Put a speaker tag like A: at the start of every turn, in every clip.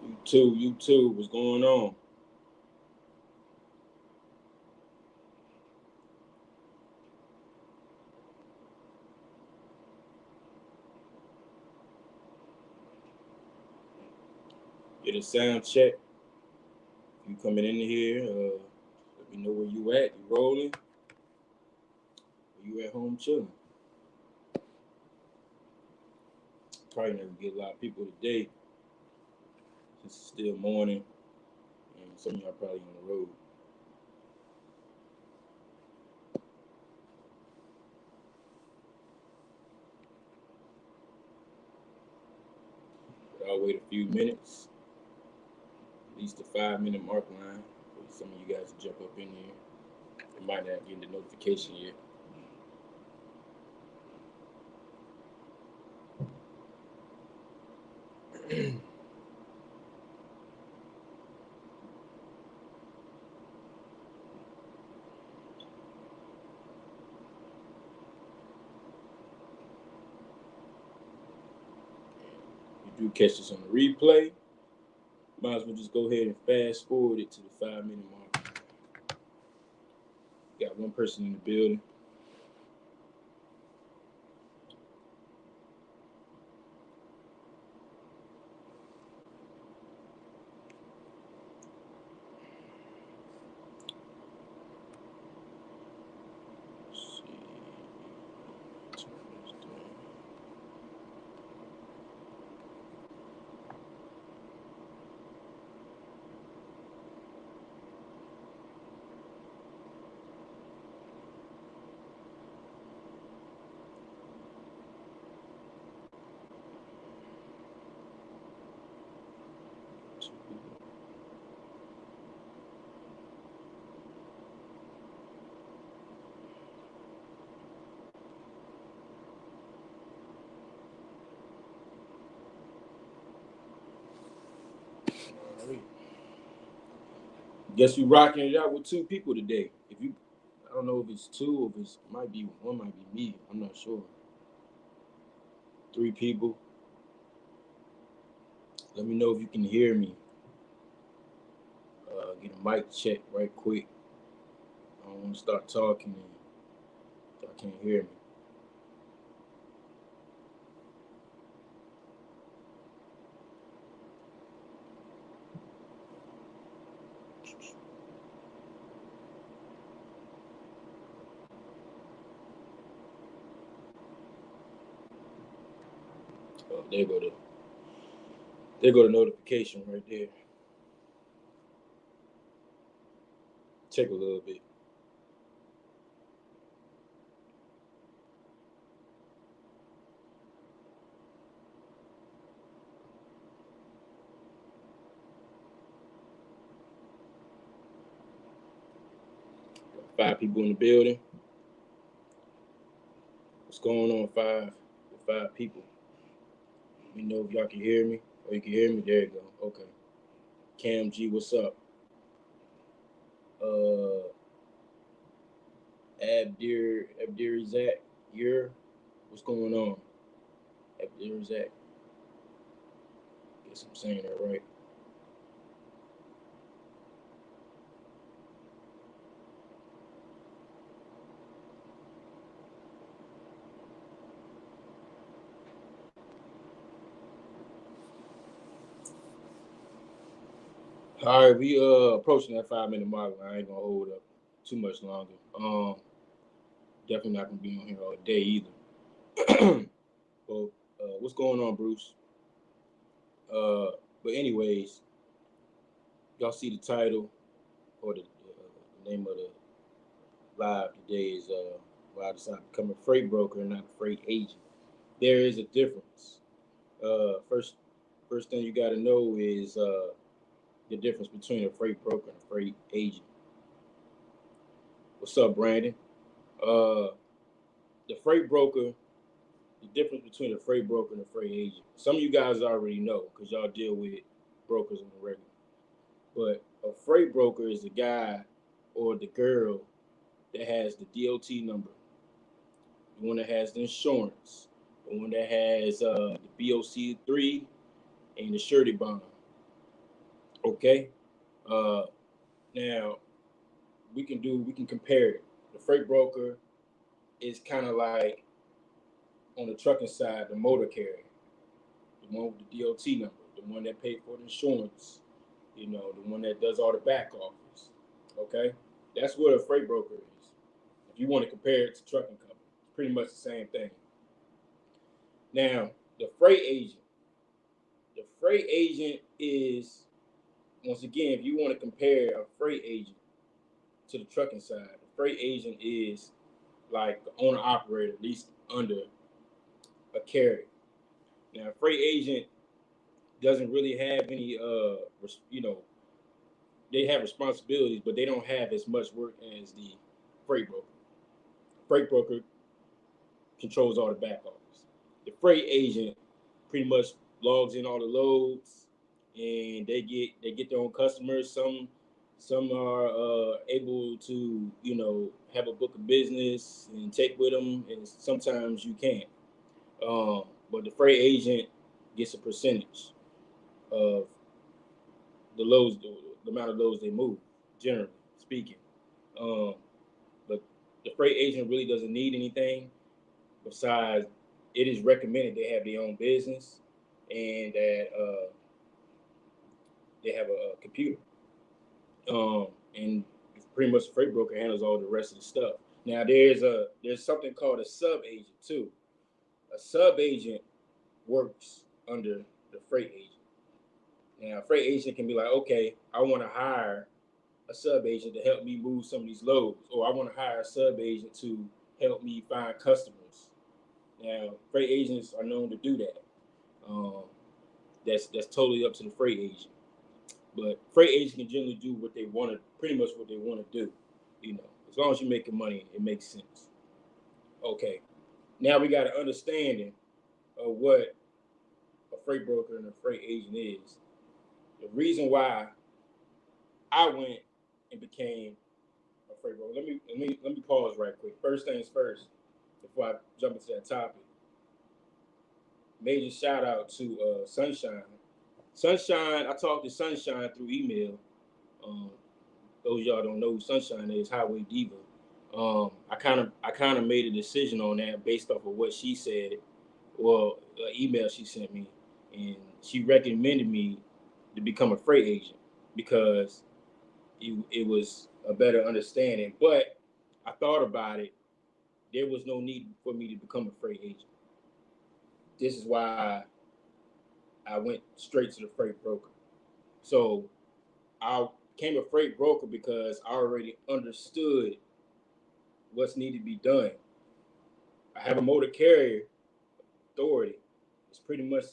A: You too. What's going on? Get a sound check. You coming in here? Let me know where you at. You rolling? Or you at home chilling? Probably never get a lot of people today since it's still morning, and some of y'all probably on the road. But I'll wait a few minutes, at least the 5 minute mark line, for some of you guys to jump up in here. You might not get the notification yet. You do catch this on the replay, might as well just go ahead and fast forward it to the 5 minute mark. Got one person in the building. Guess we rocking it out with two people today. If you, I don't know if it's two, or if it's might be one, might be me. I'm not sure. Three people. Let me know if you can hear me. Get a mic check right quick. I don't want to start talking and y'all can't hear me. Oh, there go the notification right there. Take a little bit. Got 5 people in the building. What's going on, five people? Let me know if y'all can hear me. Oh, you can hear me? There you go. Okay. Cam G, what's up? Abdir Zach, what's going on? Abdir Zach. Guess I'm saying that right. All right, we approaching that 5 minute mark. I ain't gonna hold up too much longer. Definitely not gonna be on here all day either. Well, what's going on, Bruce? But anyways, y'all see the title or the name of the live today is why I decided to become a freight broker and not a freight agent. There is a difference. First thing you got to know is the difference between a freight broker and a freight agent. What's up, Brandon? Uh, the freight broker, the difference between a freight broker and a freight agent. Some of you guys already know because y'all deal with brokers on the regular. But a freight broker is the guy or the girl that has the DOT number, the one that has the insurance, the one that has the BOC3 and the surety bond. Okay. Now we can compare it. The freight broker is kind of like on the trucking side, the motor carrier, the one with the DOT number, the one that pays for the insurance, the one that does all the back office. Okay, that's what a freight broker is. If you want to compare it to trucking company, it's pretty much the same thing. Now, the freight agent, the freight agent is once again, if you want to compare a freight agent to the trucking side, the freight agent is like the owner operator, at least under a carrier. Now, a freight agent doesn't really have any, they have responsibilities, but they don't have as much work as the freight broker. Freight broker controls all the back office. The freight agent pretty much logs in all the loads, and they get their own customers. Some are able to have a book of business and take with them, and sometimes you can't. But the freight agent gets a percentage of the loads, the amount of loads they move, generally speaking. Um, but the freight agent really doesn't need anything besides it is recommended they have their own business and that they have a computer. And pretty much the freight broker handles all the rest of the stuff. Now there's something called a sub agent too. A sub agent works under the freight agent. Now, a freight agent can be like, okay, I want to hire a sub agent to help me move some of these loads, or I want to hire a sub agent to help me find customers. Now, freight agents are known to do that. Um, that's totally up to the freight agent. But freight agents can generally do what they want to, pretty much what they want to do. As long as you're making money, it makes sense. Okay. Now we got an understanding of what a freight broker and a freight agent is. The reason why I went and became a freight broker. Let me pause right quick. First things first, before I jump into that topic. Major shout out to Sunshine. Sunshine, I talked to Sunshine through email. Um, those of y'all don't know who Sunshine is, Highway Diva. I kind of made a decision on that based off of what she said, well, email she sent me, and she recommended me to become a freight agent because it was a better understanding. But I thought about it. There was no need for me to become a freight agent. This is why I went straight to the freight broker. So I became a freight broker because I already understood what's needed to be done. I have a motor carrier authority. It's pretty much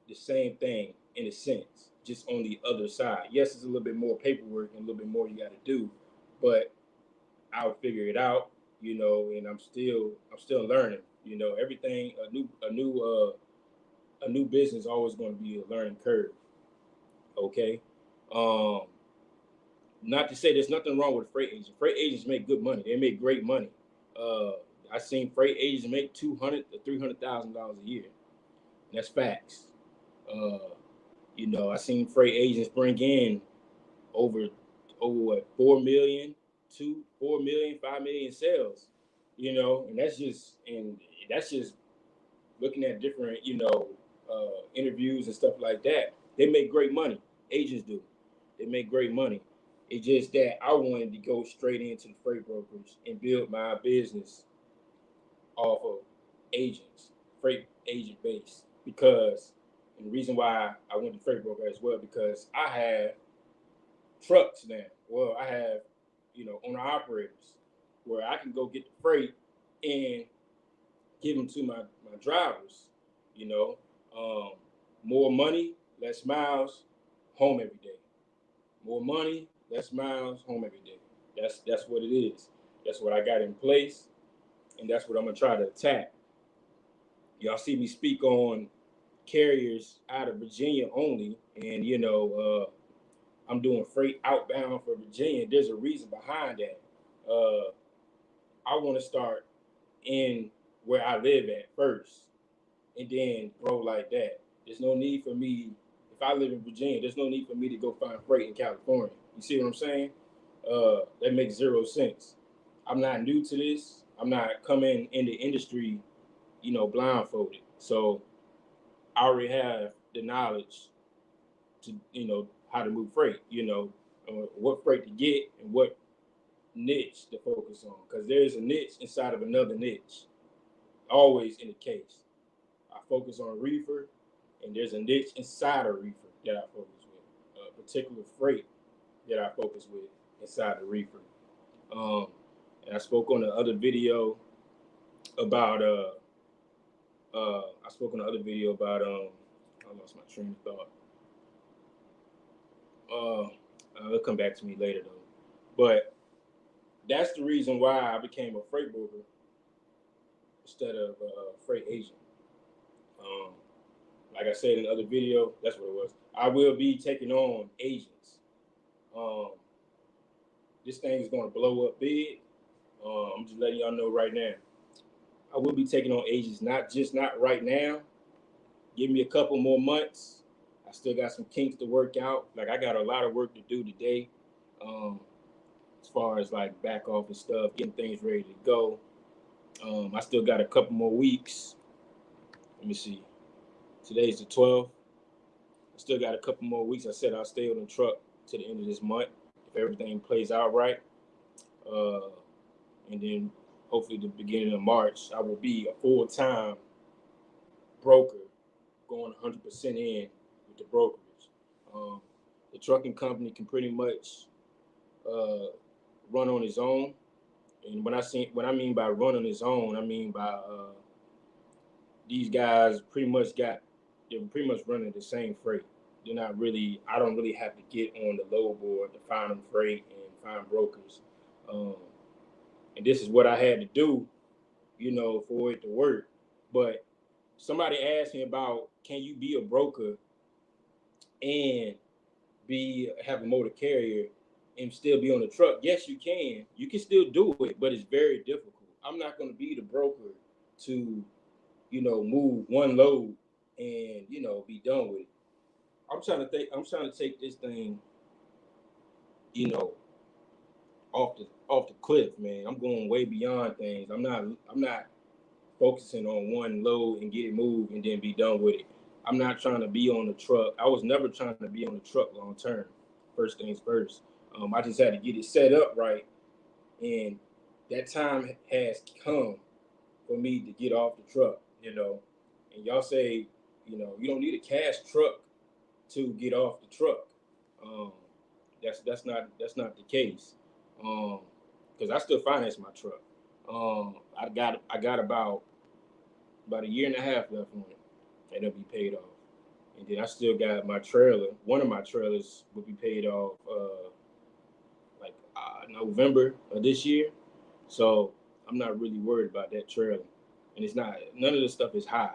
A: the same thing in a sense, just on the other side. Yes, it's a little bit more paperwork and a little bit more you got to do, but I'll figure it out, and I'm still learning. Everything a new business is always going to be a learning curve. Okay. Um, Not to say there's nothing wrong with freight agents. Freight agents make good money. They make great money. Uh, I seen freight agents make $200,000 to $300,000 a year. And that's facts. Uh, I seen freight agents bring in over what 4 million, 4 million, 5 million sales. And that's just looking at different interviews and stuff like that. They make great money. Agents do. They make great money. It's just that I wanted to go straight into the freight brokers and build my business off of agents, freight agent base. Because, and the reason why I went to freight broker as well, because I have trucks now. Well, I have, owner operators where I can go get the freight and give them to my drivers. You know, um, more money, less miles, home every day. More money, less miles, home every day. That's what it is. That's what I got in place, and that's what I'm gonna try to attack. Y'all see me speak on carriers out of Virginia only, and I'm doing freight outbound for Virginia. There's a reason behind that. Uh, I want to start in where I live at first, and then grow like that. There's no need for me If I live in Virginia, there's no need for me to go find freight in California. You see what I'm saying? That makes zero sense. I'm not new to this. I'm not coming in the industry, blindfolded. So I already have the knowledge to, how to move freight, what freight to get and what niche to focus on. Because there's a niche inside of another niche, always in the case. I focus on reefer, and there's a niche inside of reefer that I focus with, a particular freight that I focus with inside the reefer. And I spoke on the other video about I spoke on the other video about I lost my train of thought. It'll come back to me later though. But that's the reason why I became a freight broker instead of a freight agent. Like I said in the other video, that's what it was. I will be taking on agents. This thing is going to blow up big. I'm just letting y'all know right now. I will be taking on agents, not right now. Give me a couple more months. I still got some kinks to work out. Like I got a lot of work to do today, as far as like back office stuff, getting things ready to go. I still got a couple more weeks. Let me see. Today's the 12th. I still got a couple more weeks. I said I'll stay on the truck to the end of this month if everything plays out right. And then hopefully the beginning of March, I will be a full-time broker going 100% in with the brokerage. The trucking company can pretty much run on its own. And when I mean by run on its own, I mean by these guys they're pretty much running the same freight. They're not really, I don't really have to get on the load board to find them freight and find brokers. And this is what I had to do, for it to work. But somebody asked me about, can you be a broker and have a motor carrier and still be on the truck? Yes, you can. You can still do it, but it's very difficult. I'm not going to be the broker to, move one load and, be done with it. I'm trying to take this thing, off the cliff, man. I'm going way beyond things. I'm not focusing on one load and get it moved and then be done with it. I'm not trying to be on the truck. I was never trying to be on the truck long term. First things first. I just had to get it set up right, and that time has come for me to get off the truck. And y'all say, you don't need a cash truck to get off the truck. That's not the case. Because I still finance my truck. I got about a year and a half left on it, and it'll be paid off. And then I still got my trailer. One of my trailers will be paid off November of this year. So I'm not really worried about that trailer. And none of the stuff is high.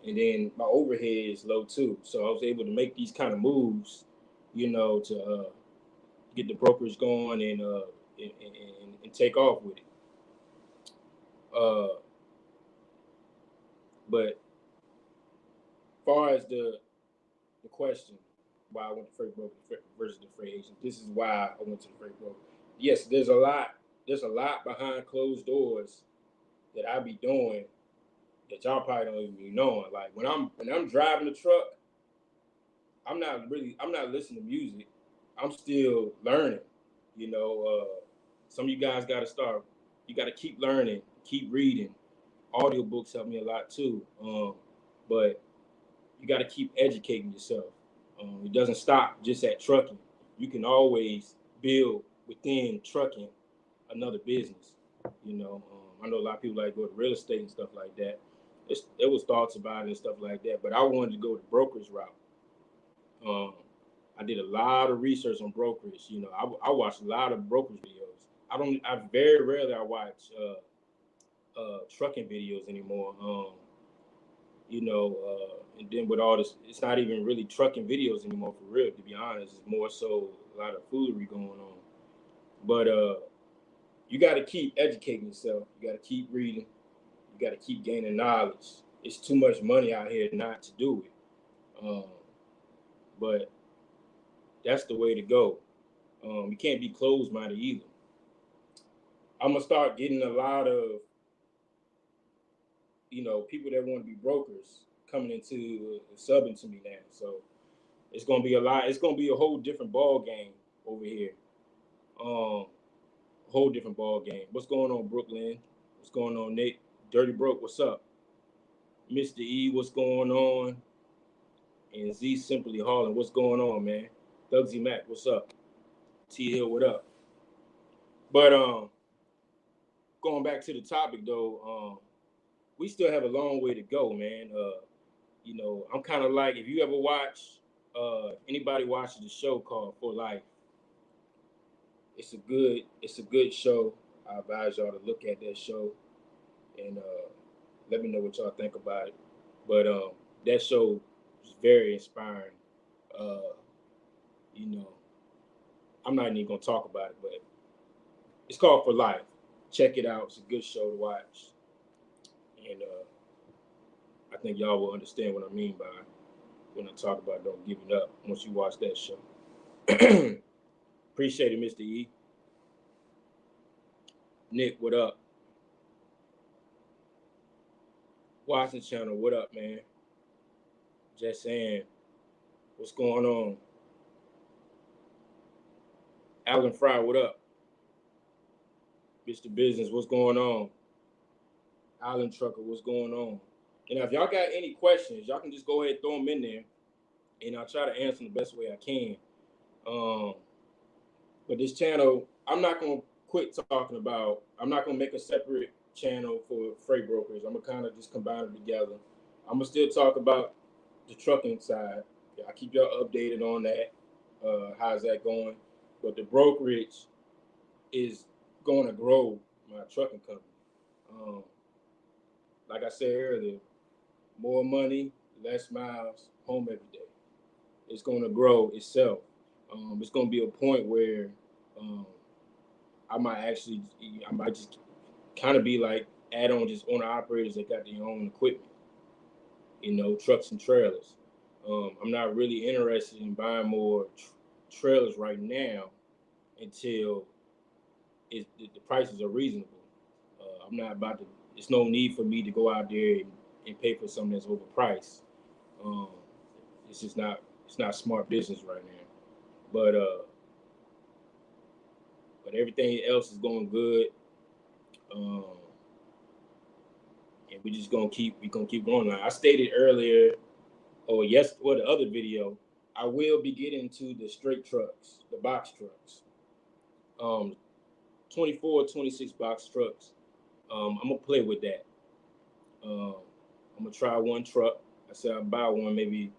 A: And then my overhead is low too. So I was able to make these kind of moves, to get the brokerage going and take off with it. But as far as the question, why I went to freight broker versus the freight agent, this is why I went to the freight broker. Yes, there's a lot behind closed doors that I be doing that y'all probably don't even be knowing. Like when I'm driving the truck, I'm not listening to music. I'm still learning. Some of you guys got to start. You got to keep learning, keep reading. Audiobooks help me a lot too. But you got to keep educating yourself. It doesn't stop just at trucking. You can always build within trucking another business. I know a lot of people like go to real estate and stuff like that. There was thoughts about it and stuff like that, but I wanted to go the brokerage route. I did a lot of research on brokerage. I watched a lot of brokerage videos. I very rarely watch trucking videos anymore. And then with all this, it's not even really trucking videos anymore for real, to be honest. It's more so a lot of foolery going on. But you got to keep educating yourself. You got to keep reading. You got to keep gaining knowledge. It's too much money out here not to do it. but that's the way to go. You can't be closed-minded either. I'm gonna start getting a lot of, people that want to be brokers coming into subbing to me now. So it's gonna be a lot. It's gonna be a whole different ball game over here. Whole different ball game. What's going on, Brooklyn? What's going on, Nate? Dirty Broke, what's up? Mr. E, what's going on? And Z Simply Harlan, what's going on, man? Thugsy Mac, what's up? T Hill, what up? But going back to the topic though, we still have a long way to go, man. I'm kind of like, if you ever watch, anybody watches the show called For Life, it's a good show. I advise y'all to look at that show and let me know what y'all think about it. But that show is very inspiring. I'm not even gonna talk about it, but it's called For Life. Check it out. It's a good show to watch, and I think y'all will understand what I mean by when I talk about don't give it up once you watch that show. Appreciate it, Mr. E. Nick, what up? Watson Channel, what up, man? Just saying, what's going on? Alan Fry, what up? Mr. Business, what's going on? Alan Trucker, what's going on? And if y'all got any questions, y'all can just go ahead and throw them in there, and I'll try to answer them the best way I can. But this channel, I'm not going to quit talking about, I'm not going to make a separate channel for freight brokers. I'm going to kind of just combine them together. I'm going to still talk about the trucking side. I keep y'all updated on that. How's that going? But the brokerage is going to grow my trucking company. Like I said earlier, more money, less miles, home every day. It's going to grow itself. It's going to be a point where I might just kind of be like add-on just owner operators that got their own equipment, trucks and trailers. I'm not really interested in buying more trailers right now until the prices are reasonable. I'm not about to. It's no need for me to go out there and pay for something that's overpriced. It's just not. It's not smart business right now. But everything else is going good. And we're just gonna keep going. Like I stated earlier, the other video, I will be getting into the straight trucks, the box trucks. 24, 26 box trucks. I'm gonna play with that. I'm gonna try one truck. I said I'll buy one maybe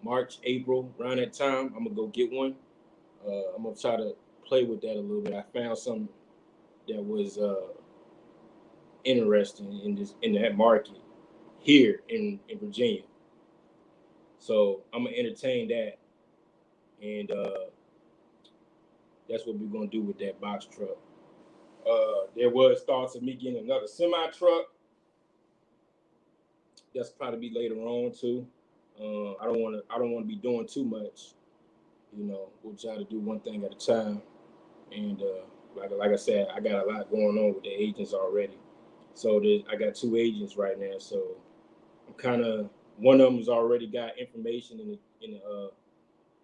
A: March, April, around that time. I'm gonna go get one. I'm gonna try to play with that a little bit. I found something that was interesting in that market here in Virginia. So I'm gonna entertain that, and that's what we're gonna do with that box truck. There was thoughts of me getting another semi truck. That's probably be later on too. I don't want to be doing too much. We'll try to do one thing at a time. And like I said, I got a lot going on with the agents already. So I got 2 agents right now. So I'm kind of, one of them's already got information in the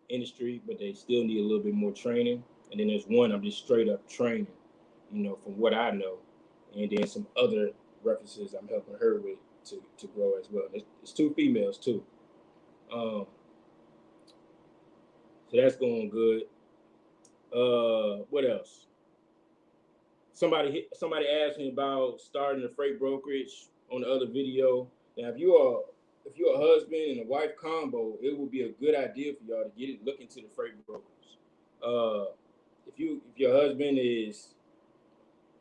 A: industry, but they still need a little bit more training. And then there's one I'm just straight up training, from what I know. And then some other references I'm helping her with to grow as well. It's 2 females too. So that's going good. What else? Somebody asked me about starting a freight brokerage on the other video. Now, if you're a husband and a wife combo, it would be a good idea for y'all to look into the freight brokers. If your husband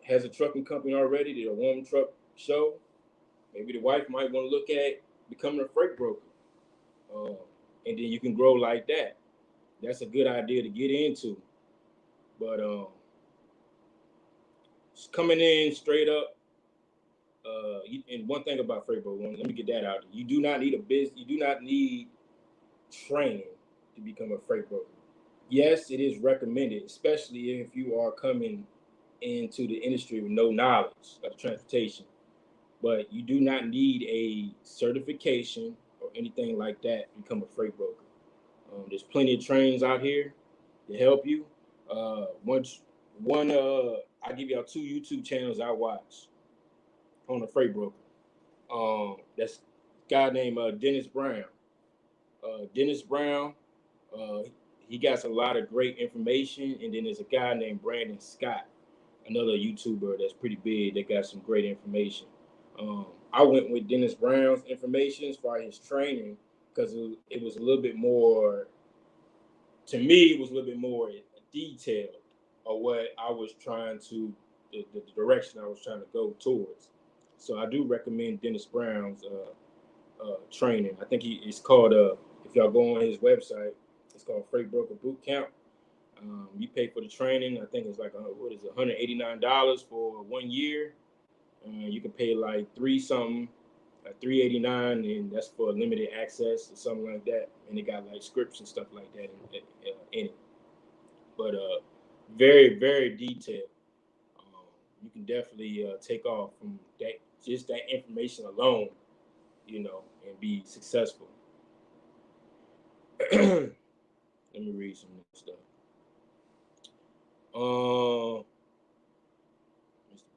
A: has a trucking company already, they're a warm truck show, maybe the wife might want to look at becoming a freight broker, and then you can grow like that. That's a good idea to get into. But coming in straight up, And one thing about freight broker, let me get that out. You do not need a business. You do not need training to become a freight broker. Yes, it is recommended, especially if you are coming into the industry with no knowledge of transportation. But you do not need a certification or anything like that to become a freight broker. There's plenty of trainings out here to help you. I give y'all two YouTube channels I watch on a freight broker. That's a guy named Dennis Brown. Dennis Brown, uh, he got a lot of great information. And then there's a guy named Brandon Scott, another YouTuber that's pretty big that got some great information. I went with Dennis Brown's information as far as his training because it was a little bit more, to me, it was a little bit more detailed of what I was trying to, the direction I was trying to go towards. So I do recommend Dennis Brown's training. I think it's called, if y'all go on his website, it's called Freight Broker Boot Camp. You pay for the training. I think it's like, what is it, $189 for 1 year. You can pay like three something, $389, and that's for limited access or something like that. And it got like scripts and stuff like that in it. But very, very detailed. You can definitely take off from that, just that information alone, and be successful. Let me read some stuff. Mr.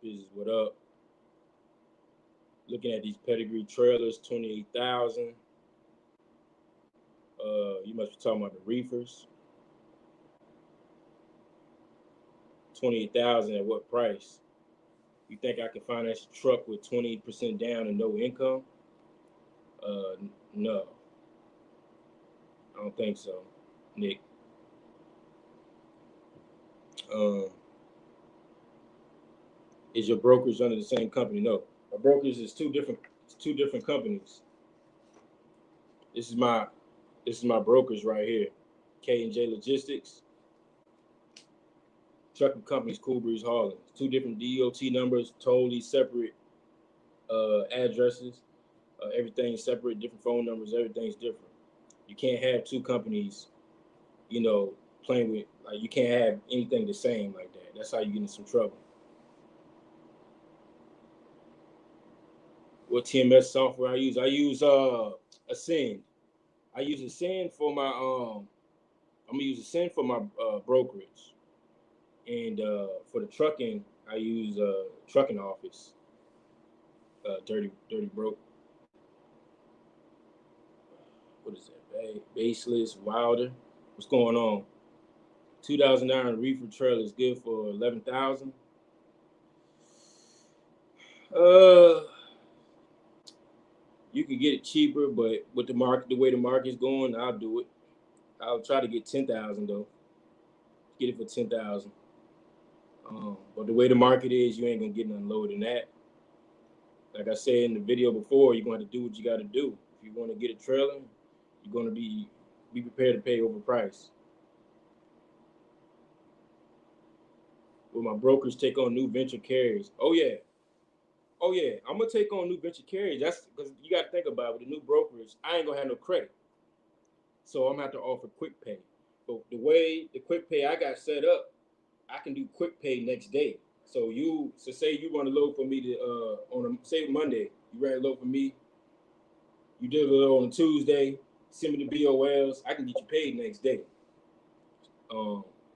A: Business, what up? Looking at these pedigree trailers, 28,000. You must be talking about the reefers. 28,000 at what price? You think I can finance a truck with 20% down and no income? No, I don't think so, Nick. Is your brokerage under the same company? No, my brokerage is two different companies. This is my brokerage right here, K&J Logistics. Trucking companies, Cooley, Hauling. Two different DOT numbers, totally separate addresses. Everything's separate, different phone numbers. Everything's different. You can't have two companies, playing with, like, you can't have anything the same like that. That's how you get in some trouble. What TMS software I use? I use Ascend. I use Ascend for my I'm gonna use Ascend for my brokerage, and for the trucking I use Trucking Office. Dirty Broke. What is that? Baseless Wilder. What's going on? 2009 reefer trailer is good for 11,000. You can get it cheaper, but with the way the market's going, I'll do it. I'll try to get 10,000 though. Get it for 10,000. But the way the market is, you ain't gonna get nothing lower than that. Like I said in the video before, you're going to do what you got to do. If you want to get a trailer, you're going to be prepared to pay overpriced. Will my brokers take on new venture carriers? Oh yeah, I'm gonna take on new venture carriers. That's because you got to think about it. With the new brokerage, I ain't gonna have no credit, so I'm gonna have to offer quick pay. But the way the quick pay I got set up, I can do quick pay next day. So say you run a load for me to say Monday, you ran a load for me. You did a load on Tuesday. Send me the BOLs. I can get you paid next day.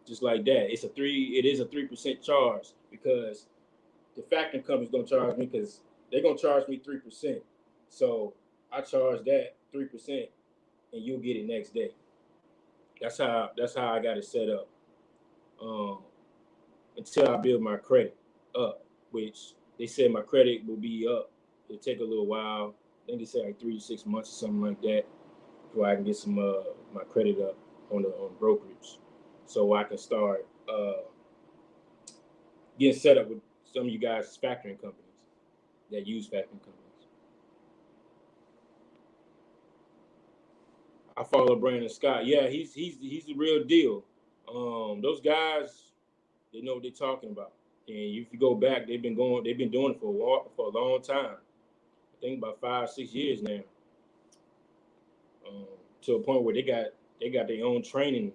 A: Just like that. It is a 3% charge because the factoring company's gonna charge me because they're gonna charge me 3%. So I charge that 3% and you'll get it next day. That's how I got it set up. Until I build my credit up, which they said my credit will be up. It'll take a little while. I think they said like 3 to 6 months or something like that before I can get some my credit up on brokerage, so I can start getting set up with some of you guys' factoring companies that use factoring companies. I follow Brandon Scott. Yeah, he's the real deal. Those guys, they know what they're talking about. And if you go back, they've been doing it for a long time. I think about 5, 6 years now. Um, to a point where they got their own training,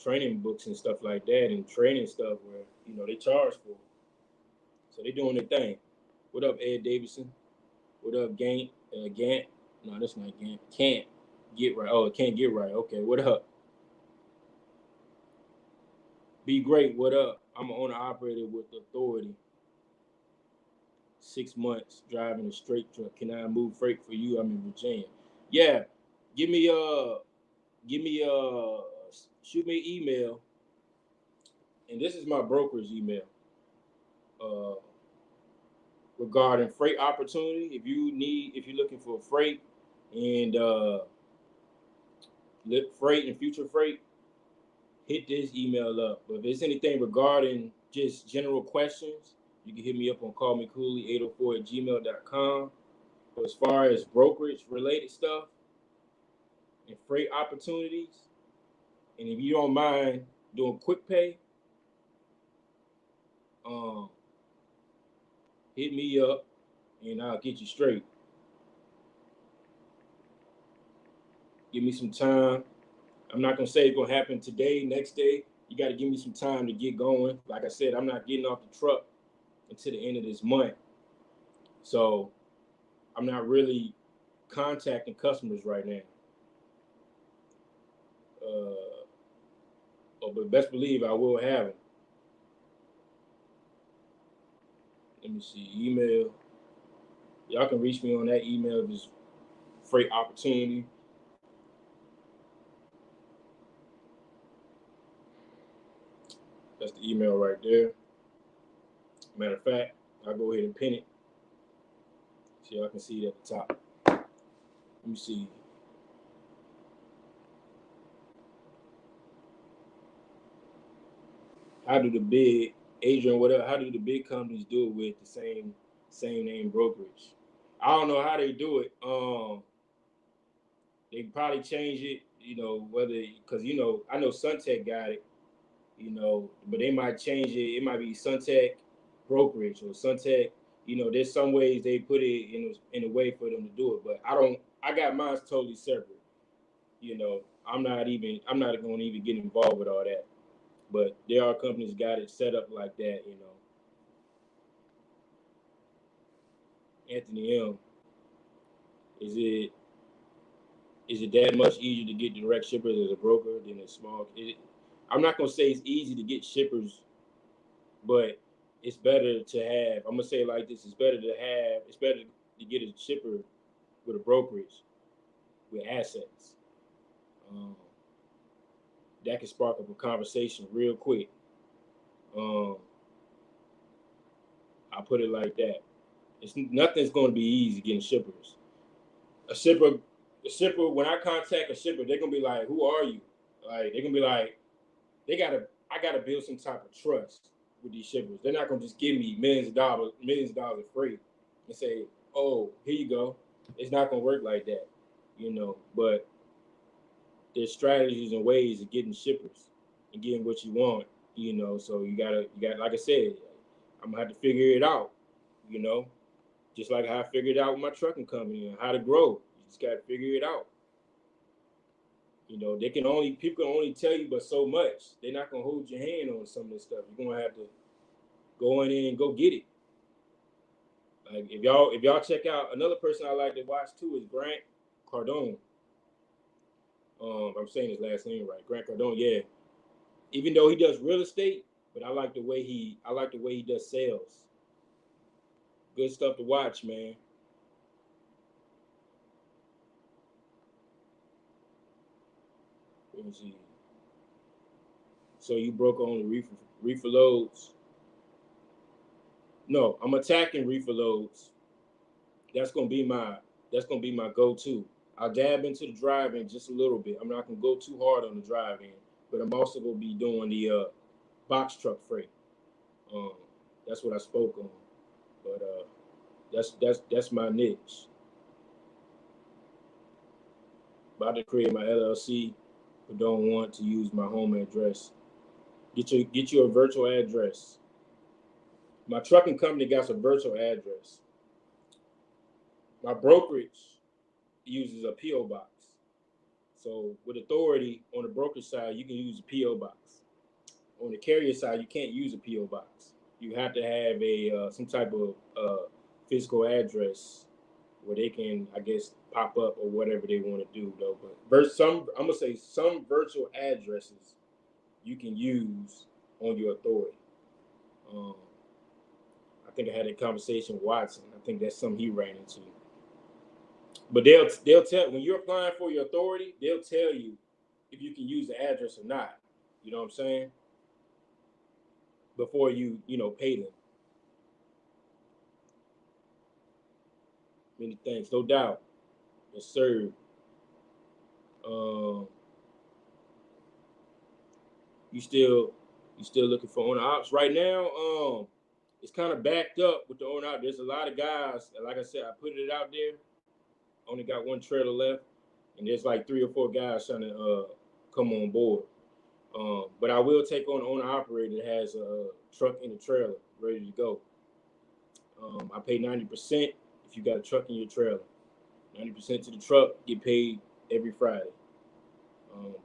A: training books and stuff like that, and training stuff where they charge for it. So they doing their thing. What up, Ed Davidson? What up, Gant? Gant? No, that's not Gant. Can't get right. Oh, it can't get right. Okay, what up? Be great. What up? I'm an owner operator with authority. 6 months driving a straight truck. Can I move freight for you? I'm in Virginia. Yeah, give me give me shoot me an email, and this is my broker's email. Uh, Regarding freight opportunity, if you're looking for freight and freight and future freight, hit this email up. But if there's anything regarding just general questions, you can hit me up on callmecooley804@gmail.com. But as far as brokerage related stuff and freight opportunities, and if you don't mind doing quick pay, um, hit me up and I'll get you straight. Give me some time. I'm not gonna say it's gonna happen today, next day. You got to give me some time to get going. Like I said, I'm not getting off the truck until the end of this month, so I'm not really contacting customers right now. But best believe I will have them. Let me see, email. Y'all can reach me on that email if it's freight opportunity. That's the email right there. Matter of fact, I'll go ahead and pin it so y'all can see it at the top. Let me see. How do the big Adrian, whatever? How do the big companies do it with the same name brokerage? I don't know how they do it. They probably change it, whether because I know Suntech got it, but they might change it. It might be Suntech brokerage or Suntech. There's some ways they put it in a way for them to do it, but I don't. I got mine totally separate. I'm not going to even get involved with all that. But there are companies got it set up like that. Anthony M. Is it that much easier to get direct shippers as a broker than a small? I'm not gonna say it's easy to get shippers, but it's better to have. I'm gonna say it like this: it's better to get a shipper with a brokerage with assets. Um, that can spark up a conversation real quick. Um, I put it like that. Nothing's going to be easy getting shippers. A shipper, when I contact a shipper, they're gonna be like, "Who are you?" Like they're gonna be like, I gotta build some type of trust with these shippers. They're not gonna just give me millions of dollars of free and say, "Oh, here you go." It's not gonna work like that, But there's strategies and ways of getting shippers and getting what you want, So you got like I said, I'm gonna have to figure it out, you know. Just like how I figured out with my trucking company and how to grow. You just gotta figure it out. People can only tell you but so much. They're not gonna hold your hand on some of this stuff. You're gonna have to go in there and go get it. Like if y'all check out another person I like to watch too is Grant Cardone. I'm saying his last name right, Grant Cardone. Yeah, even though he does real estate, but I like the way he does sales. Good stuff to watch, man. Let me see. So you broke on the reefer loads. No, I'm attacking reefer loads. That's gonna be my go-to. I'll dab into the drive-in just a little bit. I'm not gonna go too hard on the drive-in, but I'm also gonna be doing the box truck freight. Um, that's what I spoke on. But that's my niche. About to create my LLC, but don't want to use my home address. Get you a virtual address. My trucking company got a virtual address. My brokerage uses a PO box. So with authority on the brokerage side, you can use a PO box. On the carrier side, you can't use a PO box. You have to have a some type of physical address where they can, I guess, pop up or whatever they want to do, though. But I'm gonna say some virtual addresses you can use on your authority. I think I had a conversation with Watson. I think that's something he ran into. But they'll tell when you're applying for your authority, they'll tell you if you can use the address or not. You know what I'm saying? Before you pay them. Many thanks, no doubt. Yes, sir. You still looking for owner ops right now? It's kind of backed up with the owner op. There's a lot of guys, like I said, I put it out there. Only got one trailer left, and there's like 3 or 4 guys trying to come on board. But I will take on an owner operator that has a truck and a trailer ready to go. I pay 90% if you got a truck in your trailer. 90% to the truck, get paid every Friday.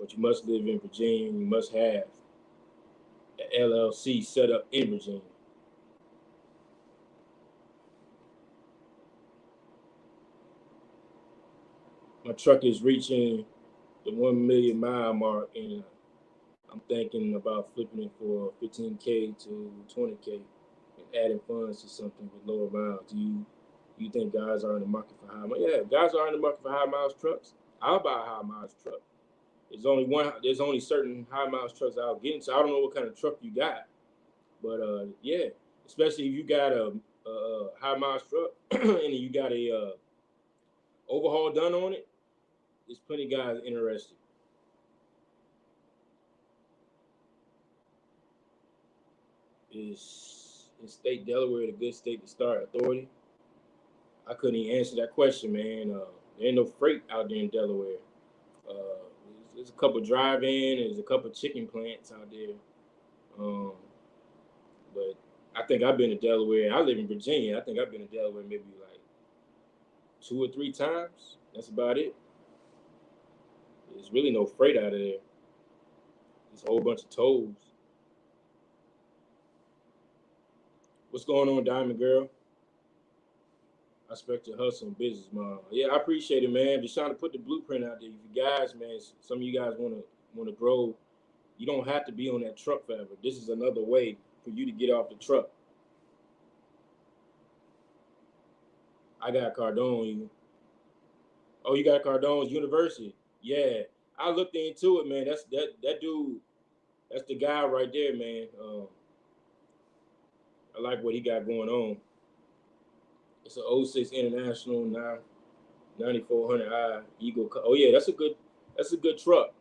A: But you must live in Virginia, and you must have an LLC set up in Virginia. My truck is reaching the 1 million mile mark, and I'm thinking about flipping it for 15K to 20K and adding funds to something with lower miles. Do you think guys are in the market for high miles? Yeah, guys are in the market for high miles trucks. I'll buy a high miles truck. There's only certain high miles trucks I'll get into. I don't know what kind of truck you got, but yeah, especially if you got a high miles truck and you got a overhaul done on it. There's plenty of guys interested. Is state Delaware a good state to start authority? I couldn't even answer that question, man. There ain't no freight out there in Delaware. There's a couple drive-in, there's a couple chicken plants out there. But I think I've been to Delaware. I live in Virginia. I think I've been to Delaware maybe like 2 or 3 times. That's about it. There's really no freight out of there. There's a whole bunch of tolls. What's going on, Diamond Girl? I expect your hustle and business model. Yeah, I appreciate it, man. Just trying to put the blueprint out there. If you guys, man, some of you guys want to grow, you don't have to be on that truck forever. This is another way for you to get off the truck. I got Cardone. Oh, you got Cardone's University? Yeah, I looked into it, man. That dude. That's the guy right there, man. I like what he got going on. It's an 06 International 9400i Eagle. Oh yeah, that's a good truck.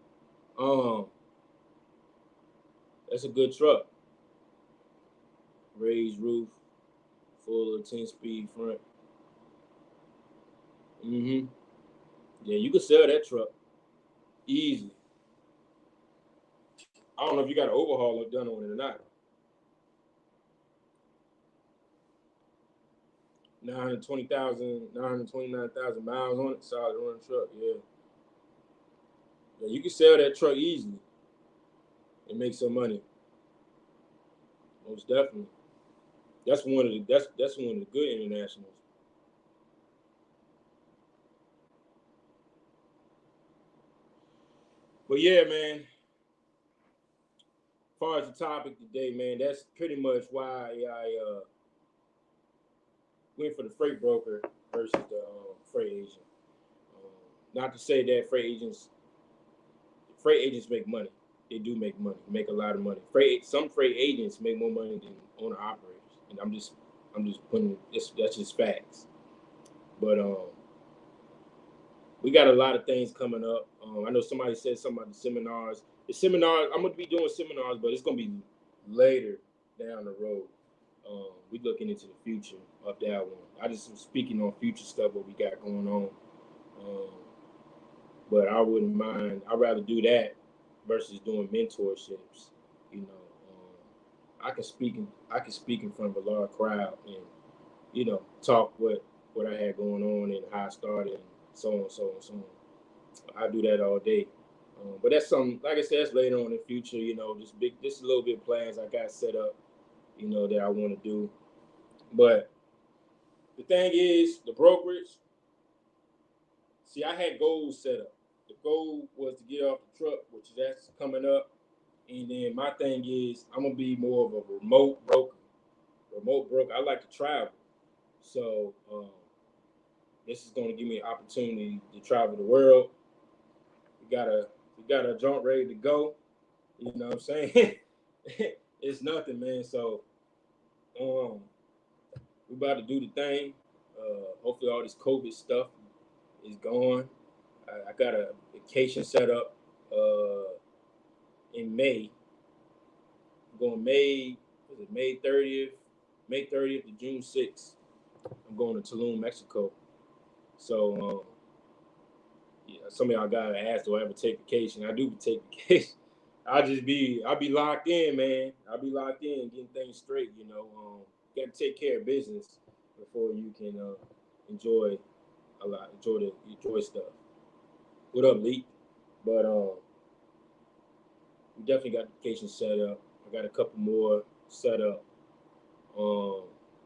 A: That's a good truck. Raised roof, full of 10-speed front. Yeah, you can sell that truck easy. I don't know if you got an overhaul done on it or not. 929,000 miles on it, solid running truck. Yeah, you can sell that truck easily and make some money. Most definitely. That's one of the good internationals. But yeah, man. As far as the topic today, man, that's pretty much why I went for the freight broker versus the freight agent. Not to say that freight agents make money. They do make money, make a lot of money. Some freight agents make more money than owner operators, and I'm just putting that's just facts. But we got a lot of things coming up. I know somebody said something about the seminars. I'm going to be doing seminars, but it's going to be later down the road. We're looking into the future of that one. I just am speaking on future stuff, what we got going on. But I wouldn't mind. I'd rather do that versus doing mentorships, you know. I can speak in front of a large crowd and talk what I had going on and how I started and so on, so on, so on. I do that all day. But that's something, like I said, that's later on in the future. This a little bit of plans I got set up. That I want to do. But the thing is, the brokerage. See, I had goals set up. The goal was to get off the truck, which is that's coming up. And then my thing is, I'm gonna be more of a remote broker. Remote broker. I like to travel, so this is gonna give me an opportunity to travel the world. We got a joint ready to go. You know what I'm saying? It's nothing, man. So um, we about to do the thing. Hopefully, all this COVID stuff is gone. I got a vacation set up in May. I'm going May, was it May 30th? May 30th to June 6th. I'm going to Tulum, Mexico. So, yeah, some of y'all gotta ask, do I ever take vacation? I do take vacation. I'll be locked in, man. I'll be locked in, getting things straight. Got to take care of business before you can enjoy a lot, enjoy stuff. What up, Lee? But we definitely got the vacation set up. I got a couple more set up um,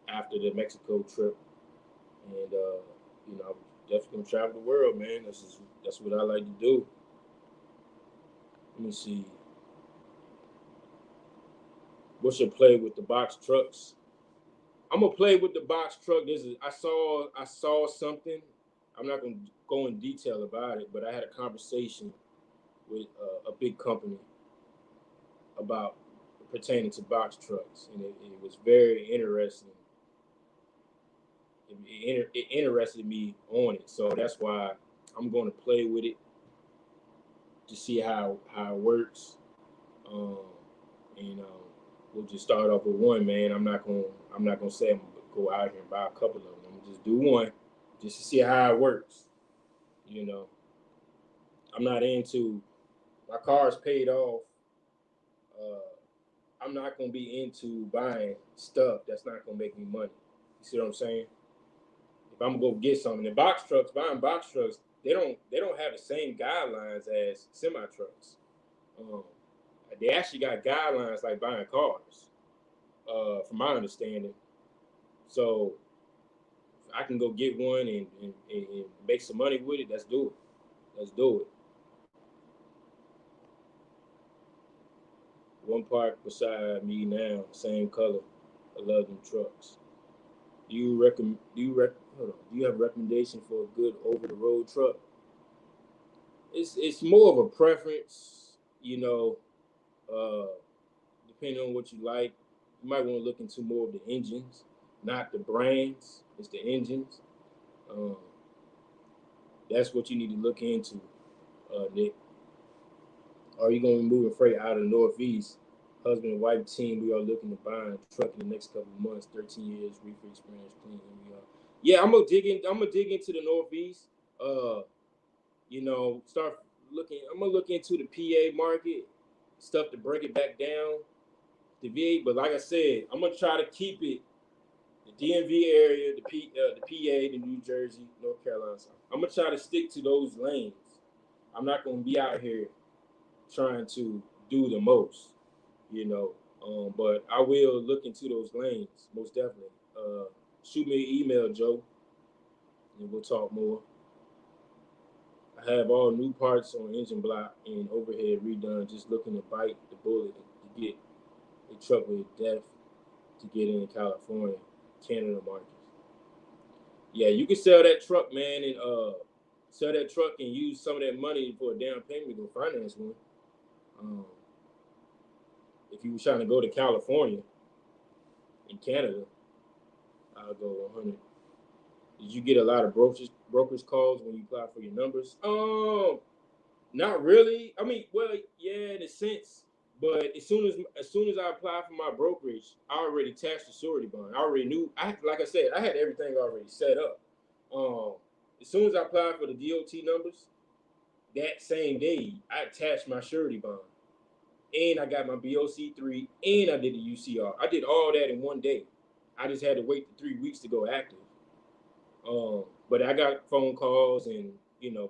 A: after the Mexico trip, and I'm definitely gonna travel the world, man. That's what I like to do. Let me see. What's your play with the box trucks? I'm gonna play with the box truck. I saw something. I'm not gonna go in detail about it, but I had a conversation with a big company about pertaining to box trucks, and it was very interesting. It interested me on it, so that's why I'm going to play with it to see how it works. Um, and we'll just start off with one, man. I'm not gonna say I'm gonna go out here and buy a couple of them. I'm gonna just do one, just to see how it works. You know, I'm not into my car's paid off. Uh, I'm not gonna be into buying stuff that's not gonna make me money. You see what I'm saying? If I'm gonna go get something, the box trucks, buying box trucks, they don't have the same guidelines as semi trucks. Um, they actually got guidelines like buying cars, from my understanding. So if I can go get one and make some money with it, let's do it. Let's do it. One park beside me now, same color. I love them trucks. Do you recommend? Hold on. Do you have a recommendation for a good over the road truck? It's more of a preference, uh, depending on what you like. You might want to look into more of the engines, not the brands. It's the engines. Um, that's what you need to look into, Nick. Are you going to be moving freight out of the Northeast? Husband and wife team, we are looking to buy a truck in the next couple of months. 13 years, reefer experience, clean. We are. Yeah, I'm gonna dig in. I'm gonna dig into the Northeast. Uh, start looking. I'm gonna look into the PA market stuff to break it back down the VA. But like I said, I'm gonna try to keep it the DMV area, the PA, the New Jersey, North Carolina. I'm gonna try to stick to those lanes. I'm not gonna be out here trying to do the most, you know. But I will look into those lanes most definitely. Shoot me an email, Joe, and we'll talk more. I have all new parts on engine block and overhead redone. Just looking to bite the bullet to get a truck with depth to get in California, Canada markets. Yeah, you can sell that truck, man, and sell that truck and use some of that money for a down payment to finance one. Um, if you were trying to go to California in Canada, I'll go 100. Did you get a lot of brokers calls when you apply for your numbers? Not really. I mean, well, yeah, in a sense. But as soon as I applied for my brokerage, I already attached the surety bond. I already knew. Like I said, I had everything already set up. Um, as soon as I applied for the DOT numbers, that same day I attached my surety bond. and I got my BOC3, and I did the UCR. I did all that in one day. I just had to wait the 3 weeks to go active. But I got phone calls and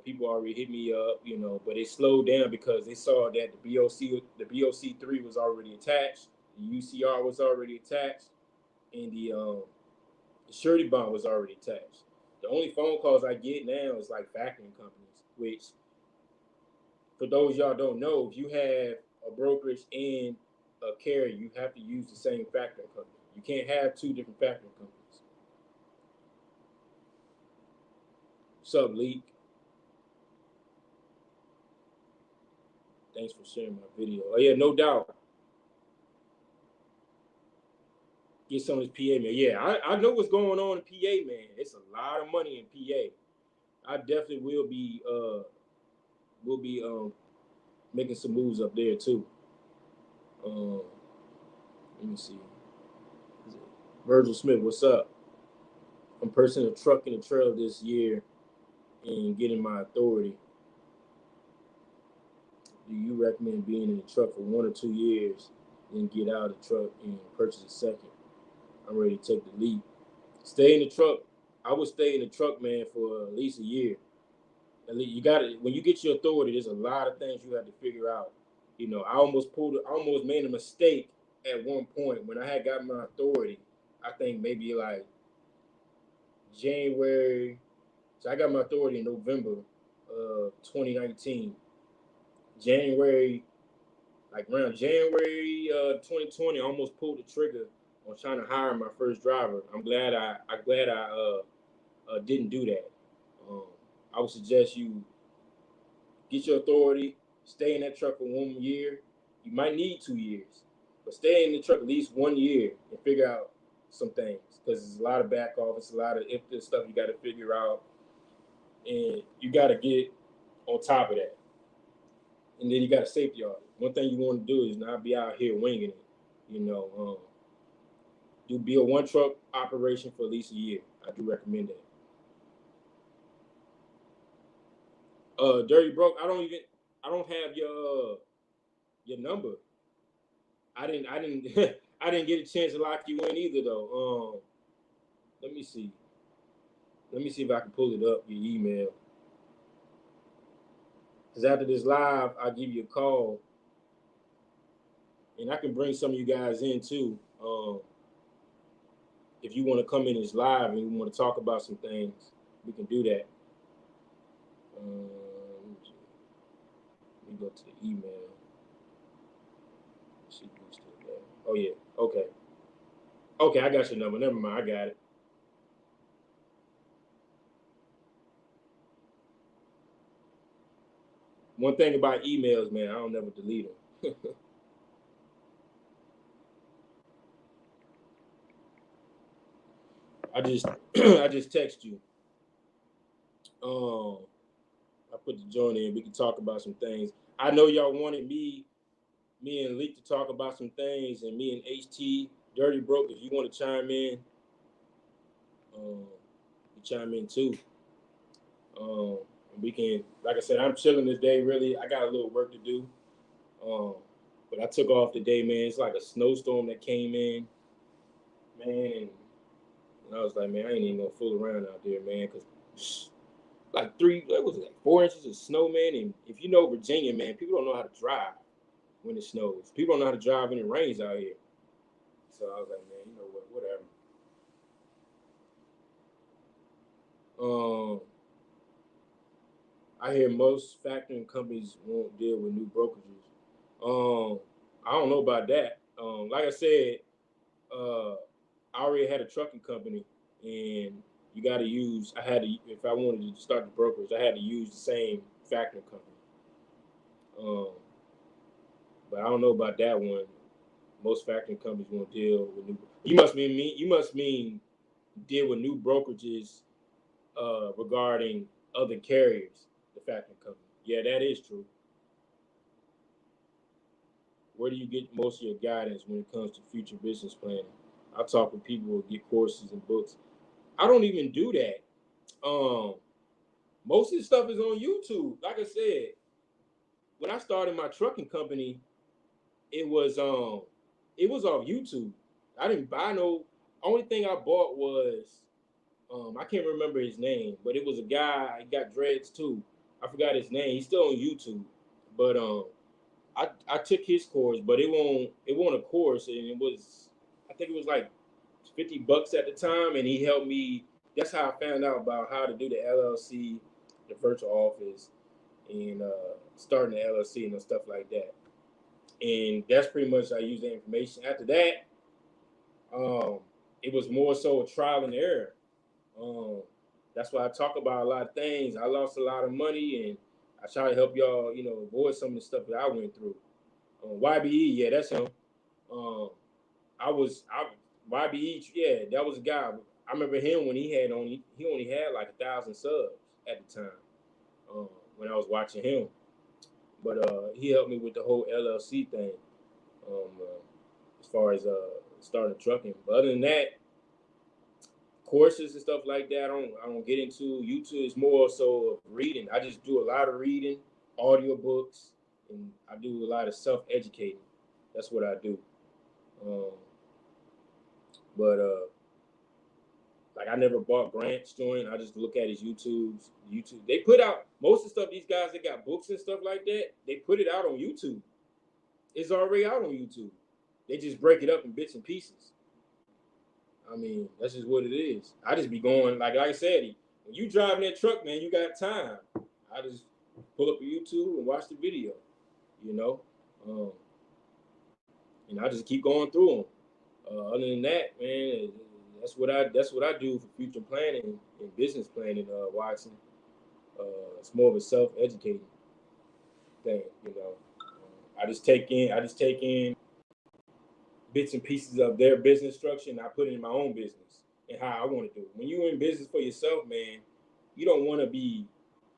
A: people already hit me up, but it slowed down because they saw that the BOC3 was already attached, the UCR was already attached, and the surety bond was already attached. The only phone calls I get now is like factoring companies, which for those y'all don't know, if you have a brokerage and a carrier, you have to use the same factoring company. You can't have two different factoring companies. Sub leak. Thanks for sharing my video. Oh yeah, no doubt. Get some of this PA man. Yeah, I know what's going on in PA, man. It's a lot of money in PA. I definitely will be making some moves up there too. Let me see. Virgil Smith, what's up? I'm purchasing a truck and a trailer this year and getting my authority. Do you recommend being in the truck for 1 or 2 years, then get out of the truck and purchase a second? I'm ready to take the leap. Stay in the truck. I would stay in the truck, man, for at least a year. At least you got it. When you get your authority, there's a lot of things you have to figure out. I almost made a mistake at one point when I had got my authority. I think maybe like January. So I got my authority in November of 2019. January, like around January 2020, I almost pulled the trigger on trying to hire my first driver. I'm glad I didn't do that. I would suggest you get your authority, stay in that truck for 1 year. You might need 2 years, but stay in the truck at least 1 year and figure out some things because there's a lot of back office, a lot of if there's stuff you got to figure out, and you got to get on top of that. And then you got a safety audit. One thing you want to do is not be out here winging it. Do be a one truck operation for at least a year. I do recommend that. Dirty Broke, I don't have your number. I didn't I didn't get a chance to lock you in either though. Let me see. Let me see if I can pull it up, your email. Because after this live, I'll give you a call. And I can bring some of you guys in too. If you want to come in this live and you want to talk about some things, we can do that. Let me go to the email. Oh yeah, okay. Okay, I got your number. Never mind, I got it. One thing about emails, man, I don't never delete them. I just text you. I put the joint in. We can talk about some things. I know y'all wanted me and Leak to talk about some things, and me and HT Dirty Broke. If you want to chime in, you chime in too. We can, like I said, I'm chilling this day. Really, I got a little work to do. But I took off today, man. It's like a snowstorm that came in, man. And I was like, man, I ain't even gonna fool around out there, man, because like 4 inches of snow, man. And if you know Virginia, man, people don't know how to drive when it snows. People don't know how to drive when it rains out here. So I was like, man, you know what, whatever. I hear most factoring companies won't deal with new brokerages. I don't know about that. Like I said, I already had a trucking company, and you got to use. If I wanted to start the brokerage, I had to use the same factoring company. But I don't know about that one. Most factoring companies won't deal with new. You must mean deal with new brokerages regarding other carriers. The factoring company. Yeah, that is true. Where do you get most of your guidance when it comes to future business planning? I talk with people who get courses and books. I don't even do that. Most of the stuff is on YouTube. Like I said, when I started my trucking company, it was off YouTube. I didn't buy no. Only thing I bought was I can't remember his name, but it was a guy. He got dreads too. I forgot his name. He's still on YouTube, but I took his course, but it won't a course, and it was I think it was like $50 at the time, and he helped me. That's how I found out about how to do the LLC, the virtual office, and starting the LLC and stuff like that. And that's pretty much I used the information. After that, um, it was more so a trial and error. Um, that's why I talk about a lot of things. I lost a lot of money, and I try to help y'all, avoid some of the stuff that I went through. YBE, yeah, that's him. Um, I YBE, yeah, that was a guy. I remember him when he only had like 1,000 subs at the time. When I was watching him, but he helped me with the whole LLC thing. As far as starting trucking, but other than that, courses and stuff like that, I don't get into. YouTube is more so of reading. I just do a lot of reading, audiobooks, and I do a lot of self educating. That's what I do. Um, but like I never bought Grant's joint. I just look at his YouTube's. YouTube. They put out most of the stuff. These guys that got books and stuff like that, they put it out on YouTube. It's already out on YouTube. They just break it up in bits and pieces. I mean, that's just what it is. I just be going like I said, when you driving that truck, man, you got time. I just pull up a YouTube and watch the video, you know, um, and I just keep going through them. Other than that, man, that's what I do for future planning and business planning. Watson, it's more of a self educating thing, you know. I just take in bits and pieces of their business structure and I put it in my own business and how I want to do it. When you're in business for yourself, man, you don't want to be,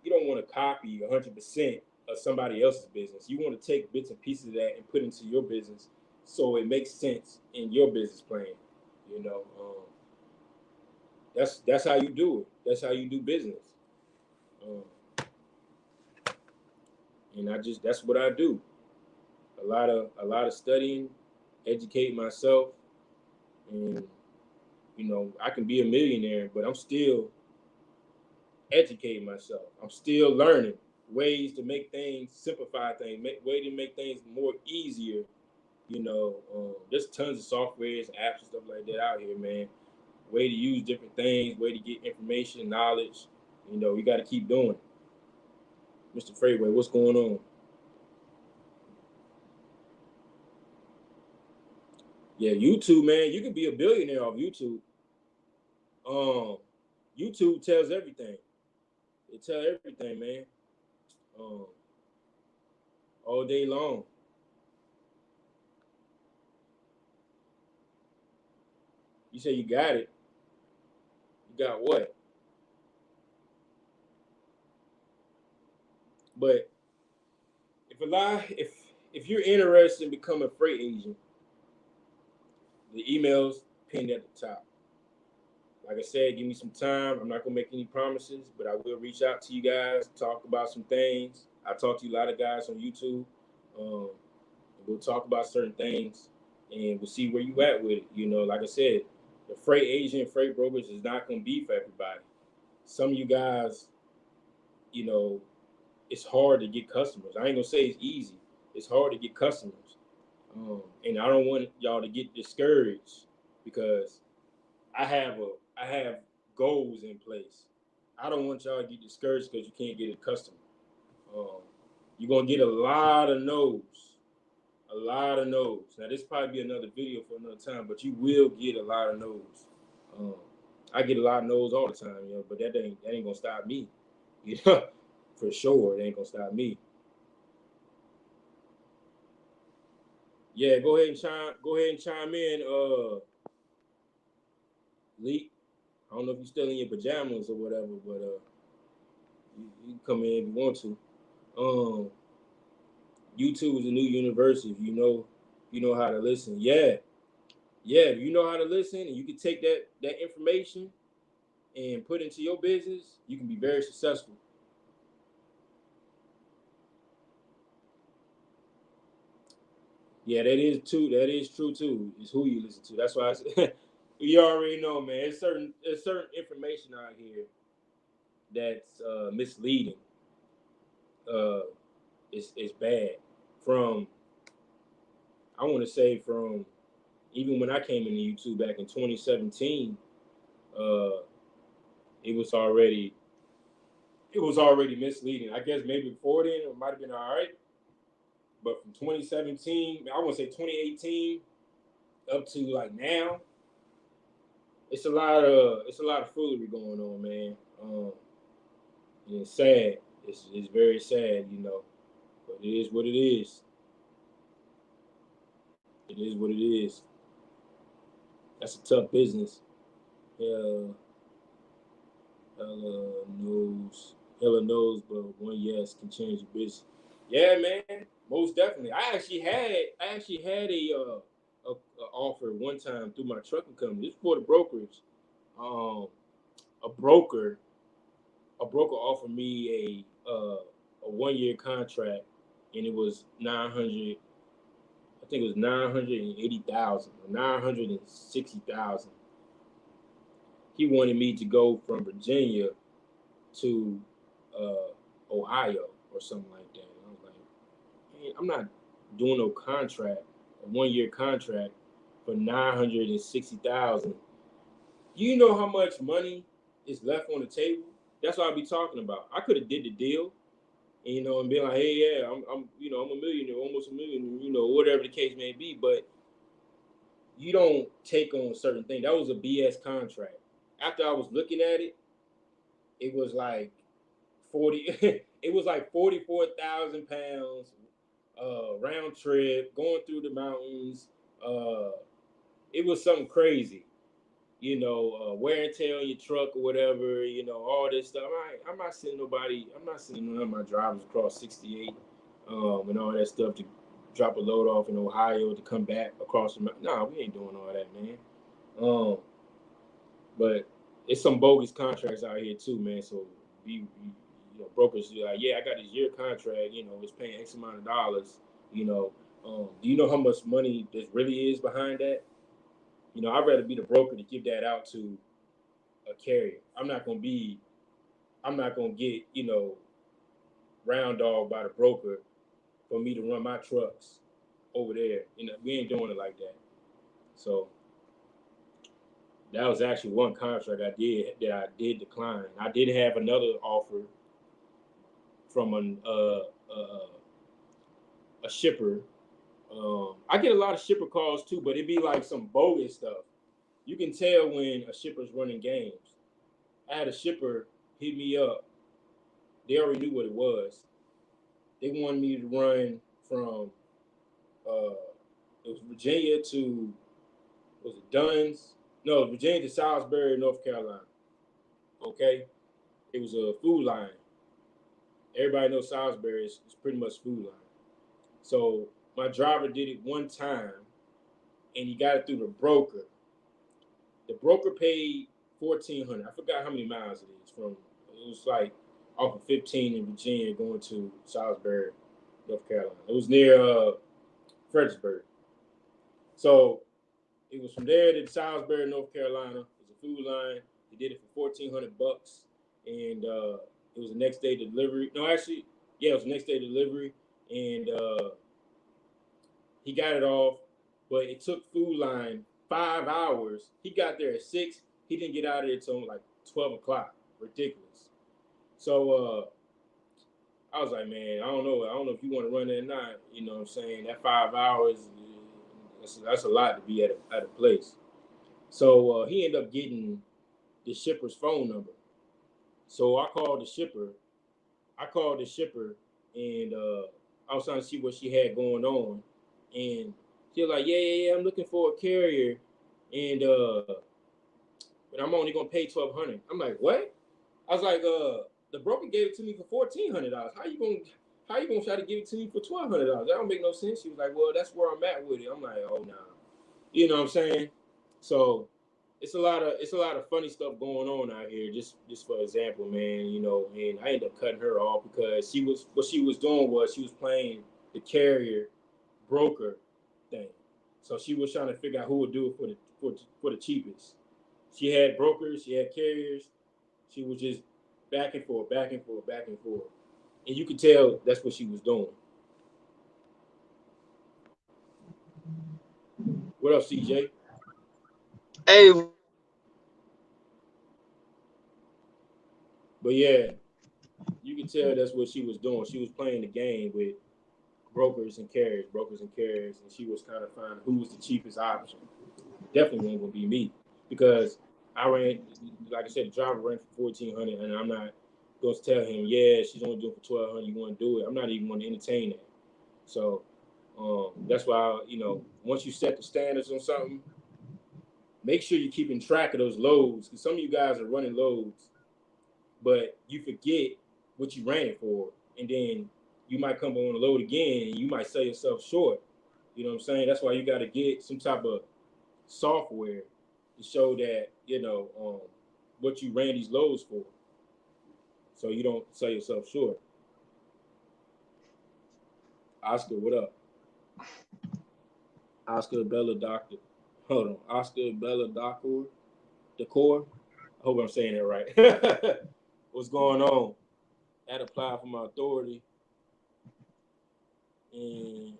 A: you don't want to copy 100% of somebody else's business. You want to take bits and pieces of that and put into your business so it makes sense in your business plan. You know, that's how you do it. That's how you do business. Um, and that's what I do. A lot of studying, educate myself, and I can be a millionaire, but I'm still educating myself. I'm still learning ways to make things, simplify things, way to make things more easier. There's tons of softwares, apps, and stuff like that out here, man. Way to use different things, way to get information, knowledge. You got to keep doing it. Mr. Freeway, what's going on? Yeah, YouTube, man. You can be a billionaire off YouTube. Um, YouTube tells everything. It tells everything, man. Um, all day long. You say you got it. You got what? But if you're interested in becoming a freight agent, the email's pinned at the top. Like I said, give me some time. I'm not gonna make any promises, but I will reach out to you guys, talk about some things. I talk to a lot of guys on YouTube. Um, we'll talk about certain things, and we'll see where you at with it. Like I said, the freight agent, freight brokers is not gonna be for everybody. Some of you guys, you know, it's hard to get customers. I ain't gonna say it's easy. It's hard to get customers, and I don't want y'all to get discouraged because I have goals in place. I don't want y'all to get discouraged because you can't get a customer. Um, you're gonna get a lot of no's, a lot of no's. Now this probably be another video for another time, but you will get a lot of no's. Um, I get a lot of no's all the time, but that ain't gonna stop me, you know, for sure. It ain't gonna stop me. Yeah, go ahead and chime in, Lee. I don't know if you're still in your pajamas or whatever, but you can come in if you want to. Um, YouTube is a new university. If you know how to listen. Yeah, yeah. If you know how to listen and you can take that information and put it into your business, you can be very successful. Yeah, that is too. That is true too. Is who you listen to. That's why I said, you already know, man. There's certain information out here that's misleading. Uh, it's bad. From I want to say from even when I came into YouTube back in 2017, uh, it was already it was already misleading. I guess maybe before then it might have been all right, but from 2017, I want to say 2018 up to like now, it's a lot of foolery going on, man. And it's sad. It's very sad, but it is what it is. It is what it is. That's a tough business. Hell, hella knows, but one yes can change the business. Yeah, man, most definitely. I actually had a offer one time through my trucking company. This for the brokerage. Um, a broker a broker offered me a 1 year contract, and it was 900. I think it was 980,000 or 960,000. He wanted me to go from Virginia to Ohio or something like that. And I was like, man, I'm not doing no contract, a 1 year contract for 960,000. You know how much money is left on the table? That's what I be talking about. I could have did the deal, and be like, hey, yeah, I'm a millionaire, almost a million, whatever the case may be. But you don't take on certain things. That was a BS contract. After I was looking at it, it was like 40. It was like 44,000 pounds, round trip, going through the mountains. Uh, it was something crazy. Wear and tear on your truck or whatever. All this stuff. I'm not sending nobody. I'm not sending none of my drivers across 68, and all that stuff to drop a load off in Ohio to come back across the mountain. No, we ain't doing all that, man. Um, but it's some bogus contracts out here too, man. So brokers are like, yeah, I got this year contract. It's paying X amount of dollars. You know, do you know how much money this really is behind that? I'd rather be the broker to give that out to a carrier. I'm not gonna get round dog by the broker for me to run my trucks over there. We ain't doing it like that. So that was actually one contract I did decline. I did have another offer from a shipper. I get a lot of shipper calls too, but it'd be like some bogus stuff. You can tell when a shipper's running games. I had a shipper hit me up. They already knew what it was. They wanted me to run from uh, it was Virginia to was it Duns? No, Virginia to Salisbury, North Carolina. Okay, it was a food line. Everybody knows Salisbury is pretty much food line. So my driver did it one time, and he got it through the broker. The broker paid 1,400. I forgot how many miles it is from. It was like off of 15 in Virginia going to Salisbury, North Carolina. It was near Fredericksburg. So it was from there to Salisbury, North Carolina. It's a food line. He did it for 1,400 bucks, and it was the next day delivery. No, actually, yeah, it was the next day delivery, and he got it off. But it took food line 5 hours. He got there at 6. He didn't get out of there until like 12 o'clock. Ridiculous. So I was like, man, I don't know. I don't know if you want to run that or not. You know what I'm saying? That 5 hours, that's a lot to be at a place. So he ended up getting the shipper's phone number. So I called the shipper, and I was trying to see what she had going on. And she was like, yeah, yeah, yeah, I'm looking for a carrier, and but I'm only gonna pay 1,200. I'm like, what? I was like, the broker gave it to me for $1,400. How you gonna try to give it to me for $1,200? That don't make no sense. She was like, well, that's where I'm at with it. I'm like, oh no, you know what I'm saying? So it's a lot of funny stuff going on out here. Just for example, man, and I ended up cutting her off because she was what she was doing was she was playing the carrier broker, thing. So she was trying to figure out who would do it for the cheapest. She had brokers, she had carriers. She was just back and forth, back and forth, back and forth, and you could tell that's what she was doing. What else, CJ?
B: Hey,
A: But yeah, you could tell that's what she was doing. She was playing the game with brokers and carriers, and she was kind of finding who was the cheapest option. Definitely wasn't gonna be me because I ran, like I said, the driver ran for 1,400, and I'm not going to tell him, yeah, she's only doing for 1,200. You want to do it? I'm not even going to entertain that. So that's why once you set the standards on something, make sure you're keeping track of those loads because some of you guys are running loads, but you forget what you ran it for, and then you might come on a load again, and you might sell yourself short. You know what I'm saying? That's why you got to get some type of software to show that what you ran these loads for, so you don't sell yourself short. Oscar, what up? Oscar Bella Doctor. Hold on, Oscar Bella Doctor. Decor. I hope I'm saying that right. What's going on? I had applied for my authority and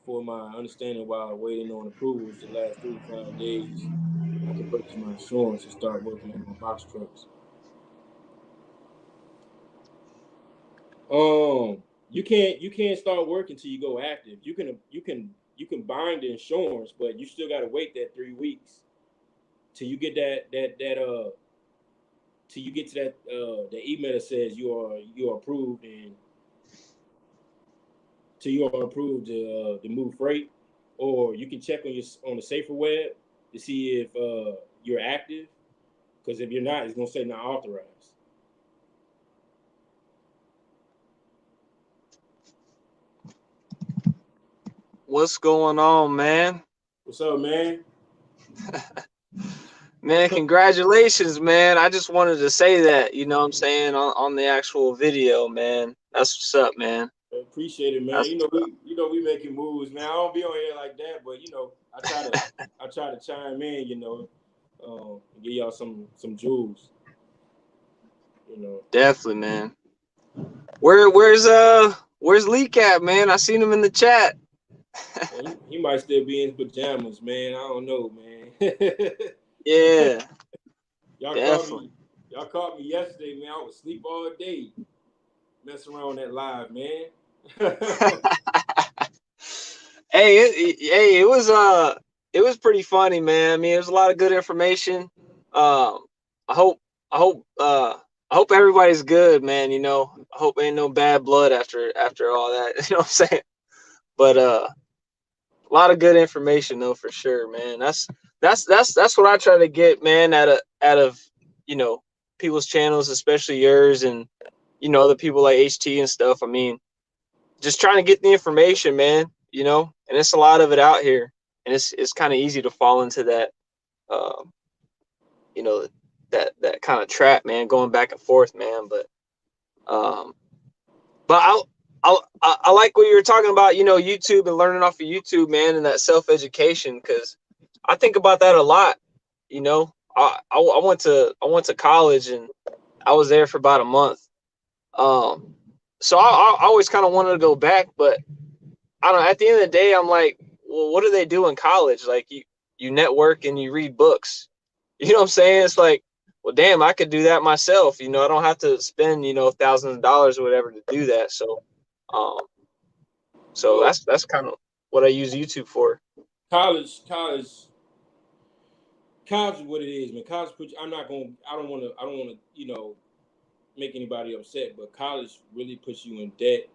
A: for my understanding while waiting on approvals the last 3 to 5 days. I can purchase my insurance and start working on my box trucks. You can't start working until you go active. You can bind the insurance, but you still gotta wait that 3 weeks till you get that till you get to that the email that says you are approved and till you are approved to move freight, or you can check on the safer web to see if you're active. Because if you're not, it's gonna say not authorized.
B: what's going on, man?
A: What's up, man?
B: Man, congratulations, man. I just wanted to say that, you know what I'm saying, on the actual video, man. That's what's up, man.
A: Appreciate it, man.
B: That's
A: You know
B: what's up.
A: we making moves, man. I don't be on here like that, but I try to chime in, and give y'all some jewels, you know.
B: Definitely, man. Where's Leak at, man? I seen him in the chat.
A: And he might still be in his pajamas, man. I don't know, man.
B: Yeah,
A: y'all caught
B: definitely.
A: me. Y'all caught me yesterday, man. I was asleep all day, messing around on that live, man.
B: Hey, it was pretty funny, man. I mean, it was a lot of good information. Um, I hope I hope I hope everybody's good, man. You know, I hope ain't no bad blood after all that. You know what I'm saying? But a lot of good information though for sure, man. That's what I try to get, man, out of you know people's channels, especially yours, and other people like HT and stuff. I mean, just trying to get the information, man. And it's a lot of it out here, and it's kind of easy to fall into that, um, you know, that kind of trap, man, going back and forth, man. Um, but I like what you were talking about, YouTube and learning off of YouTube, man, and that self education, because I think about that a lot. I went to college and I was there for about a month. Um, so I always kind of wanted to go back, but I don't know. At the end of the day, I'm like, well, what do they do in college? Like you network and you read books. You know what I'm saying? It's like, well, damn, I could do that myself. I don't have to spend thousands of dollars or whatever to do that. Um, so
A: Well,
B: that's kind of what I use YouTube for.
A: college is what it is, man. College put you, I don't want to, make anybody upset, but college really puts you in debt.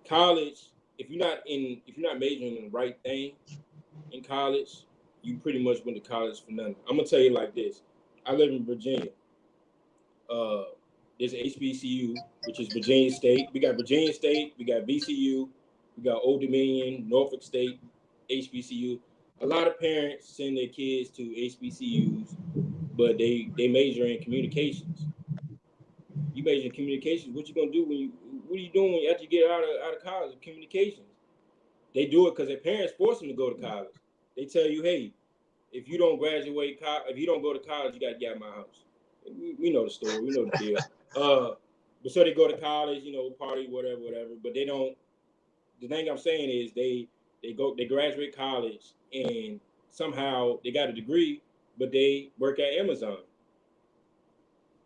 A: College, if you're not majoring in the right thing in college, you pretty much went to college for nothing. I'm gonna tell you like this. I live in Virginia. Uh, there's HBCU, which is Virginia State. We got Virginia State, we got VCU, we got Old Dominion, Norfolk State, HBCU. A lot of parents send their kids to HBCUs, but they major in communications. You major in communications. What you gonna do when you? What are you doing after you get out of college? Communications. They do it because their parents force them to go to college. They tell you, hey, if you don't graduate, if you don't go to college, you got to get out of my house. We know the story. We know the deal. But so they go to college, party, whatever. But they don't. The thing I'm saying is they graduate college and somehow they got a degree, but they work at Amazon.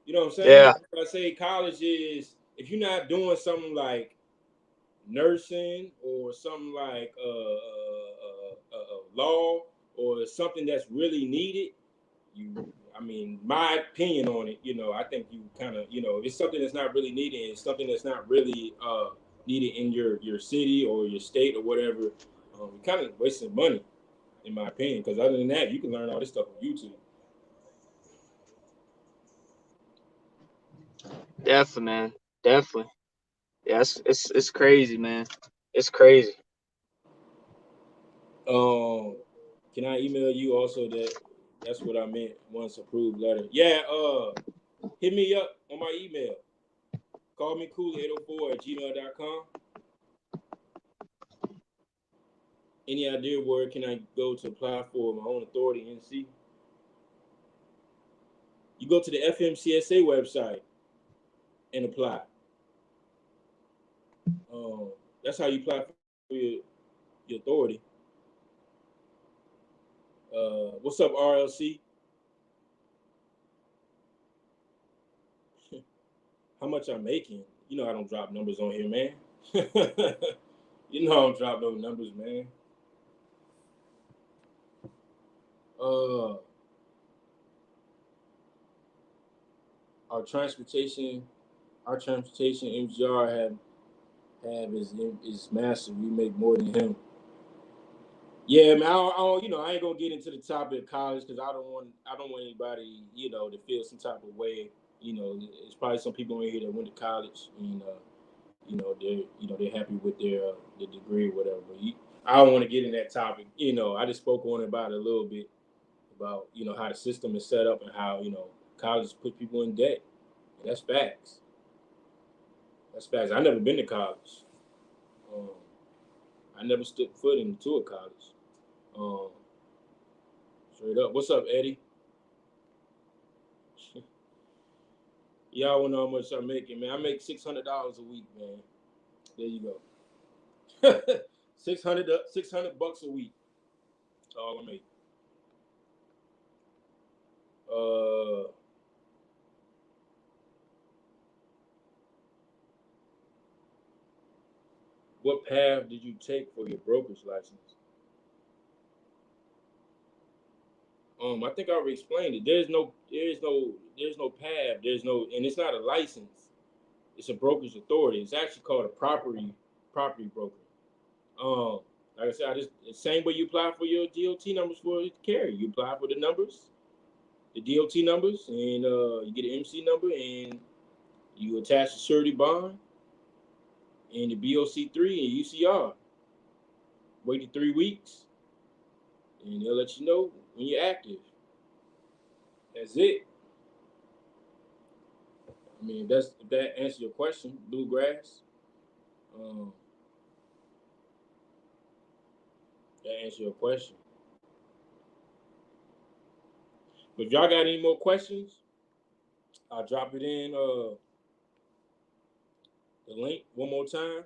A: You know what I'm saying?
B: Yeah.
A: I say college is if you're not doing something like nursing or something like law or something that's really needed, my opinion on it, I think you kind of, if it's something that's not really needed, it's something that's not really needed in your city or your state or whatever, you're kind of wasting money, in my opinion. Because other than that, you can learn all this stuff on YouTube.
B: Definitely, man. Definitely. Yeah, it's crazy, man. It's crazy.
A: Can I email you also that's what I meant, once approved letter? Yeah, hit me up on my email. Call me Cooley804@gmail.com. Any idea where can I go to apply for my own authority NC? You go to the FMCSA website and apply. That's how you apply for your authority. What's up, RLC? How much I'm making? I don't drop numbers on here, man. I don't drop no numbers, man. Our transportation MGR have is massive. We make more than him. Yeah, man. I ain't gonna get into the topic of college because I don't want anybody, to feel some type of way. It's probably some people in here that went to college and they're happy with their degree or whatever. But I don't want to get in that topic. I just spoke on about it a little bit about how the system is set up and how colleges put people in debt. And that's facts. That's facts. I never been to college. I never stood foot into a college. Straight up. What's up, Eddie? Y'all wanna know how much I'm making, man? I make $600 a week, man. There you go. 600 bucks a week. That's all I make. What path did you take for your broker's license? I think I already explained it. There's no path. And it's not a license. It's a broker's authority. It's actually called a property broker. Like I said, the same way you apply for your DOT numbers for carry. You apply for the numbers, the DOT numbers, and you get an MC number, and you attach the surety bond and the BOC3 and UCR. Wait the 3 weeks, and they'll let you know when you're active. That's it. If that answers your question, bluegrass. That answers your question. But if y'all got any more questions, I'll drop it in the link one more time.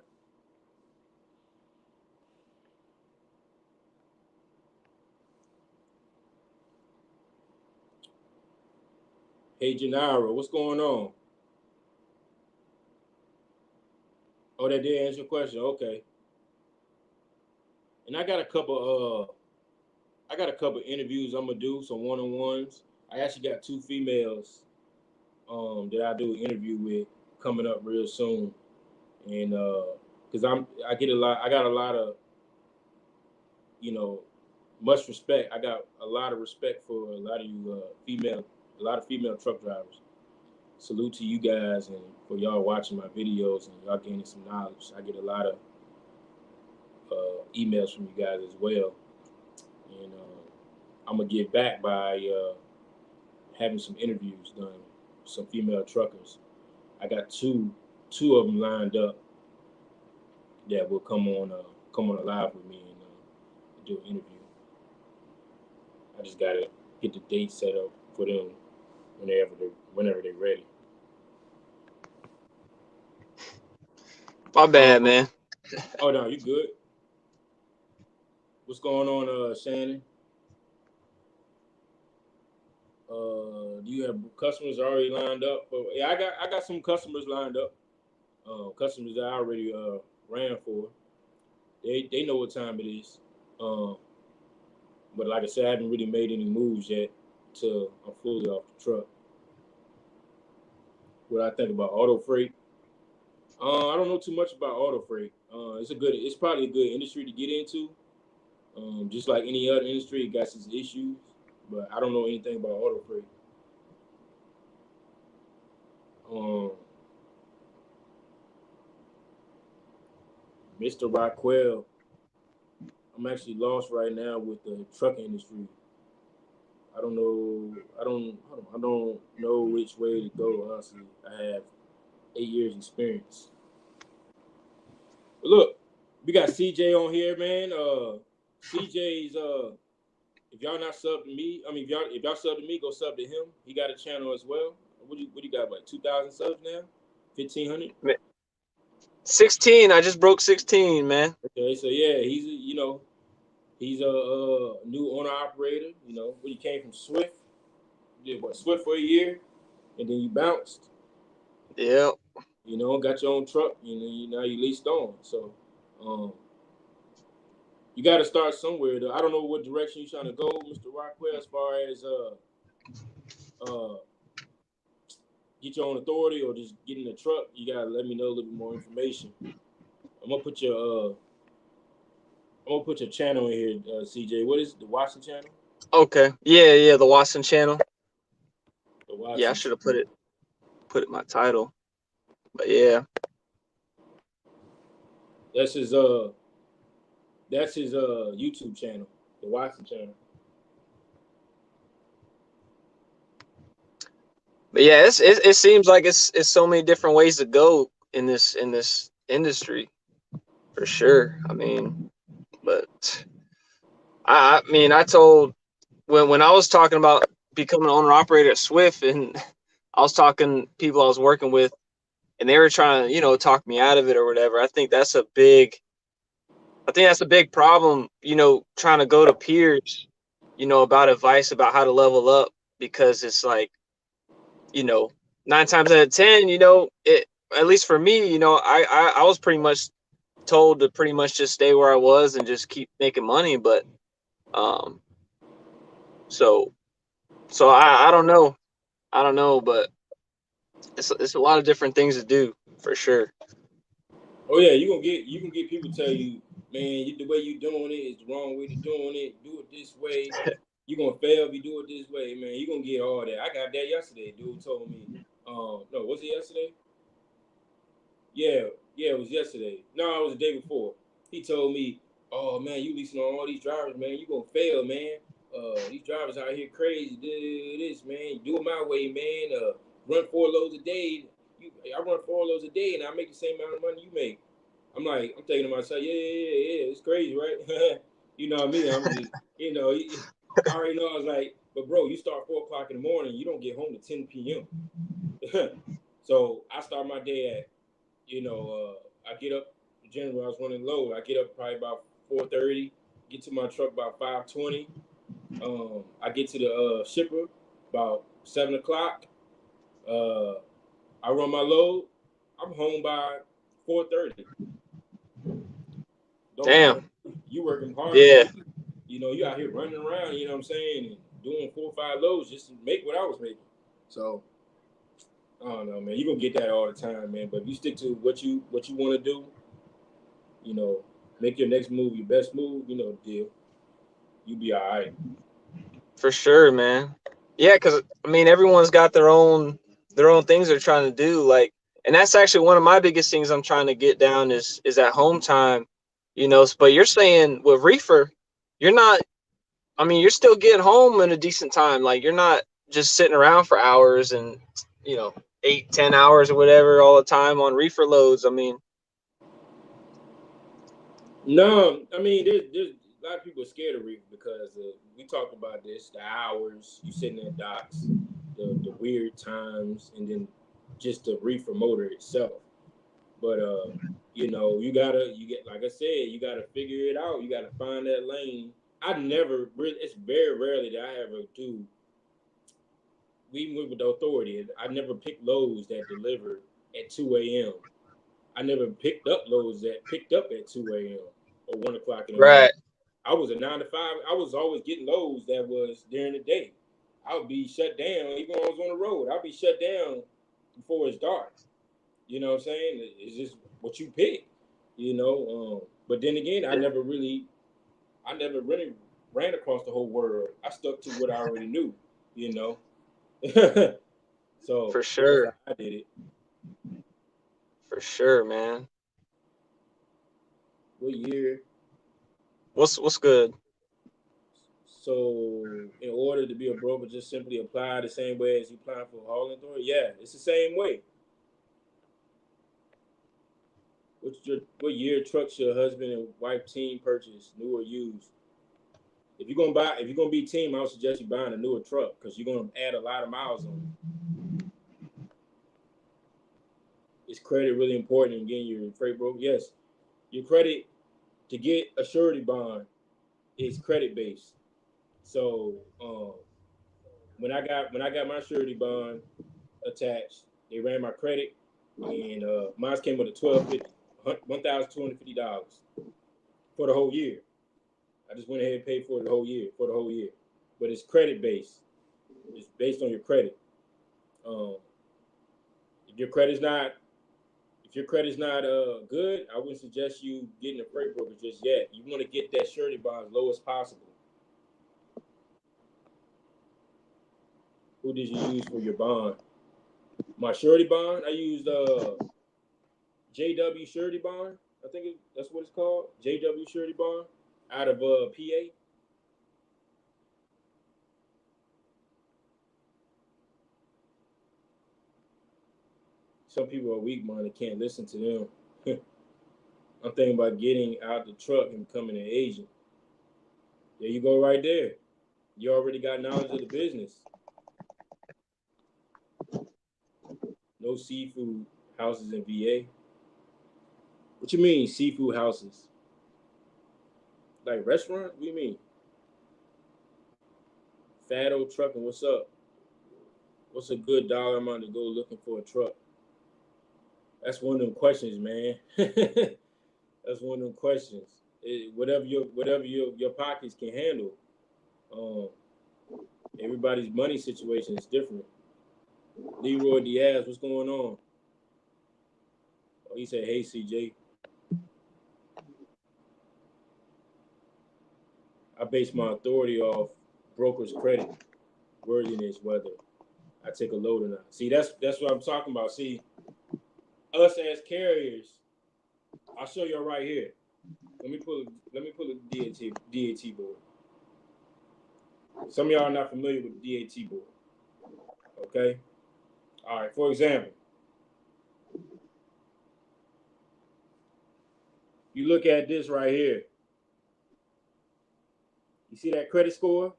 A: Hey, Janara, what's going on? Oh, that did answer your question. Okay. And I got a couple interviews I'm gonna do, some one-on-ones. I actually got 2 females that I do an interview with coming up real soon. And because I got a lot of, much respect. I got a lot of respect for a lot of you female truck drivers. Salute to you guys and for y'all watching my videos and y'all gaining some knowledge. I get a lot of emails from you guys as well. And I'm gonna get back by having some interviews done with some female truckers. I got two of them lined up that will come come on a live with me and do an interview. I just gotta get the date set up for them whenever they're ready.
B: My bad,
A: Um,
B: man.
A: oh no, you good? What's going on, Shannon? Do you have customers already lined up? Yeah, I got some customers lined up. Customers that I already ran for. They know what time it is. Um, but like I said, I haven't really made any moves yet till I'm fully off the truck. What I think about auto freight? I don't know too much about auto freight. It's probably a good industry to get into. Just like any other industry, it got its issues, but I don't know anything about auto freight. Um, Mr. Rockwell, I'm actually lost right now with the truck industry. I don't know. I don't know which way to go. Honestly, I have 8 years experience. But look, we got CJ on here, man. CJ's if y'all not sub to me, I mean if y'all sub to me, go sub to him. He got a channel as well. What you got? Like 2,000 subs now? 1,500?
B: 16. I just broke 16, man.
A: Okay, so yeah, he's a new owner operator. When you came from Swift, you did what Swift for a year, and then you bounced.
B: Yeah.
A: Got your own truck. Now you leased on. So, um, you got to start somewhere. Though. I don't know what direction you're trying to go, Mr. Rockwell, as far as uh, get your own authority or just get in the truck. You gotta let me know a little bit more information. I'm gonna put your channel in here, CJ. What is the Watson channel?
B: Okay. Yeah, the Watson channel.
A: The Watson.
B: Yeah, I should have put it in my title. But yeah.
A: That's his YouTube channel, the Watson channel.
B: But yeah, it seems like it's so many different ways to go in this industry, for sure. I mean, but I told when I was talking about becoming an owner operator at Swift, and I was talking people I was working with, and they were trying to talk me out of it or whatever. I think that's a big problem. Trying to go to peers, about advice about how to level up, because it's like, 9 times out of 10, it, at least for me, I was pretty much told to pretty much just stay where I was and just keep making money. But um, so I don't know. I don't know, but it's a lot of different things to do, for sure.
A: Oh yeah, you can get people tell you, man, the way you doing it is the wrong way to doing it. Do it this way. You're gonna fail if you do it this way, man. You're gonna get all that. I got that yesterday. Dude told me, no, was it yesterday? Yeah, it was yesterday. No, it was the day before. He told me, "Oh man, you leasing on all these drivers, man. You gonna fail, man. These drivers out here crazy. Do this, man. Do it my way, man. Run 4 loads a day. I run 4 loads a day, and I make the same amount of money you make." I'm thinking to myself, yeah. It's crazy, right? You know what I mean? I'm just, I already know. I was like, but bro, you start 4 o'clock in the morning. You don't get home to 10 p.m. So I start my day at I get up. Generally, I was running low. I get up probably about 4:30. Get to my truck about 5:20. I get to the shipper about 7 o'clock. Uh, I run my load. I'm home by 4:30. Don't
B: Damn.
A: matter. You working hard,
B: Yeah,
A: man. You out here running around. You know what I'm saying, and doing 4 or 5 loads just to make what I was making. So I don't know, man. You gonna get that all the time, man. But if you stick to what you want to do, make your next move your best move. Deal. You be all right.
B: for sure, man. Yeah, because I mean, everyone's got their own things they're trying to do. Like, and that's actually one of my biggest things I'm trying to get down is at home time. But you're saying with reefer, you're not. I mean, you're still getting home in a decent time. Like, you're not just sitting around for hours and 8, 10 hours or whatever all the time on reefer loads. I mean,
A: No, I mean, there's a lot of people are scared of reef because we talked about this, the hours you sitting at docks, the weird times, and then just the reefer motor itself. But you get like I said, you gotta figure it out. You gotta find that lane. I never really. It's very rarely that I ever do. Even with the authority, I never picked loads that delivered at 2 a.m. I never picked up loads that picked up at 2 a.m. or 1 o'clock in the morning.
B: Right.
A: I was a 9 to 5. I was always getting loads that was during the day. I would be shut down even when I was on the road. I'd be shut down before it's dark. You know what I'm saying? It's just what you pick. But then again, I never really ran across the whole world. I stuck to what I already knew. You know, so
B: For
A: that's
B: sure.
A: how I did it.
B: For sure, man.
A: What year?
B: What's good?
A: So, in order to be a broker, just simply apply the same way as you apply for a hauling authority. Yeah, it's the same way. What year trucks your husband and wife team purchase, new or used? If you're gonna be team, I would suggest you buying a newer truck because you're gonna add a lot of miles on it. Is credit really important in getting your freight broker? Yes, your credit to get a surety bond is credit based. So when I got my surety bond attached, they ran my credit, and mine came with a $1,250 for the whole year. I just went ahead and paid for it the whole year but it's credit based. It's based on your credit. Um, if your credit's not if your credit's not good, I wouldn't suggest you getting a freight broker just yet. You want to get that surety bond as low as possible. Who did you use for your bond? My surety bond, I used JW surety bond. I think that's what it's called. JW surety bond out of PA. Some people are weak minded, can't listen to them. I'm thinking about getting out the truck and becoming an agent. There you go, right there. You already got knowledge of the business. No seafood houses in VA. What you mean, seafood houses? Like restaurant? What do you mean? Fat old trucking, what's up? What's a good dollar amount to go looking for a truck? That's one of them questions, man. That's one of them questions. Whatever your pockets can handle. Um, Everybody's money situation is different. Leroy Diaz, what's going on? Oh, he said, "Hey, CJ, I base my authority off broker's credit worthiness, whether I take a load or not." See, that's what I'm talking about. See, us as carriers, I'll show y'all right here. Let me pull a DAT board. Some of y'all are not familiar with the DAT board. Okay. All right. For example, you look at this right here. You see that credit score? It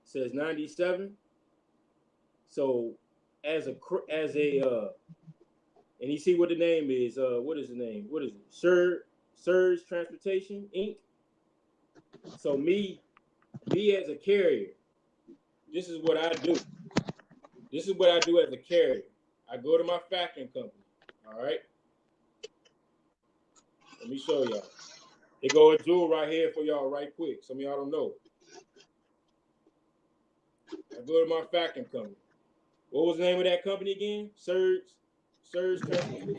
A: says 97. So as a and you see what the name is. What is the name? What is it? Surge Transportation Inc. So me as a carrier, this is what I do. This is what I do as a carrier. I go to my factoring company. All right. Let me show y'all. They go a jewel right here for y'all right quick. Some of y'all don't know. I go to my factoring company. What was the name of that company again? Surge Transportation.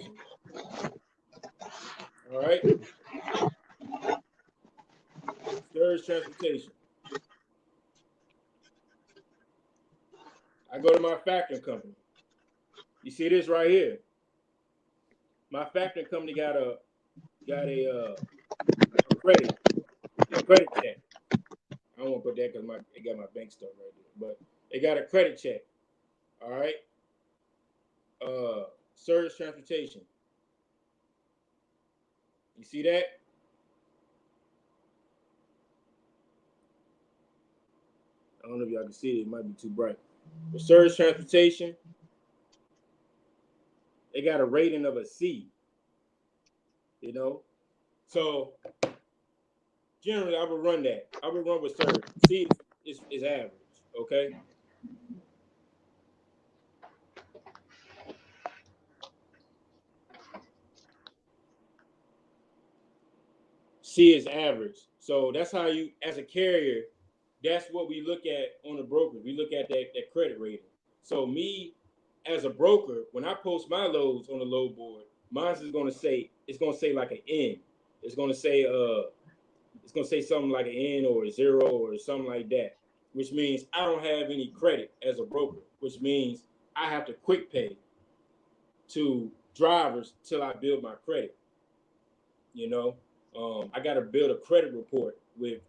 A: All right. Surge Transportation. I go to my factoring company. You see this right here. My factoring company got a credit check. I don't want to put that because it got my bank stuff right there. But they got a credit check. All right. Surge Transportation. You see that? I don't know if y'all can see it. It might be too bright. But Surge Transportation, they got a rating of a C. You know, so generally I would run that. I would run with Surge. C is average. Okay. C is average. So that's how you, as a carrier, that's what we look at on the broker. We look at that credit rating. So me, as a broker, when I post my loads on the load board, mine's is gonna say, it's gonna say like an N. It's gonna say something like an N or a zero or something like that, which means I don't have any credit as a broker, which means I have to quick pay to drivers till I build my credit. You know, I got to build a credit report with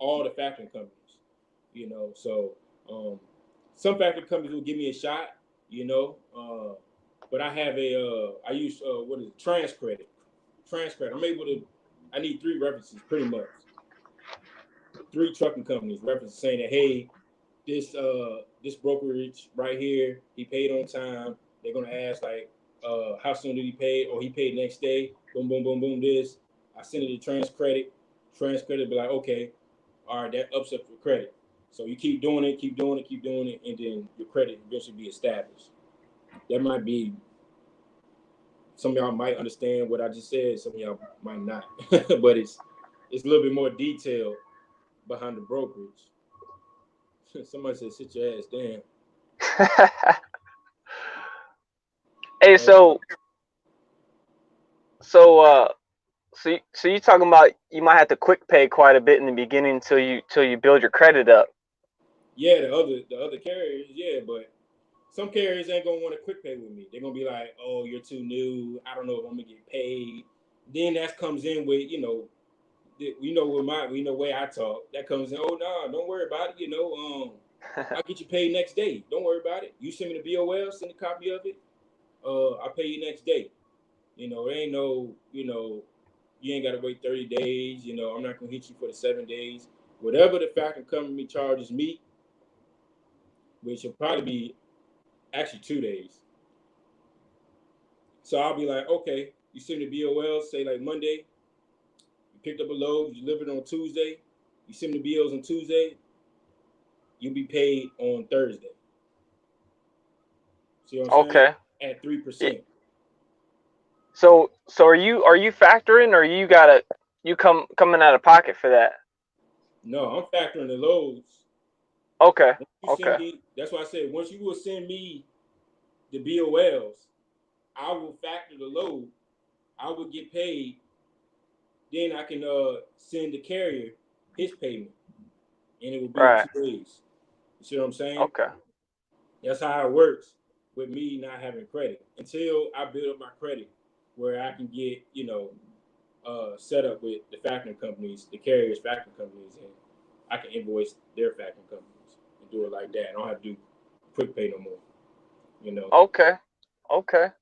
A: all the factoring companies. You know, so some factoring companies will give me a shot. You know, but I have I use what is it, trans credit. Trans credit. I'm able to. I need 3 references pretty much. 3 trucking companies references saying that, hey, this brokerage right here, he paid on time. They're gonna ask like, how soon did he pay? Or he paid next day. Boom, boom, boom, boom. This. I send it to trans credit. Trans credit be like, okay, all right, that ups up your credit. So you keep doing it, keep doing it, keep doing it, and then your credit eventually be established. That might be, some of y'all might understand what I just said. Some of y'all might not, but it's a little bit more detail behind the brokerage. Somebody said, "Sit your ass down."
B: Hey,
A: Uh,
B: so so you talking about you might have to quick pay quite a bit in the beginning until you build your credit up.
A: yeah, the other carriers, yeah, but some carriers ain't gonna want to quick pay with me. They're gonna be like, "Oh, you're too new. I don't know if I'm gonna get paid." Then that comes in with, with the way I talk. That comes in. Oh no, don't worry about it. I'll get you paid next day. Don't worry about it. You send me the BOL, send a copy of it. I'll pay you next day. There ain't no, you ain't got to wait 30 days. I'm not going to hit you for the 7 days. Whatever the factoring company charges me, which will probably be actually 2 days. So I'll be like, okay, you send the BOL, say like Monday, you picked up a load, you delivered on Tuesday, you send the BOs on Tuesday, you'll be paid on Thursday. See what I'm saying?
B: Okay.
A: At
B: Yeah.
A: 3%.
B: So are you factoring, or you coming out of pocket for that?
A: No, I'm factoring the loads.
B: Okay.
A: Once you send
B: Okay.
A: me, that's why I said, once you will send me the BOLs, I will factor the load. I will get paid. Then I can send the carrier his payment, and it will be in
B: Right.
A: 2 days. You see what I'm saying?
B: Okay.
A: That's how it works with me not having credit until I build up my credit, where I can get set up with the factoring companies, the carriers factoring companies, and I can invoice their factoring companies and do it like that. I don't have to do quick pay no more. You know.
B: Okay. Okay.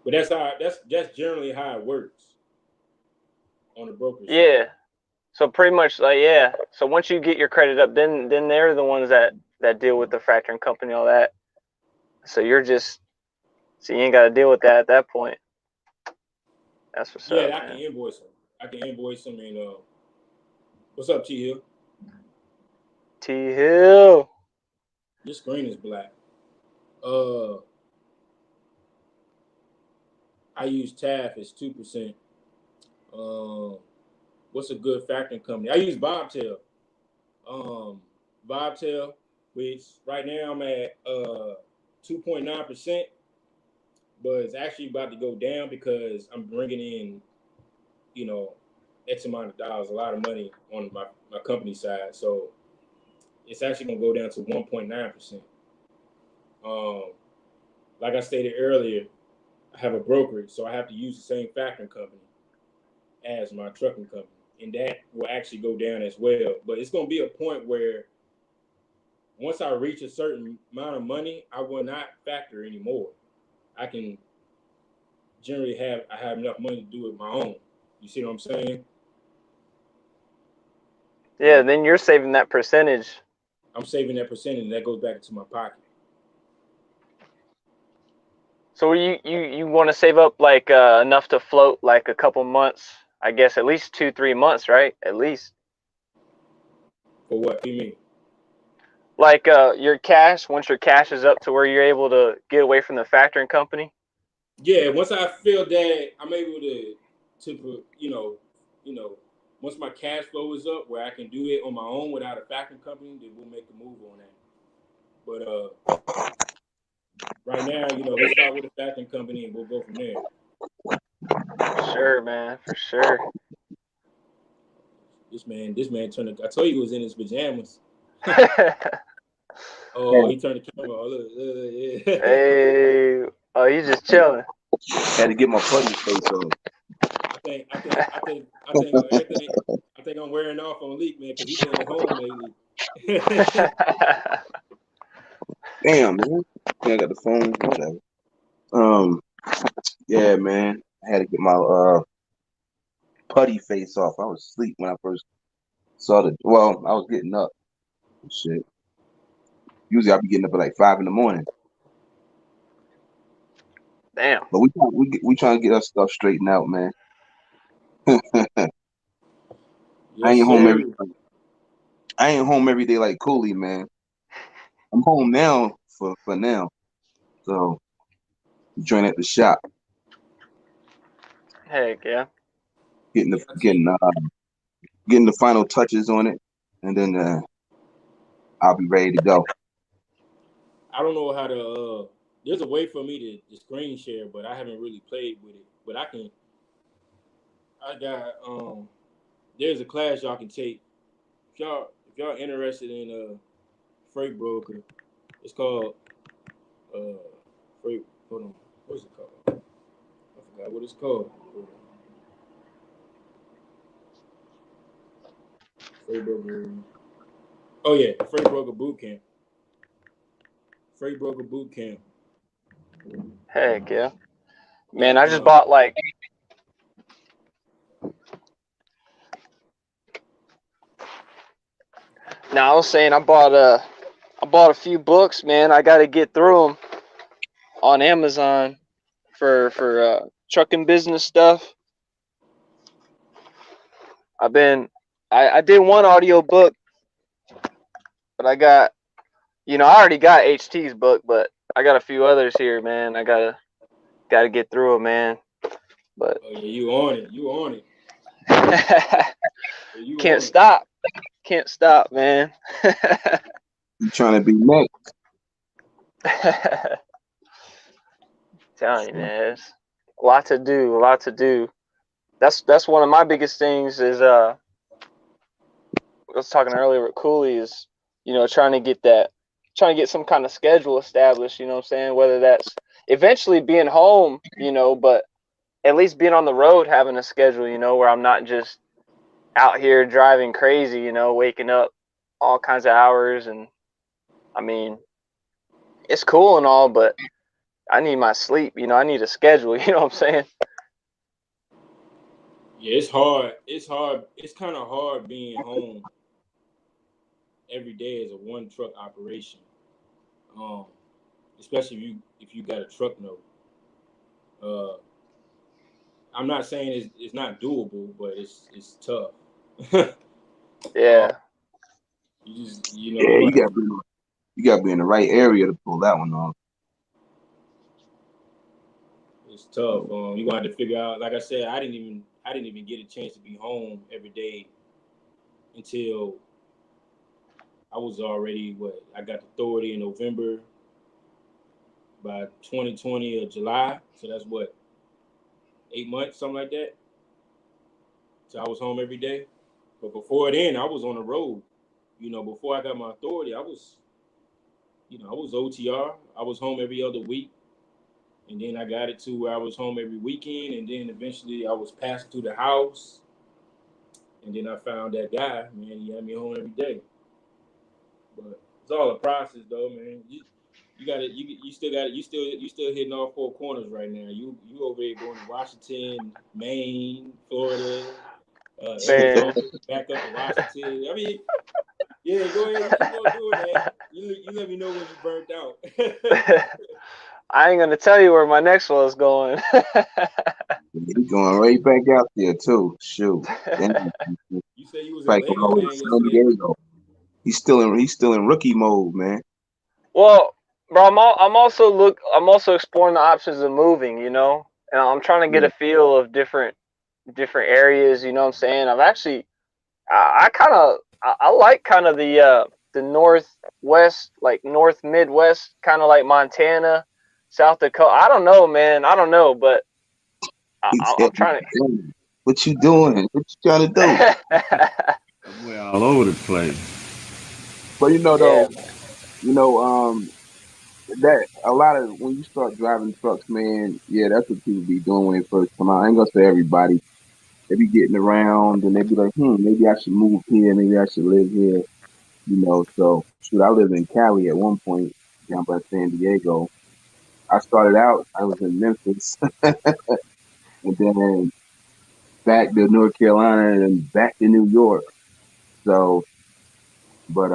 A: But that's generally how it works on the brokerage side.
B: Yeah. So pretty much, like, yeah. So once you get your credit up, then they're the ones that deal with the factoring company, all that. So you ain't got to deal with that at that point. That's what's up,
A: Yeah, I can
B: man.
A: invoice them. I can invoice them, and what's up, T Hill?
B: T Hill.
A: Your screen is black. Uh, I use TAF. It's 2%. Um, what's a good factoring company? I use Bobtail. Um, Bobtail, which right now I'm at 2.9%, but it's actually about to go down because I'm bringing in, you know, X amount of dollars, a lot of money on my company side. So it's actually gonna go down to 1.9%. Um, like I stated earlier, I have a brokerage, so I have to use the same factoring company as my trucking company, and that will actually go down as well. But it's gonna be a point where once I reach a certain amount of money, I will not factor anymore. I can generally have enough money to do it my own. You see what I'm saying?
B: Yeah, then you're saving that percentage.
A: I'm saving that percentage, and that goes back into my pocket.
B: So you want to save up like enough to float like a couple months, I guess at least 2-3 months, right? At least.
A: For what? What do you mean?
B: Like your cash, once your cash is up to where you're able to get away from the factoring company.
A: Yeah, once I feel that I'm able to once my cash flow is up where I can do it on my own without a factoring company, then we'll make a move on that. But right now, let's start with a factoring company and we'll go from there.
B: For sure, man, for sure.
A: This man turned. I told you he was in his pajamas. Oh,
C: Had,
A: he turned the camera. Oh, look, yeah.
B: Hey, oh, he's just chilling.
C: had to get my putty face on.
A: I think I'm wearing off on Leak, man, because he's been at home lately.
C: Damn, man. I got the phone. Whatever. Um, yeah, man. I had to get my putty face off. I was asleep when I first saw the. Well, I was getting up and shit. Usually I'll be getting up at like 5 in the morning.
B: Damn.
C: But we trying to get our stuff straightened out, man. I
A: Yes,
C: ain't home every
A: sir.
C: I ain't home every day like Cooley, man. I'm home now for now. So join at the shop,
B: Heck yeah.
C: getting the
A: Yeah, I think
C: getting the final touches on it, and then I'll be ready to go.
A: I don't know how to. There's a way for me to screen share, but I haven't really played with it. But I can. I got. There's a class y'all can take if y'all interested in freight broker. It's called uh freight. Hold on. What's it called? I forgot what it's called. Freight broker. Oh yeah, freight broker boot camp. Freight broker boot camp.
B: Heck yeah. Man,
A: Dot
B: I just
A: com.
B: bought like now I was saying I bought a few books, man. I got to get through them on Amazon for trucking business stuff. I've been I did one audio book, but I already got HT's book, but I got a few others here, man. I gotta get through them, man. But
A: Oh yeah, you on it. You on it. Yeah, you
B: can't
A: on it.
B: stop. Can't stop, man.
C: You trying to be next?
B: Telling you, man, it's a lot to do, a lot to do. That's one of my biggest things is I was talking earlier with Cooley is, trying to get some kind of schedule established, you know what I'm saying? Whether that's eventually being home, but at least being on the road, having a schedule, where I'm not just out here driving crazy, waking up all kinds of hours. And I mean, it's cool and all, but I need my sleep, I need a schedule, you know what I'm saying?
A: Yeah, it's hard. It's hard. It's kind of hard being home every day as a one truck operation. Um, Especially if you got a truck note. Uh, I'm not saying it's not doable, but it's tough. um,
B: Yeah.
C: Yeah,
A: you gonna have to.
C: you got to be in the right area to pull that one off.
A: It's tough. You gonna have to figure out. Like I said, I didn't even get a chance to be home every day until I was already what I got the authority in November by 2020 of July. So that's what 8 months, something like that. So I was home every day. But before then, I was on the road. Before I got my authority, I was OTR. I was home every other week. And then I got it to where I was home every weekend. And then eventually I was passing through the house. And then I found that guy, man, he had me home every day. But it's all a process though, man. You got it. You still got it. You still hitting all four corners right now. You over here going to Washington, Maine, Florida.
B: Man.
A: Arizona, back up to Washington. I mean, yeah, go ahead. You keep on doing that. You let me know when you burnt out.
B: I ain't gonna tell you where my next one's going.
C: He's going right back out there too. Shoot. Then
A: You say you was a
C: like
A: Lakers
C: all over
A: fan
C: San
A: yesterday.
C: Diego. He's still in rookie mode, man.
B: Well, bro, I'm also exploring the options of moving, you know, and I'm trying to get
C: Yeah.
B: a feel of different areas. You know what I'm saying? I've actually, I kind of, I like kind of the northwest, like north Midwest, kind of like Montana, South Dakota. I don't know, man. I don't know, but
C: He said,
B: I'm trying
C: "Damn, what you doing? What you trying to do?"
B: to.
D: We're all over the place.
C: But
B: Yeah,
C: though, that a lot of when you start driving trucks, man, yeah, that's what people be doing when they first come out. I ain't gonna say everybody. They be getting around and they be like, maybe I should move here, maybe I should live here, So shoot, I lived in Cali at one point down by San Diego. I started out, I was in Memphis and then back to North Carolina and back to New York. So but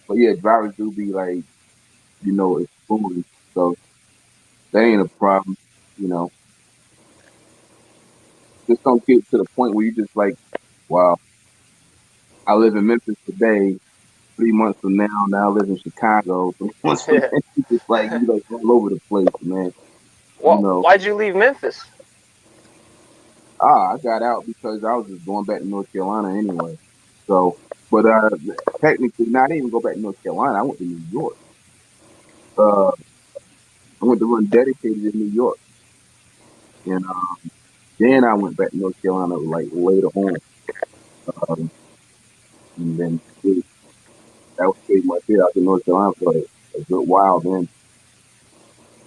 C: but yeah, drivers do be like, exploring. So that ain't a problem, you know. Just don't get to the point where you just like, wow, I live in Memphis today. 3 months from now I live in Chicago. 3 months from
B: yeah.
C: then, you just like you like all over the place, man. You
B: Well,
C: know.
B: why'd you leave Memphis?
C: I got out because I was just going back to North Carolina anyway. So, but technically, I didn't even go back to North Carolina. I went to New York. I went to run dedicated in New York, and then I went back to North Carolina like later on. Um, and then that was pretty much it. I was in North Carolina for a good while. Then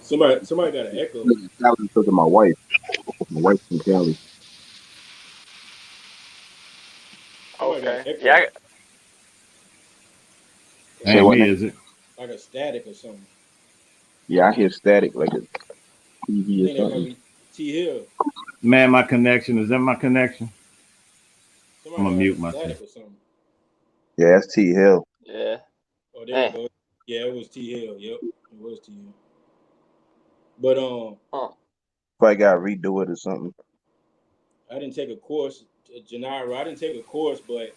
A: Somebody got an echo.
C: that was because of my wife. My wife's from Cali.
A: Somebody got an
B: Okay.
A: echo.
B: Yeah.
C: Say
D: Ain't
C: what?
D: me,
C: Now?
D: is it?
A: Like a static or something.
C: Yeah, I hear static like a
A: I
C: TV or
A: think that might
C: something.
A: be T Hill.
D: Man, my connection. Is that my connection? I'm
A: Somebody
D: gonna
A: got like a
D: mute myself.
A: static or something.
C: Yeah, that's T Hill.
B: Yeah.
A: Oh, there you
B: Man.
A: go. Yeah, it was T Hill. Yep, it was T Hill. But
B: Huh.
C: Probably got to redo it or something.
A: I didn't take a course, Gennaro. I didn't take a course, but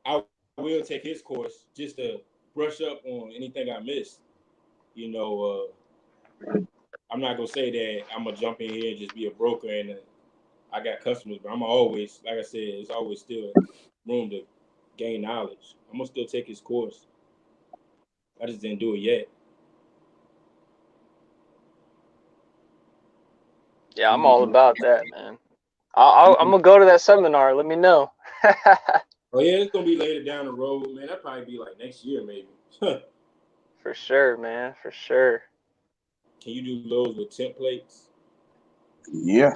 A: I will take his course just to brush up on anything I missed. You know, I'm not gonna say that I'm gonna jump in here and just be a broker and I got customers, but I'm always, like I said, it's always still room to gain knowledge. I'm gonna still take his course. I just didn't do it yet.
B: Yeah,
A: I'm
B: I'm
A: gonna
B: all
A: do it.
B: about that, man. I'm gonna go to that seminar. Let me know.
A: Oh yeah, it's gonna be later down the road, man. That'll probably be like next year, maybe. Can
B: For sure, man. For sure.
A: you do those with templates?
C: Yeah.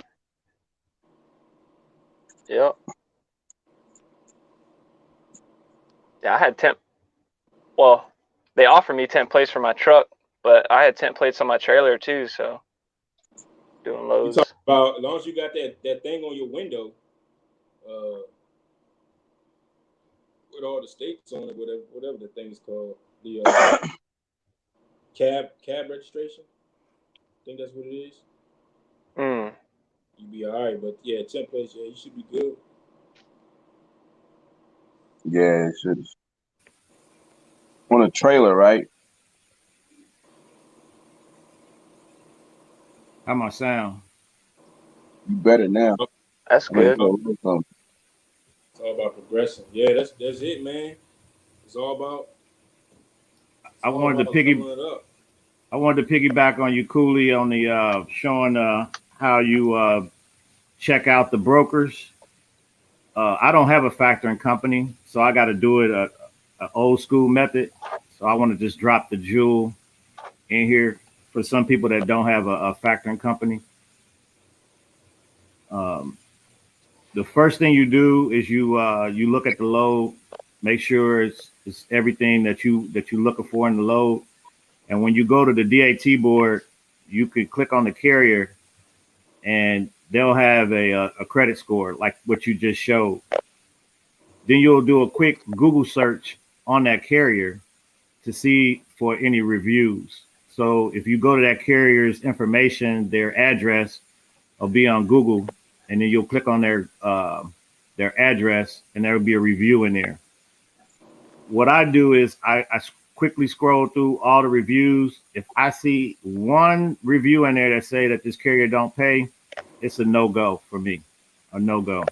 B: Yep. Yeah, I had well, they offered me temp plates for my truck, but I had temp plates on my trailer too, so doing
A: You talk
B: loads.
A: about as long as you got that thing on your window, uh, with all the states on it, whatever the thing's called, the cab registration. I think that's what it is.
B: Mm.
A: You be all right, but yeah, templates, yeah, you should be good.
C: Yeah, it should. On a trailer, right?
D: How my sound?
C: You better now.
B: That's
C: I'm gonna
B: good.
C: go look something.
A: It's all about progressing. Yeah, that's it, man. It's all about it's
D: I
A: all
D: wanted to
A: about leveling it up.
D: I wanted to piggyback on you, Cooley, on the showing how you check out the brokers. I don't have a factoring company, so I got to do it a old school method. So I want to just drop the jewel in here for some people that don't have a factoring company. Um, the first thing you do is you look at the load, make sure it's everything that you're looking for in the load, and when you go to the DAT board, you could click on the carrier, and they'll have a credit score like what you just showed. Then you'll do a quick Google search on that carrier to see for any reviews. So if you go to that carrier's information, their address will be on Google, and then you'll click on their address, and there will be a review in there. What I do is I quickly scroll through all the reviews. If I see one review in there that say that this carrier don't pay, it's a no-go for me, a no-go.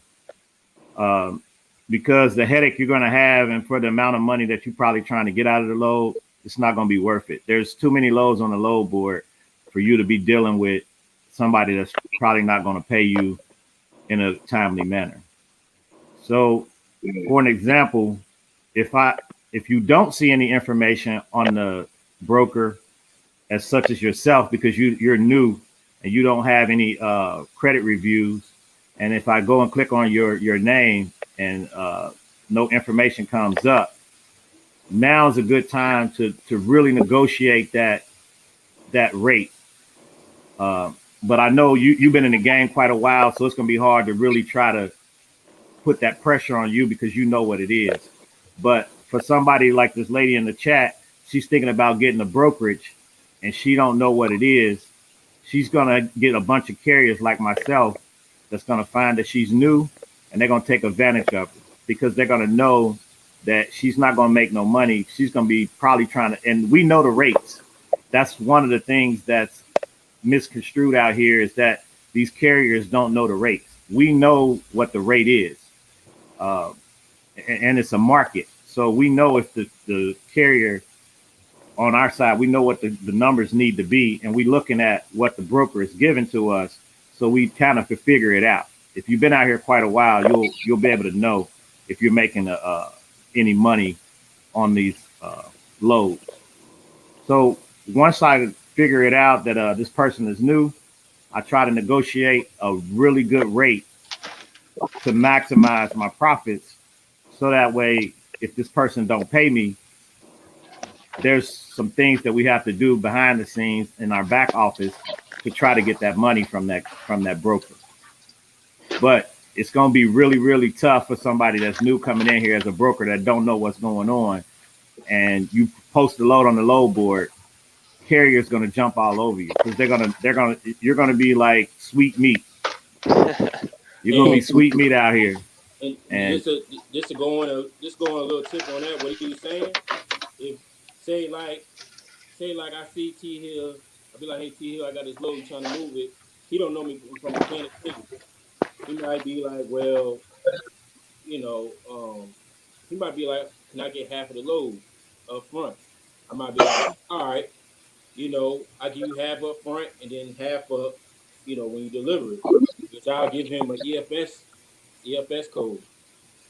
D: Because the headache you're going to have and for the amount of money that you're probably trying to get out of the load, it's not going to be worth it. There's too many loads on the load board for you to be dealing with somebody that's probably not going to pay you in a timely manner. So for an example, if you don't see any information on the broker as such as yourself, because you're new and you don't have any credit reviews, and if I go and click on your name and no information comes up, now is a good time to really negotiate that rate. But I know you've been in the game quite a while, so it's going to be hard to really try to put that pressure on you because you know what it is. But for somebody like this lady in the chat, she's thinking about getting a brokerage and she don't know what it is. She's going to get a bunch of carriers like myself that's going to find that she's new, and they're going to take advantage of it because they're going to know that she's not going to make no money. She's going to be probably trying to, and we know the rates. That's one of the things that's misconstrued out here is that these carriers don't know the rates. We know what the rate is, and it's a market. So we know if the carrier on our side, we know what the numbers need to be, and we're looking at what the broker is giving to us. So we kind of could figure it out. If you've been out here quite a while, you'll be able to know if you're making any money on these loads. So once I figure it out that this person is new, I try to negotiate a really good rate to maximize my profits. So that way, if this person don't pay me, there's some things that we have to do behind the scenes in our back office to try to get that money from that broker. But it's going to be really, really tough for somebody that's new coming in here as a broker that don't know what's going on. And you post the load on the load board, carrier's going to jump all over you because you're going to be like sweet meat. You're going to be sweet meat out here.
A: And just to go on a little tip on that, what he was saying, if say like I see T Hill, I'll be like, hey T Hill, I got this load, trying to move it. He don't know me from Kansas City. He might be like, well, he might be like, can I get half of the load up front? I might be like, all right, I give you half up front and then half up, when you deliver it. Which I'll give him an EFS code,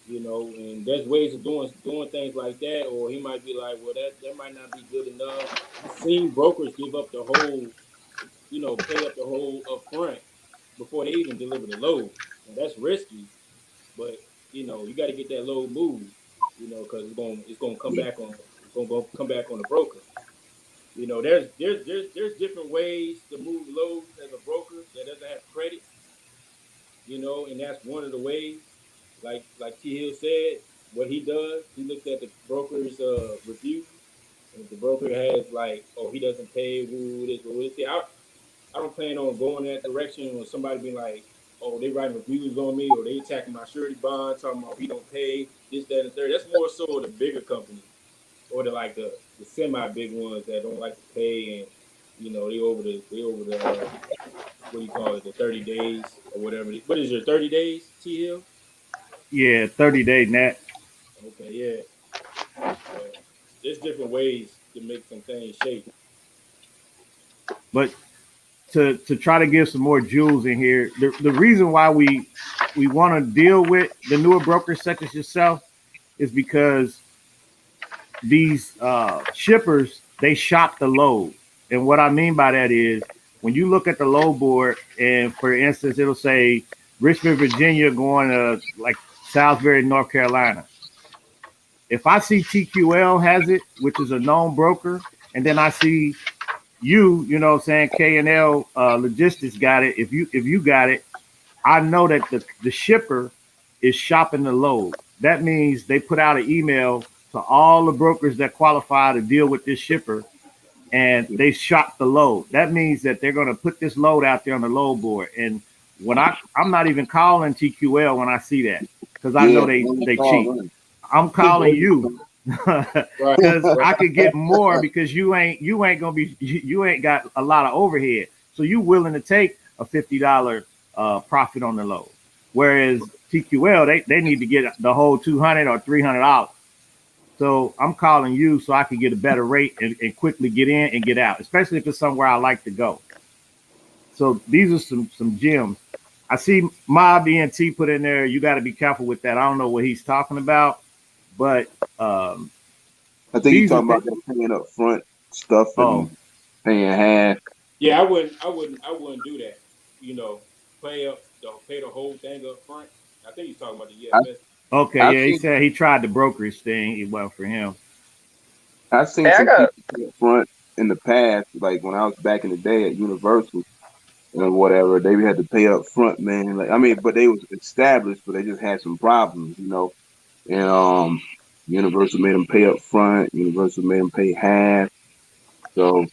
A: and there's ways of doing things like that. Or he might be like, well, that might not be good enough. I've seen brokers give up the whole, pay up the whole up front before they even deliver the load. And that's risky, but you got to get that load moved, because it's gonna come back on the broker. There's different ways to move loads as a broker that doesn't have credit, and that's one of the ways. Like T Hill said, what he does, he looks at the broker's review, and if the broker has like, oh, he doesn't pay, see, I don't plan on going that direction, or somebody being like, oh, they writing reviews on me, or they attacking my surety bond, talking about he don't pay this, that, and the third. That's more so the bigger companies, or the semi big ones that don't like to pay, and they over the what do you call it, the 30 days or whatever. What is your 30 days, T Hill?
D: Yeah, 30-day net.
A: Okay, yeah. There's different ways to make some things shake.
D: But to try to give some more jewels in here, the reason why we want to deal with the newer brokers such as yourself is because these shippers, they shop the load. And what I mean by that is when you look at the load board, and for instance, it'll say Richmond, Virginia going to like Salisbury, North Carolina. If I see TQL has it, which is a known broker, and then I see you, K&L Logistics got it. If you got it, I know that the shipper is shopping the load. That means they put out an email to all the brokers that qualify to deal with this shipper, and they shop the load. That means that they're going to put this load out there on the load board. And when I'm not even calling TQL when I see that, because I know
C: Yeah,
D: they cheat. I'm calling you
A: Right,
D: because
A: right.
D: I could get more because you ain't gonna be you ain't got a lot of overhead, so you willing to take a $50 profit on the load. Whereas TQL they need to get the whole 200 or $300. So I'm calling you so I can get a better rate and quickly get in and get out, especially if it's somewhere I like to go. So these are some gems. I see Mob ENT put in there. You got to be careful with that. I don't know what he's talking about, but
C: I think you're
D: these are
C: talking about them paying up front stuff
D: oh
C: and paying half.
A: Yeah, I wouldn't do that. You know, pay the whole thing up front. I think he's talking about the
C: I,
A: EFS.
D: okay,
C: I've
D: yeah. He
C: seen
D: said he tried the brokerage thing. It wasn't for him.
C: I've seen
B: Hey, I
C: some
B: got
C: people pay up front in the past, like when I was back in the day at Universal and whatever. They had to pay up front, man. Like I mean, but they was established, but they just had some problems, you know. And Universal made them pay up front. Universal made them pay half. So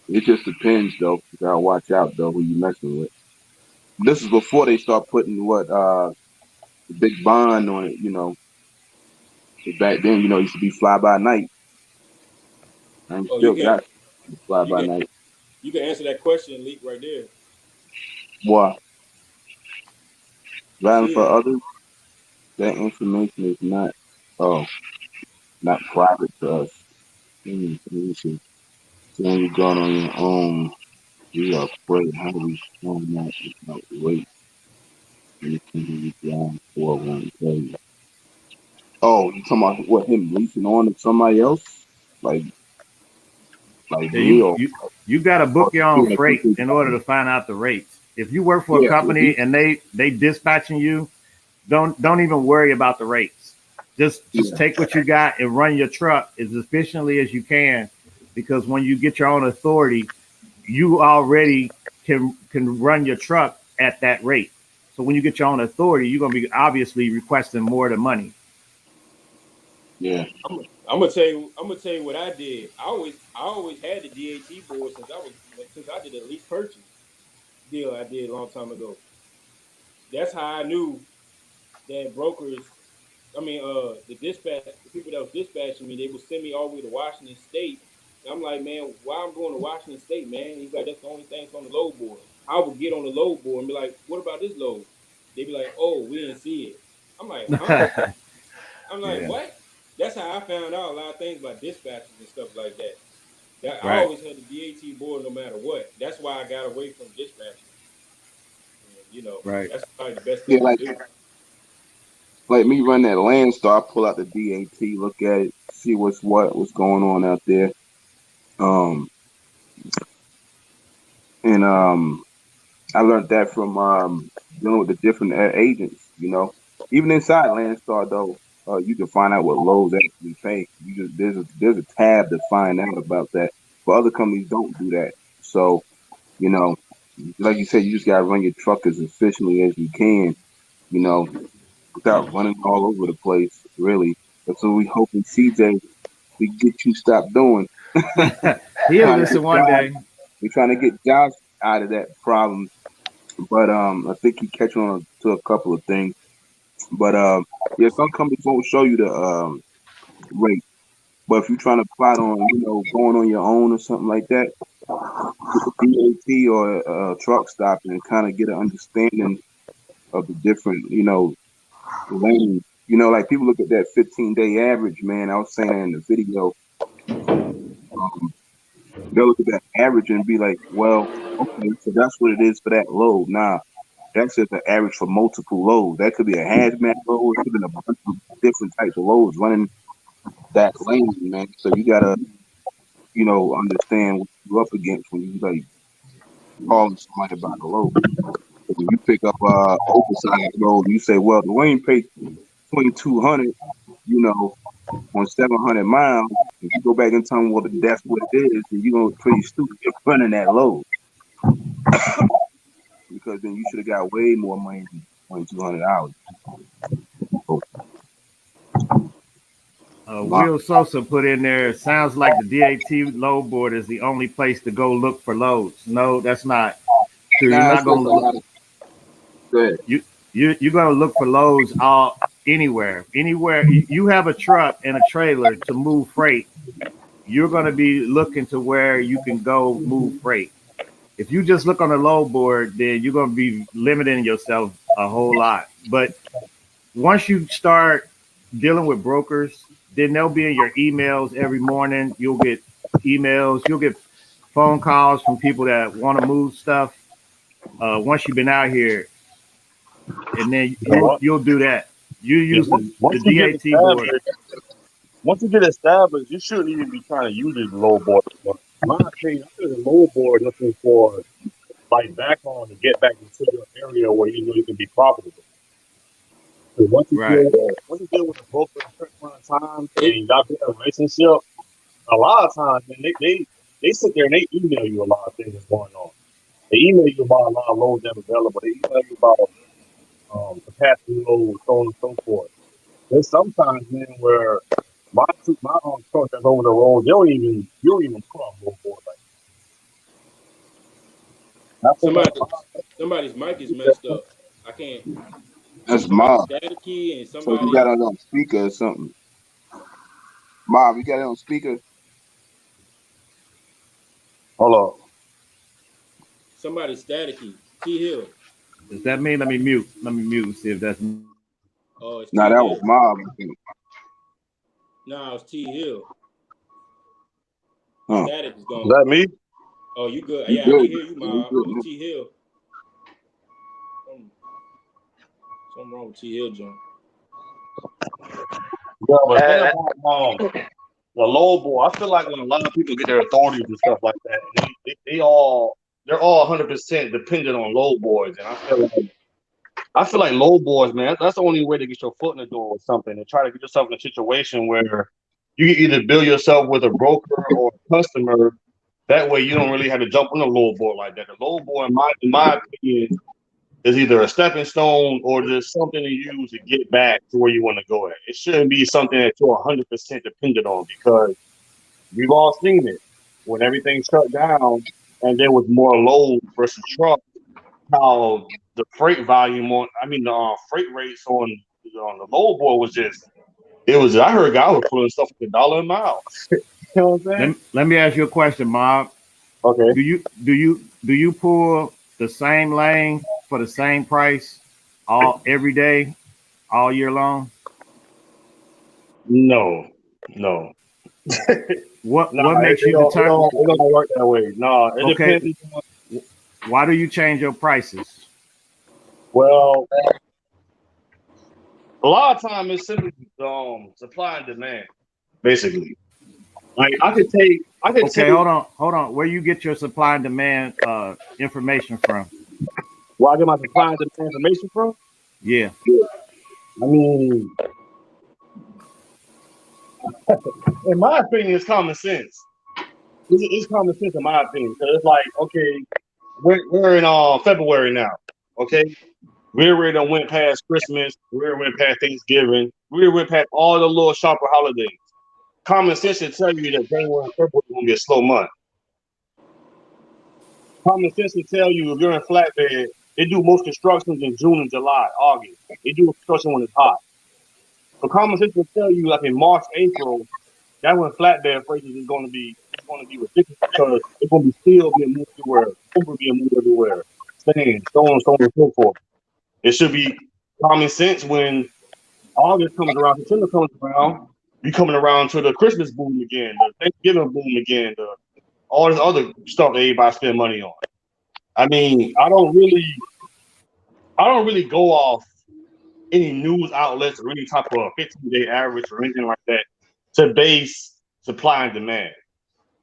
C: it just depends, though. You gotta watch out, though, who you messing with. This is before they start putting the big bond on it, you know. 'Cause back then, you know, it used to be fly by night. And
A: Oh,
C: still got fly
A: you
C: by
A: can
C: night.
A: you can answer that question, Leak, right there.
C: Boy, driving
A: See
C: for
A: it.
C: others, that information is not private to us. Let me see. So when you go on your own, you are afraid. How do we find that without wait? You can drive for one day. Oh, you talking about what him leasing on to somebody else? Like like
D: Yeah,
C: me or
D: you got to
C: or
D: book your own
C: yeah,
D: freight in order to find out the rates. If you work for a
C: yeah,
D: company and they dispatching you, don't even worry about the rates. Just
C: yeah,
D: take what you got and run your truck as efficiently as you can, because when you get your own authority, you already can run your truck at that rate. So when you get your own authority, you're gonna be obviously requesting more of the money.
C: yeah.
A: I'm gonna tell you what I did. I always had the DAT board since I did a lease purchase deal I did a long time ago. That's how I knew that brokers. I mean, the people that was dispatching me, they would send me all the way to Washington State. And I'm like, man, why I'm going to Washington State, man? He's like, that's the only thing that's on the load board. I would get on the load board and be like, what about this load? They'd be like, oh, we didn't see it. I'm like, huh? I'm like,
D: Yeah,
A: what? That's how I found out a lot of things about dispatches and stuff like that. I
D: right,
A: always had the DAT board no matter what. That's why I got away from dispatching. And,
D: right.
A: that's probably the best
C: Yeah,
A: thing to do.
C: like me run that Landstar, pull out the DAT, look at it, see what's going on out there. Um and I learned that from dealing with the different agents. You know, even inside Landstar though, you can find out what loads actually pay. You just there's a tab to find out about that. But other companies don't do that. So you know, like you said, you just gotta run your truck as efficiently as you can. You know, without running all over the place. Really, that's what we hoping CJ we get you stop doing.
D: He'll
C: Trying to get
D: listen one
C: Josh,
D: day.
C: we're trying to get Josh out of that problem. But I think he catching on to a couple of things. But yeah, some companies won't show you the rate. But if you're trying to plot on, going on your own or something like that, DAT or truck stop and kind of get an understanding of the different, lanes. Like people look at that 15-day average, man. I was saying that in the video. Um, they'll look at that average and be like, well, okay, so that's what it is for that load. Nah, that's just an average for multiple loads. That could be a hazmat load. It could be a bunch of different types of loads running that lane, man. So you gotta, understand what you're up against when you like calling somebody about a load. If you pick up oversized load, you say, well, the lane paid 2,200, you know, on 700 miles. If you go back and tell them, well, that's what it is, then you're gonna look pretty stupid running that load because then you should have got way more money than $2,200.
D: Will Sosa put in there, it sounds like the DAT load board is the only place to go look for loads. No, that's not true. You're not going to look.
C: Good.
D: You're going to look for loads all anywhere. You have a truck and a trailer to move freight. You're going to be looking to where you can go move freight. If you just look on the load board, then you're going to be limiting yourself a whole lot. But once you start dealing with brokers, then they'll be in your emails every morning. You'll get emails. You'll get phone calls from people that want to move stuff. Once you've been out here, and then you'll do that. You use the DAT board.
E: Once you get established, you shouldn't even be trying to use this low board. But in my opinion, I think the low board looking for like back on to get back into your area where you know you can be profitable. So once you deal with a broker a certain amount of time and y'all get a relationship, a lot of times, man, they sit there and they email you a lot of things that's going on. They email you about a lot of loads that are available. They email you about capacity loads, so on and so forth. There's sometimes, man, where my truck that's over the road, you don't even put on low board like that.
A: Somebody's mic is messed up. I can't.
C: That's Mob.
A: Staticky and
C: So
A: somebody.
C: you got it on speaker or something. Mob, you got it on speaker?
E: Hold on.
A: Somebody's staticky. T Hill.
D: Does that mean let me mute? Let me mute and see if that's.
A: Oh, it's
C: No,
A: T
C: that
A: Hill.
C: was Mob. I think.
A: No, it's T Hill.
C: Huh.
A: Static is
E: Is
A: gone.
E: that me?
A: Oh, you good?
C: You
A: Yeah,
C: good.
A: I can hear you, Mob.
C: You
A: It
C: good.
A: was T Hill. Something wrong with T Hill, John.
E: Yeah, but the thing about the low board, I feel like when a lot of people get their authorities and stuff like that, and they're all 100% dependent on low boards, and I feel like low boards, man, that's the only way to get your foot in the door with something and try to get yourself in a situation where you can either build yourself with a broker or a customer. That way, you don't really have to jump on a low board like that. The low board, in my opinion, is either a stepping stone or just something to use to get back to where you want to go at. It shouldn't be something that you're 100% dependent on, because we've all seen it when everything shut down and there was more load versus truck. How the freight volume the freight rates on the low board was just. I heard guys were pulling stuff at $1 a mile. You know what I'm saying?
D: Let me ask you a question, Mob.
E: Okay.
D: Do you pull the same lane for the same price every day, all year long?
E: No.
D: What makes you determine?
E: It don't work that way. No, it depends.
D: Why do you change your prices?
E: Well, a lot of time it's simply supply and demand, basically. Like I could take.
D: Hold on. Where you get your supply and demand information from?
E: Where I get my supply and demand information from?
D: Yeah.
E: I mean, in my opinion, it's common sense. It's common sense in my opinion. So it's like, okay, we're in February now. Okay, we already done went past Christmas. We already went past Thanksgiving. We already went past all the little shopper holidays. Common sense should tell you that January and February is gonna be a slow month. Common sense will tell you if you're in flatbed, they do most constructions in June and July, August. They do construction when it's hot. So common sense will tell you like in March, April, that's when flatbed freight is going to be ridiculous, because it's going to be steel being moved everywhere, timber being moved everywhere, sand, so on and so forth. It should be common sense when August comes around, September comes around, you coming around to the Christmas boom again, the Thanksgiving boom again, all this other stuff that everybody spend money on. I mean, I don't really go off any news outlets or any type of 15-day average or anything like that to base supply and demand.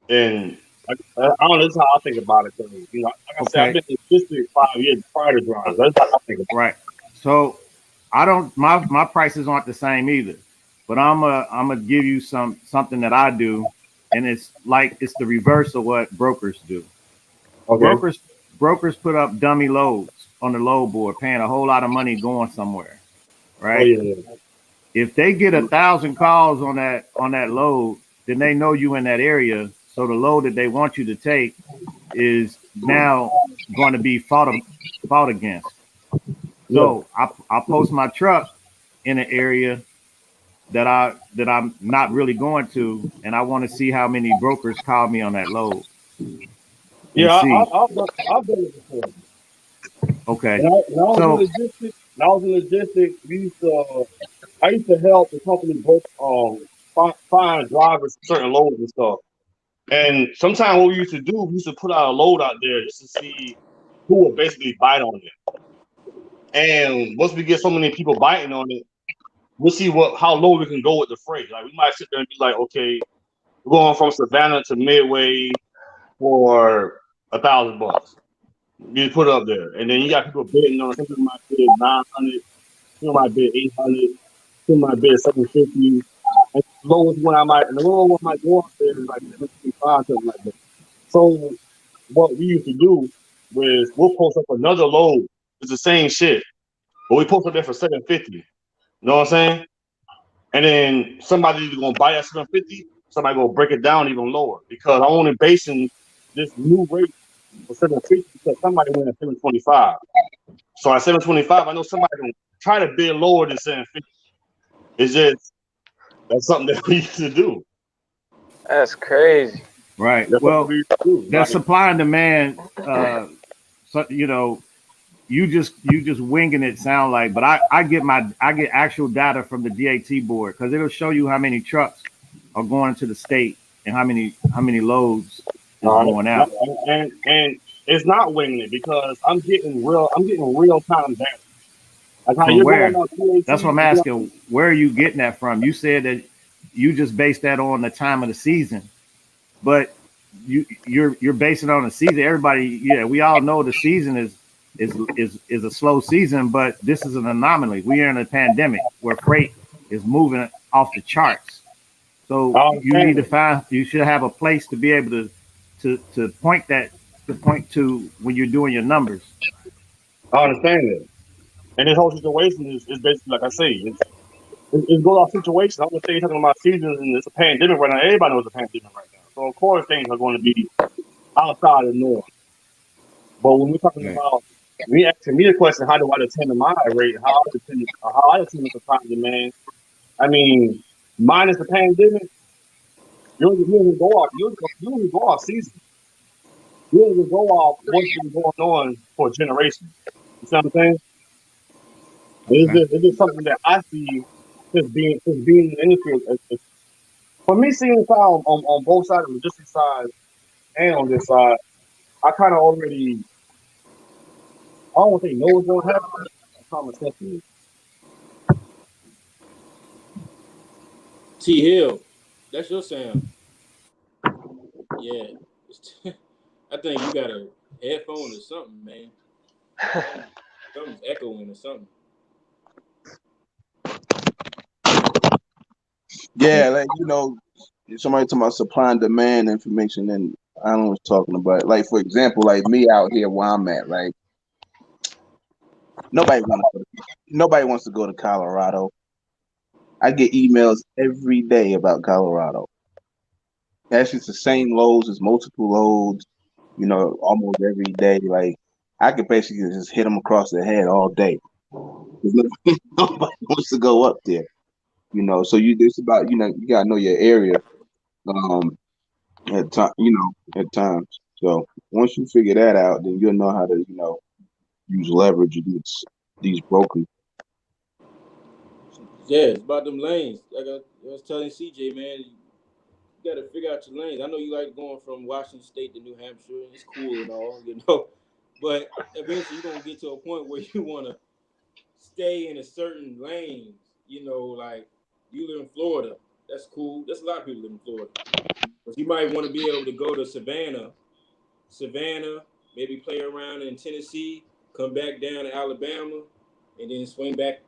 E: And I don't know, that's how I think about it. You know, like I said, I've been in this district 5 years prior to driving. That's how I think about it.
D: Right. So I don't. My prices aren't the same either. But I'm gonna give you something that I do, and it's the reverse of what brokers do.
E: Okay.
D: Brokers put up dummy loads on the load board, paying a whole lot of money going somewhere,
E: Oh
D: right?
E: yeah.
D: If they get 1,000 calls on that load, then they know you in that area. So the load that they want you to take is now going to be fought against. So I post my truck in an area that I'm not really going to, and I want to see how many brokers call me on that load and
E: Yeah,
D: see.
E: I've done it before.
D: Okay,
E: When I was in
D: so
E: logistics, I used to help the company book find drivers for certain loads and stuff. And sometimes what we used to do, we used to put out a load out there just to see who would basically bite on it. And once we get so many people biting on it, we'll see how low we can go with the freight. Like we might sit there and be like, okay, we're going from Savannah to Midway for $1,000. You put it up there, and then you got people bidding on it. Some people might bid 900, some might bid 800, some might bid 750. And the lowest one might go up there is like 725, something like that. So what we used to do was we'll post up another load. It's the same shit, but we post up there for 750. You know what I'm saying? And then somebody either gonna buy at 750, somebody gonna break it down even lower because I'm only basing this new rate for 750 because somebody went at 725. So at 725, I know somebody gonna try to bid lower than 750. It's just that's something that we used to do.
B: That's crazy.
D: right.
E: That's something
D: Well,
E: we used to do.
D: that
E: Like,
D: supply and demand. So you just winging it sound like, but I get actual data from the DAT board because it'll show you how many trucks are going to the state and how many loads is going out.
E: and it's not winging it because I'm getting real time data. Like how
D: From
E: you're going
D: where?
E: on DAT.
D: That's what I'm asking. Where are you getting that from? You said that you just based that on the time of the season, but you're basing it on the season. Everybody, yeah, we all know the season is a slow season, but this is an anomaly. We are in a pandemic where freight is moving off the charts. So
E: I
D: you need
E: understand it.
D: you should have a place to be able to point to when you're doing your numbers.
E: I understand it. And this whole situation is basically like I say, it's goes off situation. I would say you're talking about seasons and it's a pandemic right now. Everybody knows it's a pandemic right now. So of course things are going to be outside of the norm. But when we're talking
D: Right.
E: about me asking me the question, how do I determine my rate? How I determine supply and demand? I mean, minus the pandemic, you don't go off season. You don't even go off what's been going on for generations. You see what I'm saying?
D: Okay.
E: It's just something that I see just being in the industry. For me, seeing this on both sides, the logistics side and on this side, I kind of already, I don't want to say know what's going to happen. But common sense to me.
A: T Hill, that's your sound. Yeah. I think you got a headphone or something, man. Something's echoing or something.
C: Yeah, like somebody talking about supply and demand information, and I don't know what you're talking about. Like for example, like me out here where I'm at, right? Nobody wants to go to Colorado. I get emails every day about Colorado. Actually, it's the same loads, it's multiple loads, almost every day. Like I could basically just hit them across the head all day. 'Cause nobody wants to go up there. So it's about you gotta know your area um at times. So once you figure that out, then you'll know how to use leverage against these brokers.
A: Yeah, it's about them lanes. Like I was telling CJ, man, you got to figure out your lanes. I know you like going from Washington State to New Hampshire. It's cool and all. But eventually you're gonna get to a point where you want to stay in a certain lane. Like you live in Florida. That's cool. There's a lot of people live in Florida. But you might want to be able to go to Savannah, maybe play around in Tennessee, come back down to Alabama, and then swing back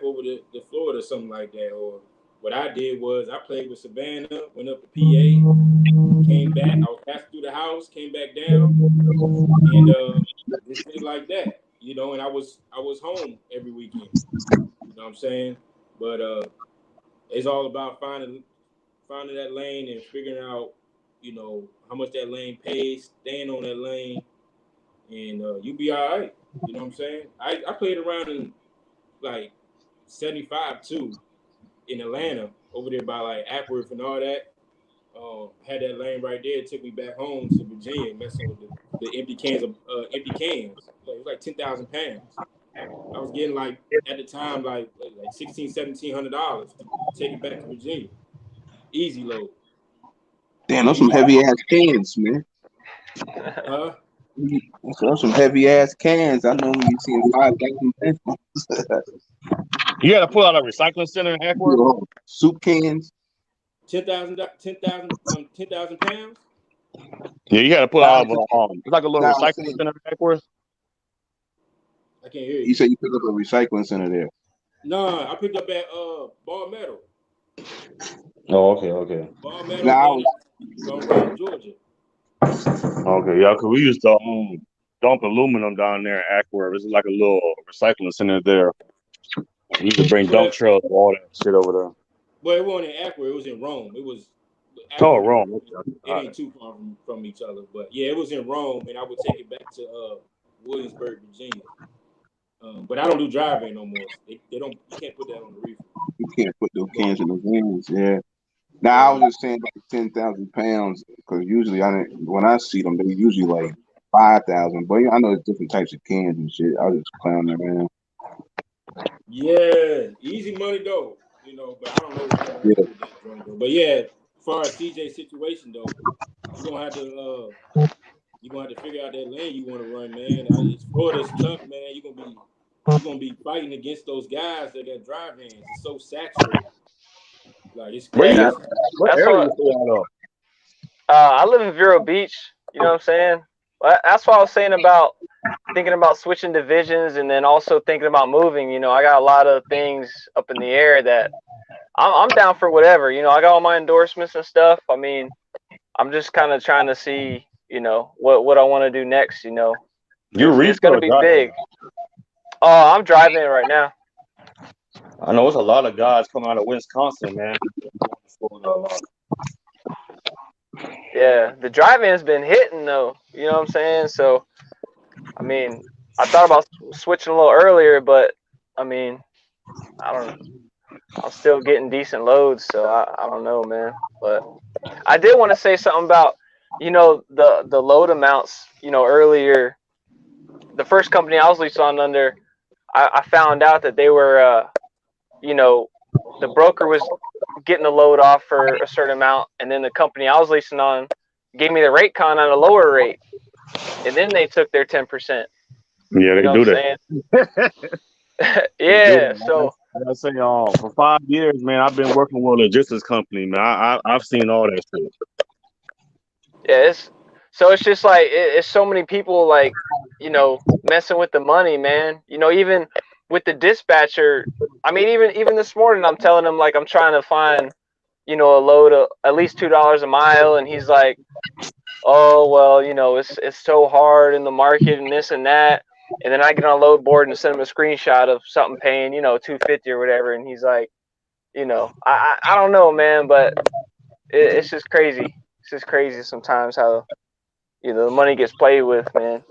A: over to Florida or something like that. Or what I did was I played with Savannah, went up to PA, came back. I was passing through the house, came back down, and just did it like that. you know, and I was home every weekend. You know what I'm saying? But it's all about finding that lane and figuring out, you know, how much that lane pays, staying on that lane, and you be all right. You know what I'm saying? I played around in like 75 too in Atlanta over there by like Ackworth and all that. Had that lane right there. It took me back home to Virginia, messing with the empty cans of empty cans. Like, it was like 10,000 pounds. I was getting like at the time like $1,600-$1,700 to take it back to Virginia. Easy load.
C: Damn, those some heavy ass cans, man.
A: Huh?
C: Those some heavy ass cans. I know when you see 5,000 pounds.
E: You got to pull out a recycling center in Ackworth?
C: Soup cans.
A: 10,000 pounds.
E: Yeah, you got to pull out it's like a little
C: Nah,
E: recycling center in Ackworth.
A: I can't hear you.
C: You said you picked up a recycling center there.
A: No, I picked up at Ball Meadow.
E: Oh, okay.
A: Ball Meadow from Rome, Georgia.
E: Okay, yeah, because we used to dump aluminum down there in Ackworth. It's like a little recycling center there. We used to bring dump trucks, all that shit over there.
A: Well, it wasn't in Ackworth. It was in Rome. It was.
E: Rome.
A: It ain't too far from each other, but yeah, it was in Rome, and I would take it back to Williamsburg, Virginia. But I don't do drive-in no more. They don't. You can't put that on the reefer.
C: You can't put those cans in the vans. Yeah. Now I was just saying like 10,000 pounds because usually when I see them, they usually like 5,000. But I know there's different types of cans and shit. I was just clowning around.
A: Yeah, easy money though. You know, but I don't know what to do with that joint though. But yeah, as far as CJ's situation though, you're gonna have to figure out that lane you want to run, man. It's Florida's tough, man. You're gonna be fighting against those guys that got drive-ins. It's so saturated. Like it's crazy.
B: Yeah,
E: what area you stay out of?
B: I live in Vero Beach. You know what I'm saying? That's what I was saying about thinking about switching divisions and then also thinking about moving. You know, I got a lot of things up in the air that I'm down for whatever. You know, I got all my endorsements and stuff. I mean, I'm just kind of trying to see, you know, what I want to do next. You know, it's gonna be big. Oh, I'm driving right now.
E: I know it's a lot of guys coming out of Wisconsin, man.
B: Yeah, the drive-in's been hitting though. You know what I'm saying? So, I mean, I thought about switching a little earlier, but I mean, I don't know. I'm still getting decent loads, so I don't know, man. But I did want to say something about, you know, the load amounts. You know, earlier, the first company I was leased on under, I found out that they were, you know, the broker was getting the load off for a certain amount, and then the company I was leasing on gave me the rate con on a lower rate, and then they took their 10%.
E: Yeah, they do that.
B: Yeah, so
E: I say, for 5 years, man, I've been working with a logistics company, man. I've seen all that shit.
B: Yeah, it's just like it's so many people like, you know, messing with the money, man. You know, even with the dispatcher. I mean, even this morning, I'm telling him like I'm trying to find, you know, a load of at least $2 a mile, and he's like, oh well, you know, it's so hard in the market and this and that. And then I get on a load board and send him a screenshot of something paying, you know, $250 or whatever, and he's like, you know, I don't know, man, but it's just crazy. It's just crazy sometimes how, you know, the money gets played with, man.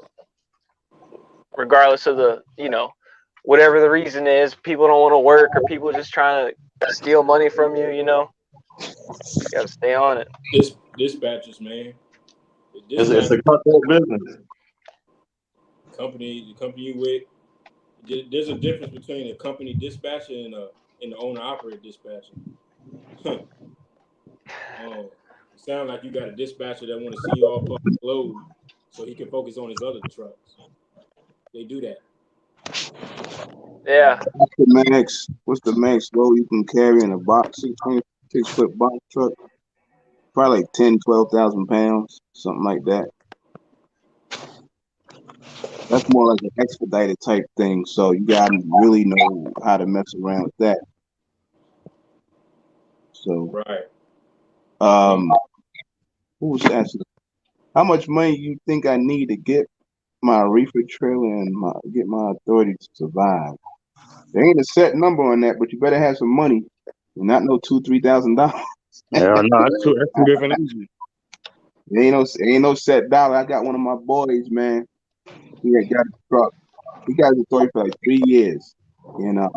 B: Regardless of the, you know, whatever the reason is, people don't want to work or people just trying to steal money from you, you know. You gotta stay on it.
A: Dispatchers, man.
E: It's a cutthroat business.
A: The company you with. There's a difference between a company dispatcher and the owner operator dispatcher. Sound like you got a dispatcher that want to see you all public load so he can focus on his other trucks. They do that.
B: Yeah.
C: What's the max load you can carry in a box 6-foot box truck? Probably like 10,000-12,000 pounds, something like that. That's more like an expedited type thing, so you gotta really know how to mess around with that. So,
A: right.
C: Who was asking? How much money you think I need to get my reefer trailer and get my authority to survive. There ain't a set number on that, but you better have some money and not no $2,000-$3,000.
E: Yeah, no, that's two different engines.
C: Ain't no set dollar. I got one of my boys, man. He had got a truck. He got his authority for like 3 years. You know,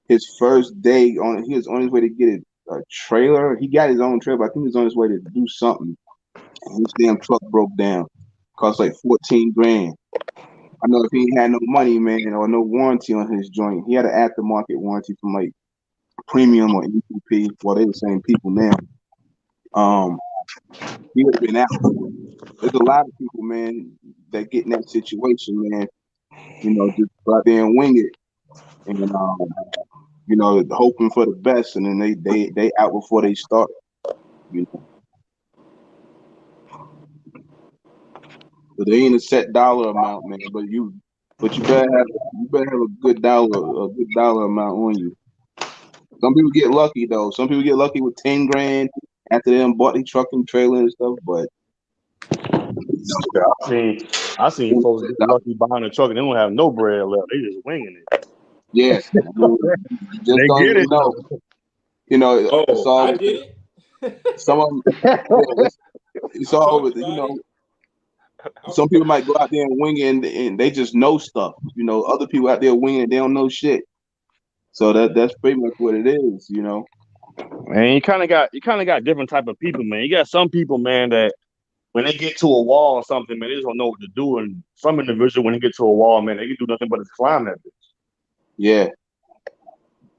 C: his first day he was on his way to get a trailer. He got his own trailer, but I think he was on his way to do something. And his damn truck broke down. Cost like 14 grand. I know if he ain't had no money, man, or no warranty on his joint, he had an aftermarket warranty from like Premium or EPP. Well, they the same people now. He would have been out. There's a lot of people, man, that get in that situation, man. You know, just go out there and wing it, and you know, hoping for the best, and then they out before they start. You know, but they ain't a set dollar amount, man. But you better have a good dollar amount on you. Some people get lucky though. Some people get lucky with 10 grand after them bought their truck and trailer and stuff. But
E: I seen folks get lucky behind the truck and they don't have no bread left. They just winging it.
C: yeah, you just
E: they
C: don't
E: get
C: even
E: it.
C: know. You know, it's all
A: I did it.
C: some of them. Yeah, it's all with you know. Some people might go out there and wing it, and they just know stuff. You know, other people out there winging it, they don't know shit. So that's pretty much what it is. You know.
E: Man, you kind of got different type of people, man. You got some people, man, that when they get to a wall or something, man, they just don't know what to do. And some individual, when they get to a wall, man, they can do nothing but just climb that bitch.
C: Yeah.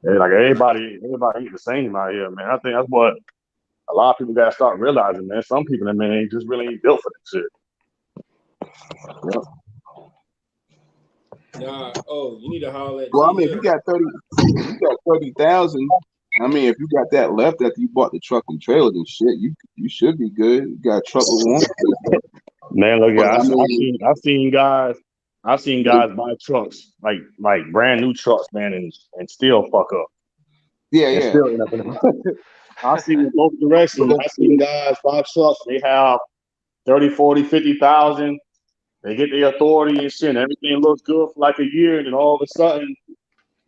E: Like everybody ain't the same out here, man. I think that's what a lot of people gotta start realizing, man. Some people, man, they just really ain't built for that shit.
C: Yep.
A: Nah, you need to holler at
C: Well, I
A: G
C: mean, if you got 30,000, I mean, if you got that left after you bought the truck and trailer and shit, you should be good. You got a truck with one.
E: Man, look, yeah,
C: I
E: I've seen guys buy trucks like brand new trucks, man, and still fuck up.
C: Yeah.
E: Still end up in the I seen in both directions. I seen guys buy trucks, they have 30, 40, 50,000. They get the authority and shit, and everything looks good for like a year, and then all of a sudden,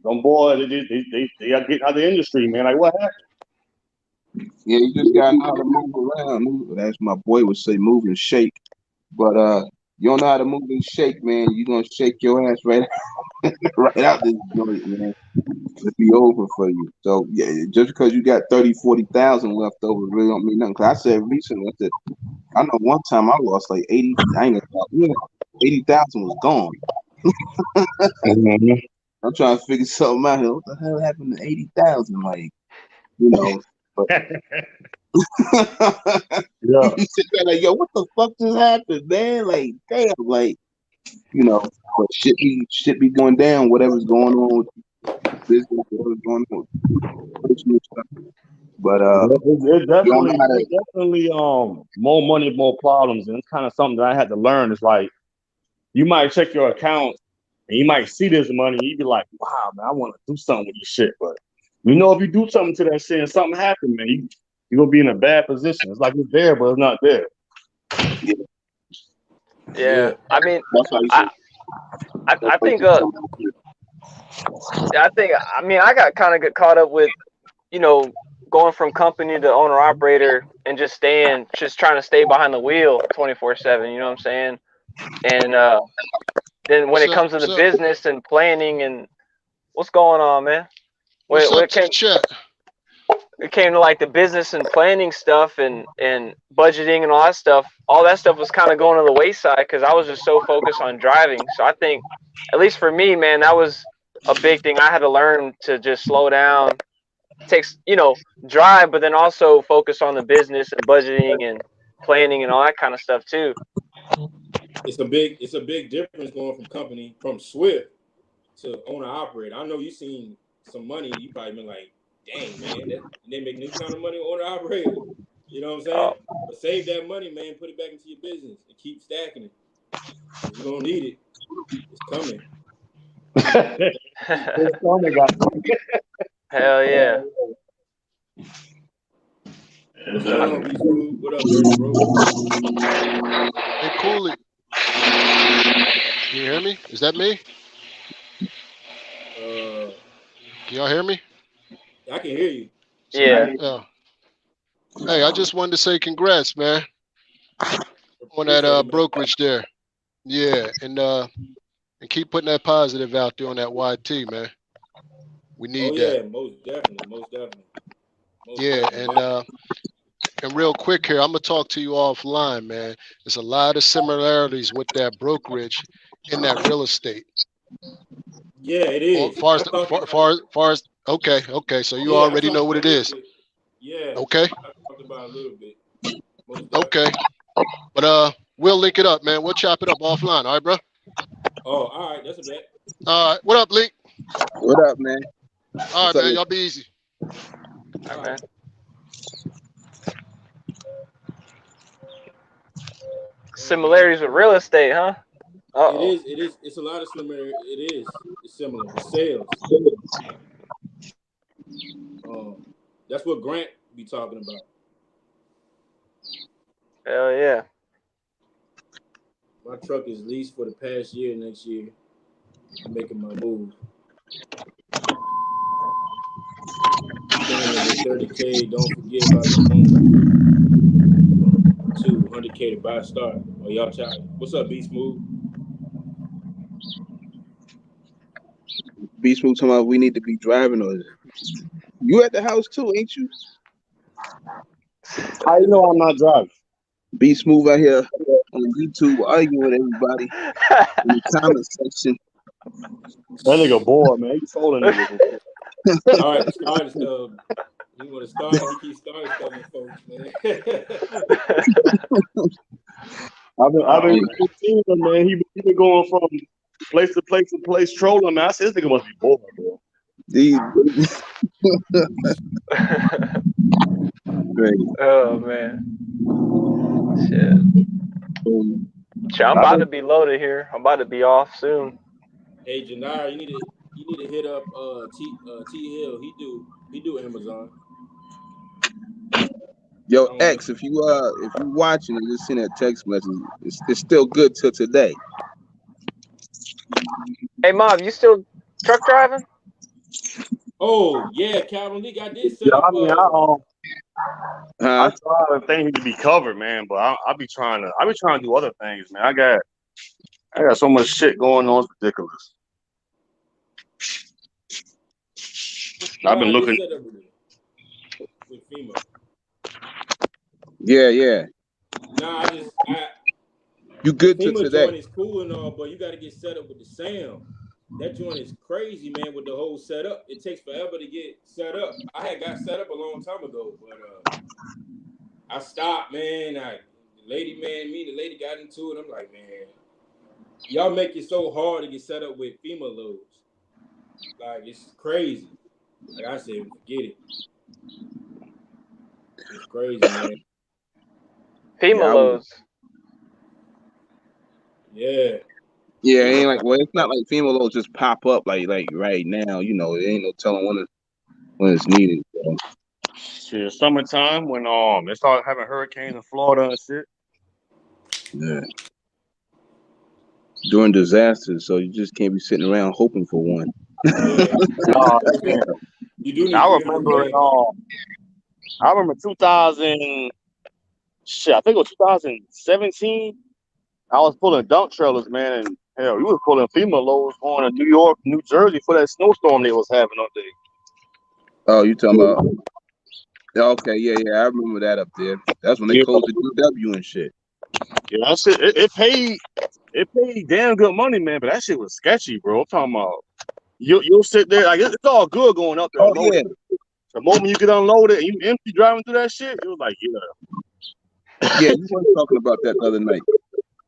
E: them boys, they are getting out of the industry, man. Like, what happened?
C: Yeah, you just gotta know how to move around. As my boy would say, move and shake. But you don't know how to move and shake, man. You're gonna shake your ass right out this joint, man. It'll be over for you. So yeah, just because you got 30, 40,000 left over really don't mean nothing. Cause I said recently, I know one time I lost like 80. I ain't gonna 80,000 was gone.
E: Mm-hmm.
C: I'm trying to figure something out here. What the hell happened to 80,000? Like, you know. But
E: Yeah.
C: you sit there like, yo, what the fuck just happened, man? Like, damn, like, you know. But shit be going down. Whatever's going on with business, whatever's going on with personal stuff. But
E: it's definitely more money, more problems, and it's kind of something that I had to learn. It's like you might check your account and you might see this money, and you be like, "Wow, man, I want to do something with this shit." But you know, if you do something to that shit and something happens, man, you're gonna be in a bad position. It's like it's there, but it's not there.
B: Yeah. I mean, I think I got kind of get caught up with, you know, going from company to owner operator and just trying to stay behind the wheel 24/7. You know what I'm saying? And then when it comes to the business and planning and what's going on, man? It came to like the business and planning stuff and budgeting and all that stuff was kind of going to the wayside because I was just so focused on driving. So I think, at least for me, man, that was a big thing. I had to learn to just slow down, drive, but then also focus on the business and budgeting and planning and all that kind of stuff too.
A: It's a big difference going from Swift to owner operator. I know you seen some money. You probably been like, dang, man, they making this kind of money on owner operator. You know what I'm saying? But save that money, man. Put it back into your business and keep stacking it. You're gonna need it. It's coming.
E: It's coming, guys.
B: Hell yeah.
A: What's going on, B-School? What up, bro?
F: Hey, Cooley. Can you hear me? Is that me? Can y'all hear me?
A: I can hear you.
B: Yeah.
F: Yeah. Hey, I just wanted to say congrats, man, on that
A: Appreciate it, man.
F: brokerage there. Yeah, and keep putting that positive out there on that YT, man. We
A: Oh
F: need
A: yeah,
F: that.
A: most definitely, most definitely, most
F: Yeah,
A: definitely.
F: and real quick here, I'm gonna talk to you offline, man. There's a lot of similarities with that brokerage in that real estate.
A: Yeah, it
F: Or
A: is.
F: far
A: I
F: as the,
A: talked about it.
F: far as okay, so you
A: Yeah, I
F: already
A: talked
F: know what
A: about
F: it
A: it a little
F: is.
A: bit. Yeah,
F: Okay,
A: I talked about it a little bit. Most
F: okay.
A: definitely.
F: But we'll link it up, man. We'll chop it up offline. All right, bro.
A: Oh, all right, that's a bet.
F: All right. What up, Link?
C: What up, man?
F: All
C: What's
F: right,
C: up?
F: man. Y'all be easy.
B: All
A: All
B: right,
A: right.
B: man. Similarities with real estate, huh?
A: It
B: Uh-oh.
A: is. It is. It's a lot of similar. It is. It's similar. The sales. That's what Grant be talking about.
B: Hell yeah.
A: My truck is leased for the past year. Next year, I'm making my move. Killing it with 30K. Don't forget about the phone. 200K to buy a start. Oh, y'all chatting. What's up, B Smooth?
C: Beast Move talking about we need to be driving or you at the house too, ain't you?
E: How you know I'm not driving?
C: Beast Move out here on YouTube arguing with everybody in the comment section.
E: That nigga bored, man. He trolling niggas and shit.
A: All right, starting stuff. He want to start it. He keeps starting stuff with folks, man.
E: I've
A: Oh
E: been
A: man.
E: seeing him, man. He been going from place to place trolling, man. I said this nigga must be bored, bro.
C: These great.
B: Oh man. Shit. Shit, I'm
E: I've
B: about
E: been
B: to be loaded here. I'm about to be off soon.
A: Hey Janara, you need to hit up T Hill. He do Amazon.
C: Yo,
A: I don't know.
C: X, if you watching and just send that text message, it's still good till today.
B: Hey, Mom, you still truck driving?
A: Oh yeah, Calvin League. I did set
E: yeah,
A: up.
E: I mean I
C: Huh?
E: try to things to be covered, man, but I be trying to do other things, man. I got so much shit going on, it's ridiculous.
A: No,
E: I've been
A: I did
E: looking.
A: set up with FEMA.
C: Yeah.
A: Nah, I
C: You
A: the
C: good till
A: FEMA
C: today.
A: joint is cool and all, but you got to get set up with the SAM. That joint is crazy, man. With the whole setup, it takes forever to get set up. I had got set up a long time ago, but I stopped, man. The lady got into it. I'm like, man, y'all make it so hard to get set up with FEMA loads. Like it's crazy. Like I said, forget it. It's crazy, man.
B: FEMA
C: Yeah,
B: loads.
A: Yeah.
C: yeah, it
A: FEMA
C: ain't like
A: top.
C: well, it's not like female loads just pop up like right now. You know, it ain't no telling when it's needed. So.
E: Shit, summertime when they start having hurricanes in Florida and shit.
C: Yeah. During disasters, so you just can't be sitting around hoping for one.
A: Yeah.
E: No,
A: You do need
E: I
A: 300
E: remember
A: grand.
E: 2000. Shit, I think it was 2017. I was pulling dump trailers, man, and hell, we was pulling FEMA loads going to New York, New Jersey for that snowstorm they was having up there.
C: Oh, you talking about? Okay, yeah, I remember that up there. That's when they
E: Yeah,
C: closed the DW and shit.
E: yeah, that shit. It paid damn good money, man, but that shit was sketchy, bro. I'm talking about you'll sit there like it's all good going up there
C: Oh
E: unloaded.
C: yeah,
E: The moment you get unloaded and you empty driving through that shit, it was like,
C: yeah. You weren't talking about that the other night.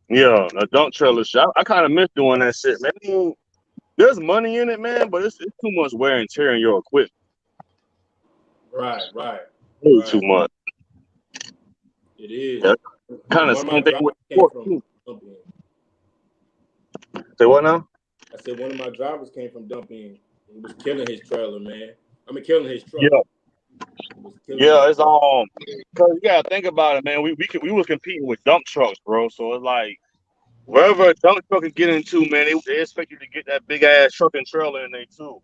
E: yeah, a dump trailer shit. I kind of miss doing that shit, man. I mean, there's money in it, man, but it's too much wear and tear in your equipment.
A: Right.
E: Way too much.
A: It is.
E: Yeah, kind of
A: One of my
E: same thing
A: drivers
E: with
A: came
E: sport
A: from
E: too.
A: dumping.
E: Say what now?
A: I said one of my drivers came from dumping. He was killing his trailer, man. I mean, killing his truck.
E: Yeah,
A: He was killing his
E: yeah. It's
A: truck.
E: cause you gotta think about it, man. We was competing with dump trucks, bro. So it's like Wherever a dump truck can get into, man, they expect you to get that big ass truck and trailer in there too.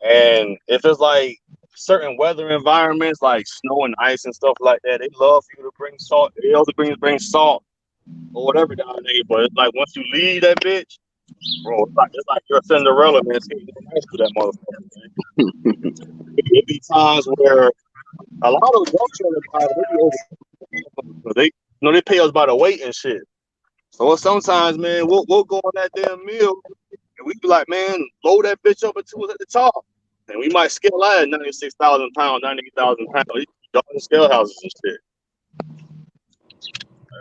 E: And if it's like certain weather environments, like snow and ice and stuff like that, they love for you to bring salt. They also bring salt or whatever down there. But it's like once you leave that bitch, bro, it's like you're a Cinderella, man. Skating on ice through that motherfucker, man. It be times where a lot of dump trailer drivers they be over. They they pay us by the weight and shit. So sometimes, man, we'll go on that damn meal and we be like, man, load that bitch up until it's at the top. And we might scale out at 96,000 pounds, 98,000 pounds. These dark scale houses and shit.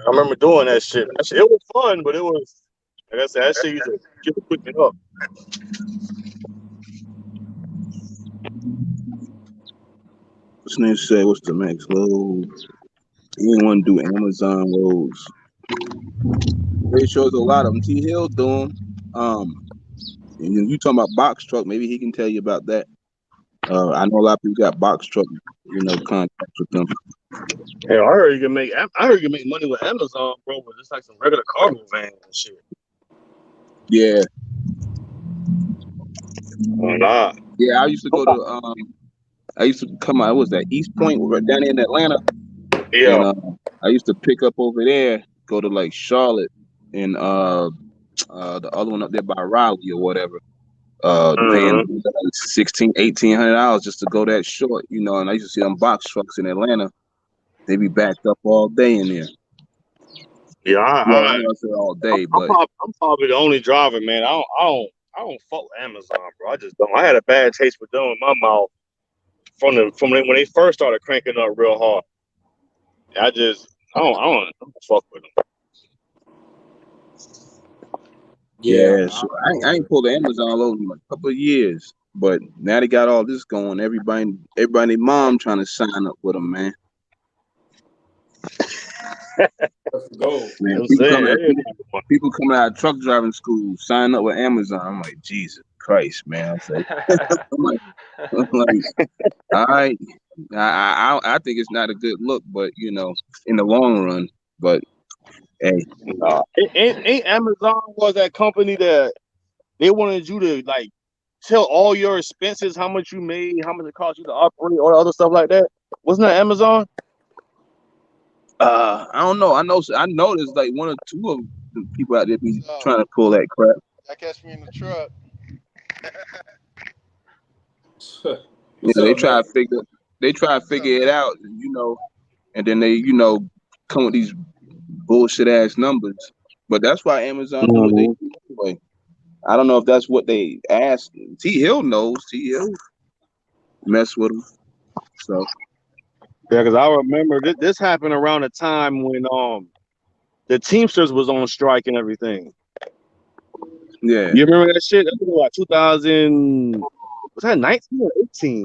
E: I remember doing that shit. It was fun, but it was, like I said, that shit used to get the quicken up.
C: This nigga said, what's the max load? He didn't want to do Amazon loads. Pretty sure there's a lot of them. T Hill doing. And you talking about box truck? Maybe he can tell you about that. I know a lot of people got box truck, contracts with them.
E: Hell, I heard you can make money with Amazon, bro, but it's like some regular cargo van and shit.
C: Yeah.
E: Oh, nah.
C: Yeah, I used to go to I used to come out. What was that East Point? We're down in Atlanta.
E: Yeah.
C: And I used to pick up over there, go to like Charlotte, and the other one up there by Raleigh or whatever. Paying $1,600-$1,800 just to go that short, And I used to see them box trucks in Atlanta. They be backed up all day in there.
E: Yeah,
C: I don't say all day, but
E: I'm probably the only driver, man. I don't fuck with Amazon, bro. I just don't. I had a bad taste with them in my mouth from when they first started cranking up real hard. I don't fuck with them.
C: Yeah, so I ain't pulled the Amazon load in a couple of years, but now they got all this going. Everybody, their mom trying to sign up with them, man.
A: That's the goal.
C: Man, people coming out of truck driving school, sign up with Amazon. I'm like, Jesus Christ, man. I'm like, all right. I think it's not a good look, but in the long run. But hey,
E: ain't Amazon was that company that they wanted you to like tell all your expenses, how much you made, how much it cost you to operate, all the other stuff like that? Wasn't that Amazon?
C: I don't know. I know there's like one or two of the people out there be trying to pull that crap.
F: That catch me in the truck.
C: They try to figure it out, and then they, come with these bullshit ass numbers. But that's why Amazon do what they do anyway. I don't know if that's what they asked. T Hill knows. T Hill mess with them. So
E: yeah, because I remember this happened around the time when the Teamsters was on strike and everything.
C: Yeah,
E: you remember that shit? That was like 2000. Was that 19 or 18?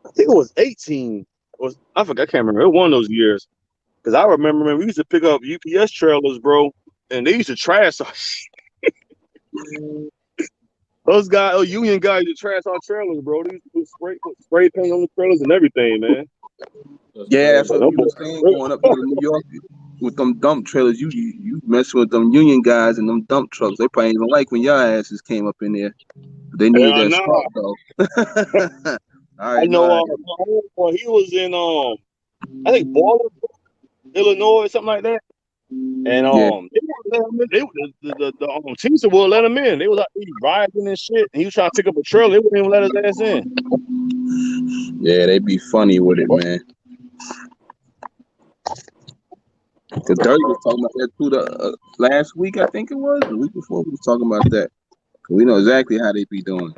E: I think it was 18. I forgot. I can't remember. It was one of those years. Because I remember, man, we used to pick up UPS trailers, bro, and they used to trash our shit. Those union guys used to trash our trailers, bro. They used to put spray paint on the trailers and everything, man.
C: Yeah, that's what you were saying going up to New York with them dump trailers. You messing with them union guys and them dump trucks. They probably even like when your asses came up in there. They needed that spot though.
E: I know. He was in I think Baltimore, Illinois, something like that. And the Teamster would let him in. They was like riding and shit. And he was trying to pick up a trailer. They wouldn't even let his ass in.
C: Yeah, they be funny with it, man. Because Dirty was talking about that too last week, I think it was. The week before we was talking about that. We know exactly how they be doing.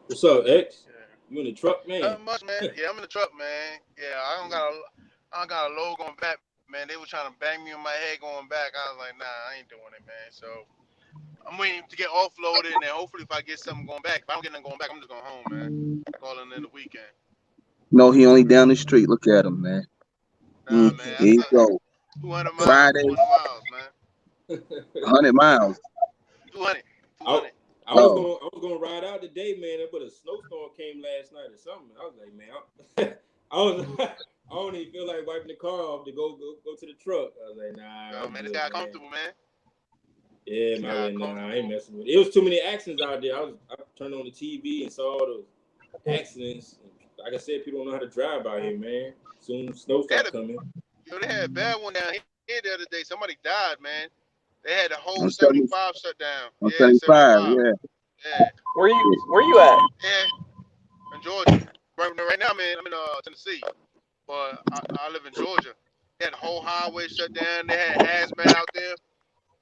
A: What's up, X? You in the truck, man?
F: Not much, man. Yeah, I'm in the truck, man. Yeah, I don't got a load going back, man. They were trying to bang me in my head going back. I was like, nah, I ain't doing it, man. So I'm waiting to get offloaded, and then hopefully if I get something going back, if I don't get nothing going back, I'm just going home, man. Calling in the weekend.
C: No, he only down the street. Look at him, man.
F: Nah, man.
C: Here you go.
F: 200 miles.
C: Friday.
F: 200 miles, man.
C: 100 miles.
F: 200.
A: I was gonna ride out today, man, but a snowstorm came last night or something. I was like, man, I don't even feel like wiping the car off to go to the truck. I was like, nah,
F: Yo,
A: I'm
F: man, this
A: good,
F: guy
A: man.
F: comfortable, man.
A: Yeah,
F: This
A: man.
F: guy
A: Nah, I
F: comfortable.
A: ain't messing with it. It was too many accidents out there. I turned on the TV and saw the accidents. Like I said, people don't know how to drive out here, man. Soon snow
F: They had
A: start coming.
F: they had a bad one down here the other day. Somebody died, man. They had the whole
C: On 70
F: 75 shut down.
C: on
F: Yeah,
C: 75,
F: 75.
C: yeah.
F: Yeah,
B: Where you at?
F: yeah. In Georgia. Right now, I'm in Tennessee, but I live in Georgia. They had the whole highway shut down. They had hazmat out there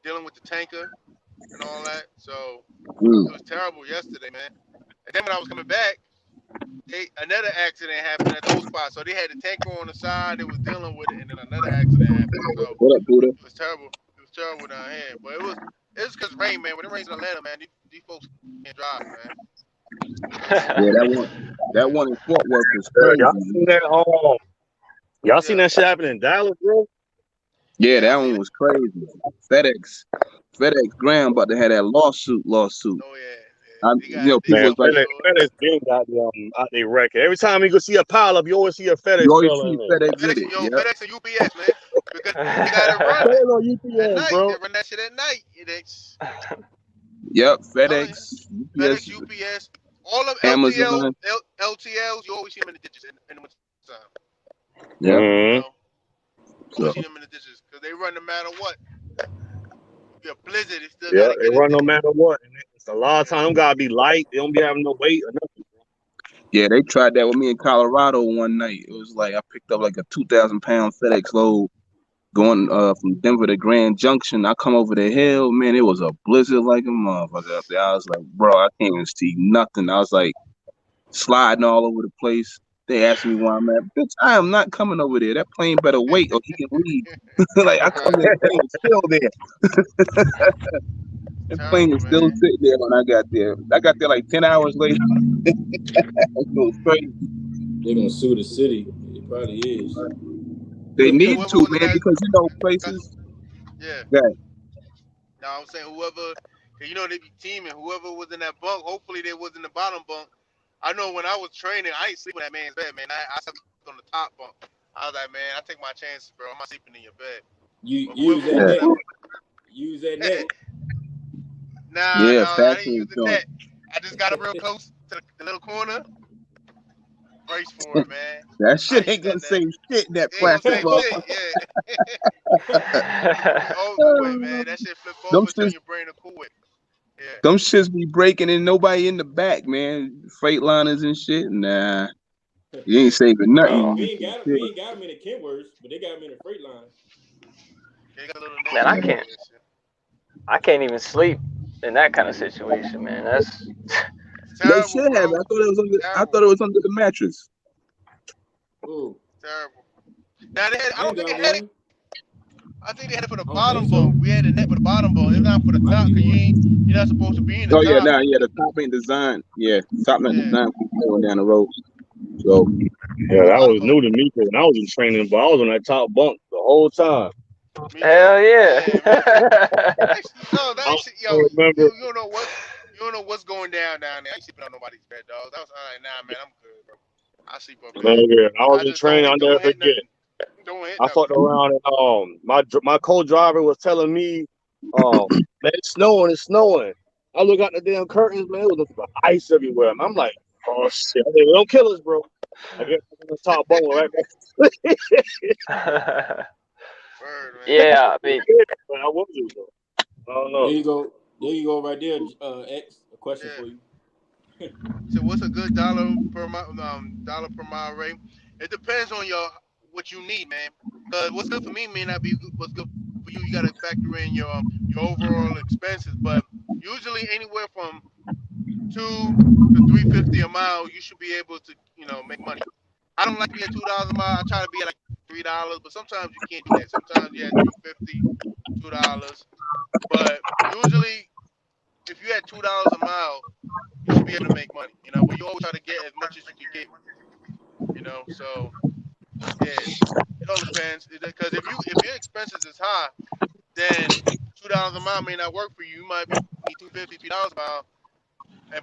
F: dealing with the tanker and all that. So
C: Mm.
F: it was terrible yesterday, man. And then when I was coming back, another accident happened at those spots. So they had the tanker on the side. They was dealing with it, and then another accident happened. So
C: What up, Buddha?
F: it was terrible. It was terrible down here. But it was because rain, man. When it rains in Atlanta, man, these folks can't drive, man.
C: Yeah, that one in Fort Worth was
E: Yeah, y'all
C: crazy.
E: seen that? Y'all seen
F: Yeah,
E: that shit happen in Dallas, bro?
C: Yeah,
F: yeah, I
C: that
F: seen
C: one
F: it.
C: was crazy. FedEx Graham about to have that lawsuit.
F: Oh yeah. They got they
C: People
E: Man,
C: was like,
F: suing.
E: FedEx been got them out they record. Every time you go see a pileup, you always see a
C: you
E: FedEx
C: always
E: trailer in
C: see
E: there.
C: FedEx with it. Yep.
F: FedEx and UPS, man, because they got it run
E: FedEx on
F: at
E: UPS,
F: night.
E: bro.
F: They run that shit at night. It's
C: Yep.
F: telling you,
C: FedEx,
F: FedEx,
C: UPS,
F: UPS, all of
C: Amazon.
F: LTLs. You always see them in the ditches in the winter time.
C: Yep.
F: You
E: Mm-hmm.
F: know, always
C: So
F: see them in the ditches because they run no matter what. If a blizzard, they still
E: Yeah,
F: gotta
E: they
F: get it
E: run no
F: there.
E: matter what. And it's a lot of
F: Yeah.
E: time them gotta be light. They don't be having no weight or nothing.
C: yeah, they tried that with me in Colorado one night. It was like I picked up like a 2,000 pound FedEx load going from Denver to Grand Junction. I come over the hill, man. It was a blizzard like a motherfucker up there. I was like, bro, I can't even see nothing. I was like sliding all over the place. They asked me where I'm at. Bitch, I am not coming over there. That plane better wait or he can leave. Like I come there, the plane was still there. That plane
F: Terrible,
C: was still
F: man.
C: sitting there when I got there. I got there like 10 hours later. It was crazy.
A: They're gonna sue the city. It probably is.
C: They need
F: Whoever
C: to,
F: was in
C: man,
F: that,
C: because places
F: yeah.
C: that
F: Now I'm saying whoever, they be teaming. Whoever was in that bunk, hopefully they was in the bottom bunk. I know when I was training, I ain't sleeping in that man's bed, man. I slept on the top bunk. I was like, man, I take my chances, bro. I'm not sleeping in your bed.
A: You
F: But
A: use
F: whoever
A: that
F: was in
C: yeah,
A: net.
F: that,
A: Use that net.
F: nah,
C: yeah,
F: I didn't
C: factory
F: use the
C: joint.
F: net. I just got up real close to the little corner, brace for it, man.
C: That
F: I
C: shit
F: ain't use
C: ain't
F: that
C: gonna
F: net.
C: save shit, that
F: It ain't gonna
C: plastic
F: save
C: ball.
F: shit, yeah. It over with, man. That shit flip
C: Them
F: over, tell
C: shits
F: your brain to cool it. Yeah.
C: them shits be breaking and nobody in the back, man. Freightliners and shit. Nah. You ain't
F: Yeah.
C: saving nothing
B: Oh
C: when you get
A: We
C: shit.
A: ain't got them in the Kentworths, but they got them in the freight line.
F: They got a little net
B: man,
F: in
B: I
F: there.
B: can't.
F: Yeah, shit.
B: I can't even sleep in that kind of situation, man. That's
F: It's
C: They
F: terrible,
C: should have.
F: bro.
C: I
F: Terrible.
C: thought it was under the mattress.
A: Oh,
F: Terrible. Now they had. I
A: I
F: don't
A: ain't
F: think they
A: got
F: had it.
A: one.
F: I think they had it for the
A: I don't think
F: bottom
A: so.
F: bunk. We had a net for the bottom bunk. It's not for the
A: Might
F: top,
A: be
F: cause
A: one.
F: you're not supposed to be in the
C: Oh yeah,
F: top.
C: nah, yeah, the top ain't designed. Yeah, top not
F: Yeah.
C: designed for going down the road. So
E: Yeah,
F: The
E: that
F: bottom
E: was
F: bunk.
E: new to me when I was in training, but I was on that top bunk the whole time.
F: Me too.
B: hell yeah.
F: Yeah, me too. Actually, no, that
E: I
F: actually, yo,
E: don't remember.
F: you don't know what, you don't know what's going down there. I ain't sleeping on nobody's bed, dog. That was like, nah, man, I'm good, bro. I sleep up
E: Oh
F: here.
E: yeah, I was
F: I
E: in
F: just
E: training. I'll never
F: don't hit
E: forget.
F: nothing. Don't hit
E: I fucked
F: nothing.
E: around and my co-driver was telling me man, it's snowing, it's snowing. I look out the damn curtains, man, it was nothing but ice everywhere. And I'm like, oh shit, I said, don't kill us, bro. I get on the top bunk right back.
F: Word, man.
B: Yeah, I mean,
E: But I wasn't though. I don't
A: There
E: know.
A: you go. There you go, right there. X. A question
F: Yeah.
A: for you.
F: So what's a good dollar per mile rate? It depends on what you need, man. Cause what's good for me may not be what's good for you. You gotta factor in your overall expenses, but usually anywhere from 2 to 350 a mile, you should be able to make money. I don't like to be at $2 a mile. I try to be at like $3, but sometimes you can't do that. Sometimes you at 250, $2, but usually if you had $2 a mile, you should be able to make money, but you always try to get as much as you can get. So yeah, it all depends. Because if your expenses is high, then $2 a mile may not work for you. You might need 250, $3 a mile,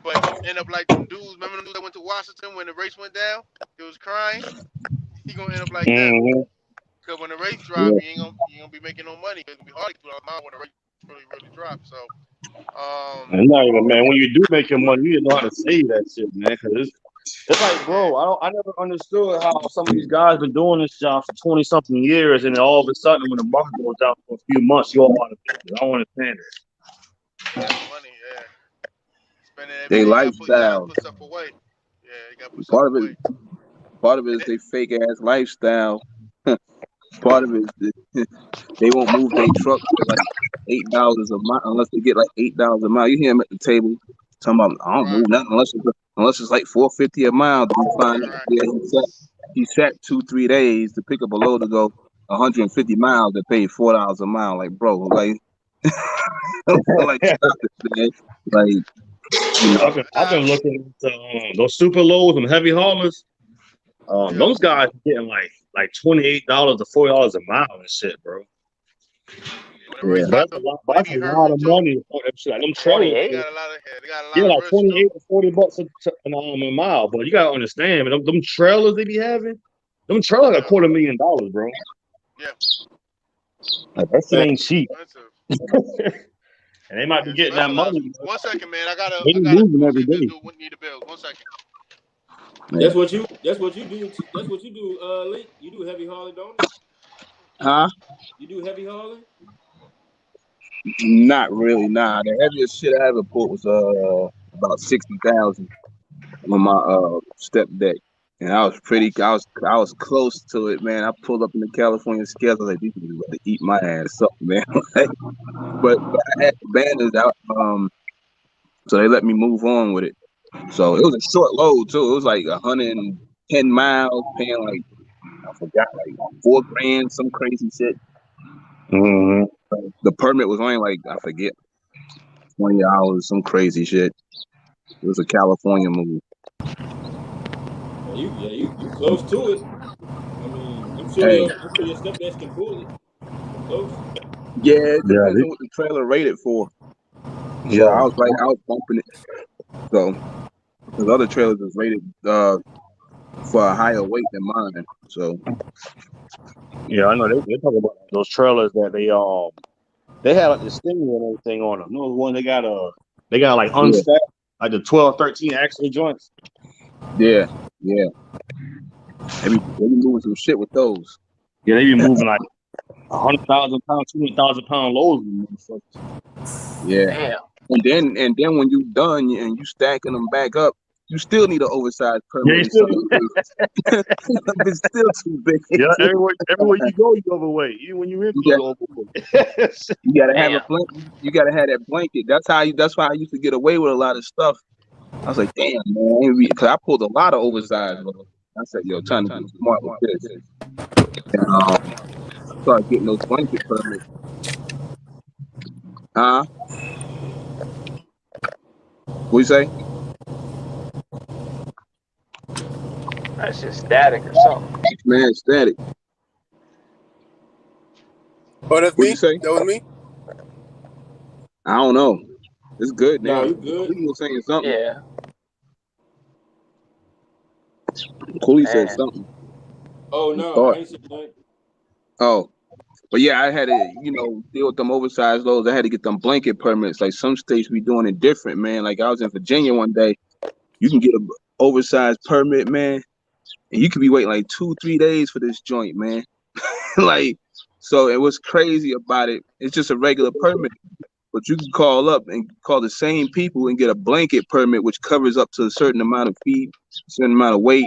F: but end up like them dudes. Remember them dudes that went to Washington when the race went down? They was crying. he gonna end up like them.
E: Mm-hmm.
F: Cause when the rates drop,
C: Yeah.
F: you ain't gonna be making no money. It's gonna be hard to put on mile when the rates really drop. So,
E: And not even, man, when you do make your money, you know how to save that shit, man. Cause it's like,
F: yeah,
E: bro, I never understood how some of these guys been doing this job for 20 something years, and then all of a sudden, when the market goes down for a few months, you all out of business. I don't understand it.
F: that's money. Yeah, spending every
C: They
F: day. You gotta
C: lifestyle.
F: put stuff away. Yeah, you gotta put stuff
C: Part of
F: away.
C: it
F: And
C: is they fake ass lifestyle. Part of it is they won't move their truck for like $8 a mile unless they get like $8 a mile. You hear them at the table talking about I don't
F: right,
C: move nothing unless it's like $4.50 a mile. Then you find out
F: right.
C: yeah he sat 2-3 days to pick up a load to go 150 miles that paid $4 a mile. Like bro, like like stop it, man. Like you know
E: I've been looking at those super lows and heavy haulers.
F: Yeah.
E: Those guys are getting like $28 to $40 a mile and shit, bro.
F: When the
C: yeah
F: rates
E: But
F: drop,
E: but
F: they
E: that's
F: be
E: a lot
F: hurting
E: of
F: too.
E: money. Like them trailers,
F: They
B: 28.
F: got a lot of They got a
E: yeah,
F: lot of
E: like
F: risk too.
E: 28 to $40 a mile. But you gotta understand, man, them trailers they be having, them trailers like
F: Yeah,
E: $250,000, bro.
F: yeah.
E: Like that shit
C: man,
E: ain't cheap.
F: Expensive.
E: And they might
F: Yeah,
E: be getting that
F: specialized.
E: money.
F: One second, man.
E: They
F: I
E: be
F: gotta
E: moving
F: go
E: every
F: see if this
E: day.
F: dude need the bills. 1 second.
C: man.
A: That's what you do, Lee. You do heavy hauling, don't you?
C: Huh?
A: You do heavy hauling?
C: Not really. Nah, the heaviest shit I ever pulled was about 60,000 on my step deck, and I was close to it, man. I pulled up in the California scale. I was like, these niggas about to eat my ass up, man. but I had the banners out, so they let me move on with it. So it was a short load too. It was like 110 miles, paying like I forgot like 4 grand, some crazy shit.
E: Mm-hmm.
C: The permit was only like I forget $20, some crazy shit. It was a California move.
A: You close to it. I mean,
C: Hey,
A: I'm sure your stepdads can pull it. You close.
C: yeah, it
E: Yeah,
C: depends on what the trailer rated for. So
E: yeah,
C: I was bumping it. So because other trailers is rated for a higher weight than mine. So
E: yeah. I know they talk about those trailers that they had like the stinger and everything on them. No one they got like
C: yeah,
E: unstacked like the 12, 13 axle joints.
C: yeah, yeah. They be moving some shit with those.
E: Yeah, they be moving like 100,000 pounds, 200,000 pound loads.
C: Yeah.
B: Damn.
C: And then when you done and you stacking them back up, you still need an oversized
E: Yeah,
C: permit
E: you
C: in
E: still
C: some cases. It's still too big.
E: yeah. Everywhere you go, you overweight. Even when you in
C: You got
E: Florida, overweight.
C: you gotta have a
B: Damn.
C: blanket. You gotta have that blanket. That's why I used to get away with a lot of stuff. I was like, damn, man, because I pulled a lot of oversized loads. I said, yo, trying to be smart with this. And I started getting those blanket permits. Huh? What you say?
B: That's just static or something.
C: Man, static.
G: Oh, that's
C: What you
G: me.
C: say?
G: That was me.
C: I don't know. It's good
A: No,
C: now.
A: you good.
C: Cooley was saying something.
B: Yeah.
C: Cooley said
B: Man.
C: something.
A: Oh
C: I
A: no, I
C: thought.
A: ain't saying nothing.
C: Oh, but yeah, I had to, deal with them oversized loads. I had to get them blanket permits. Like some states be doing it different, man. Like I was in Virginia one day. You can get a oversized permit, man, and you could be waiting like 2-3 days for this joint, man. Like, so it was crazy about it. It's just a regular permit, but you can call up and call the same people and get a blanket permit, which covers up to a certain amount of feet, a certain amount of weight,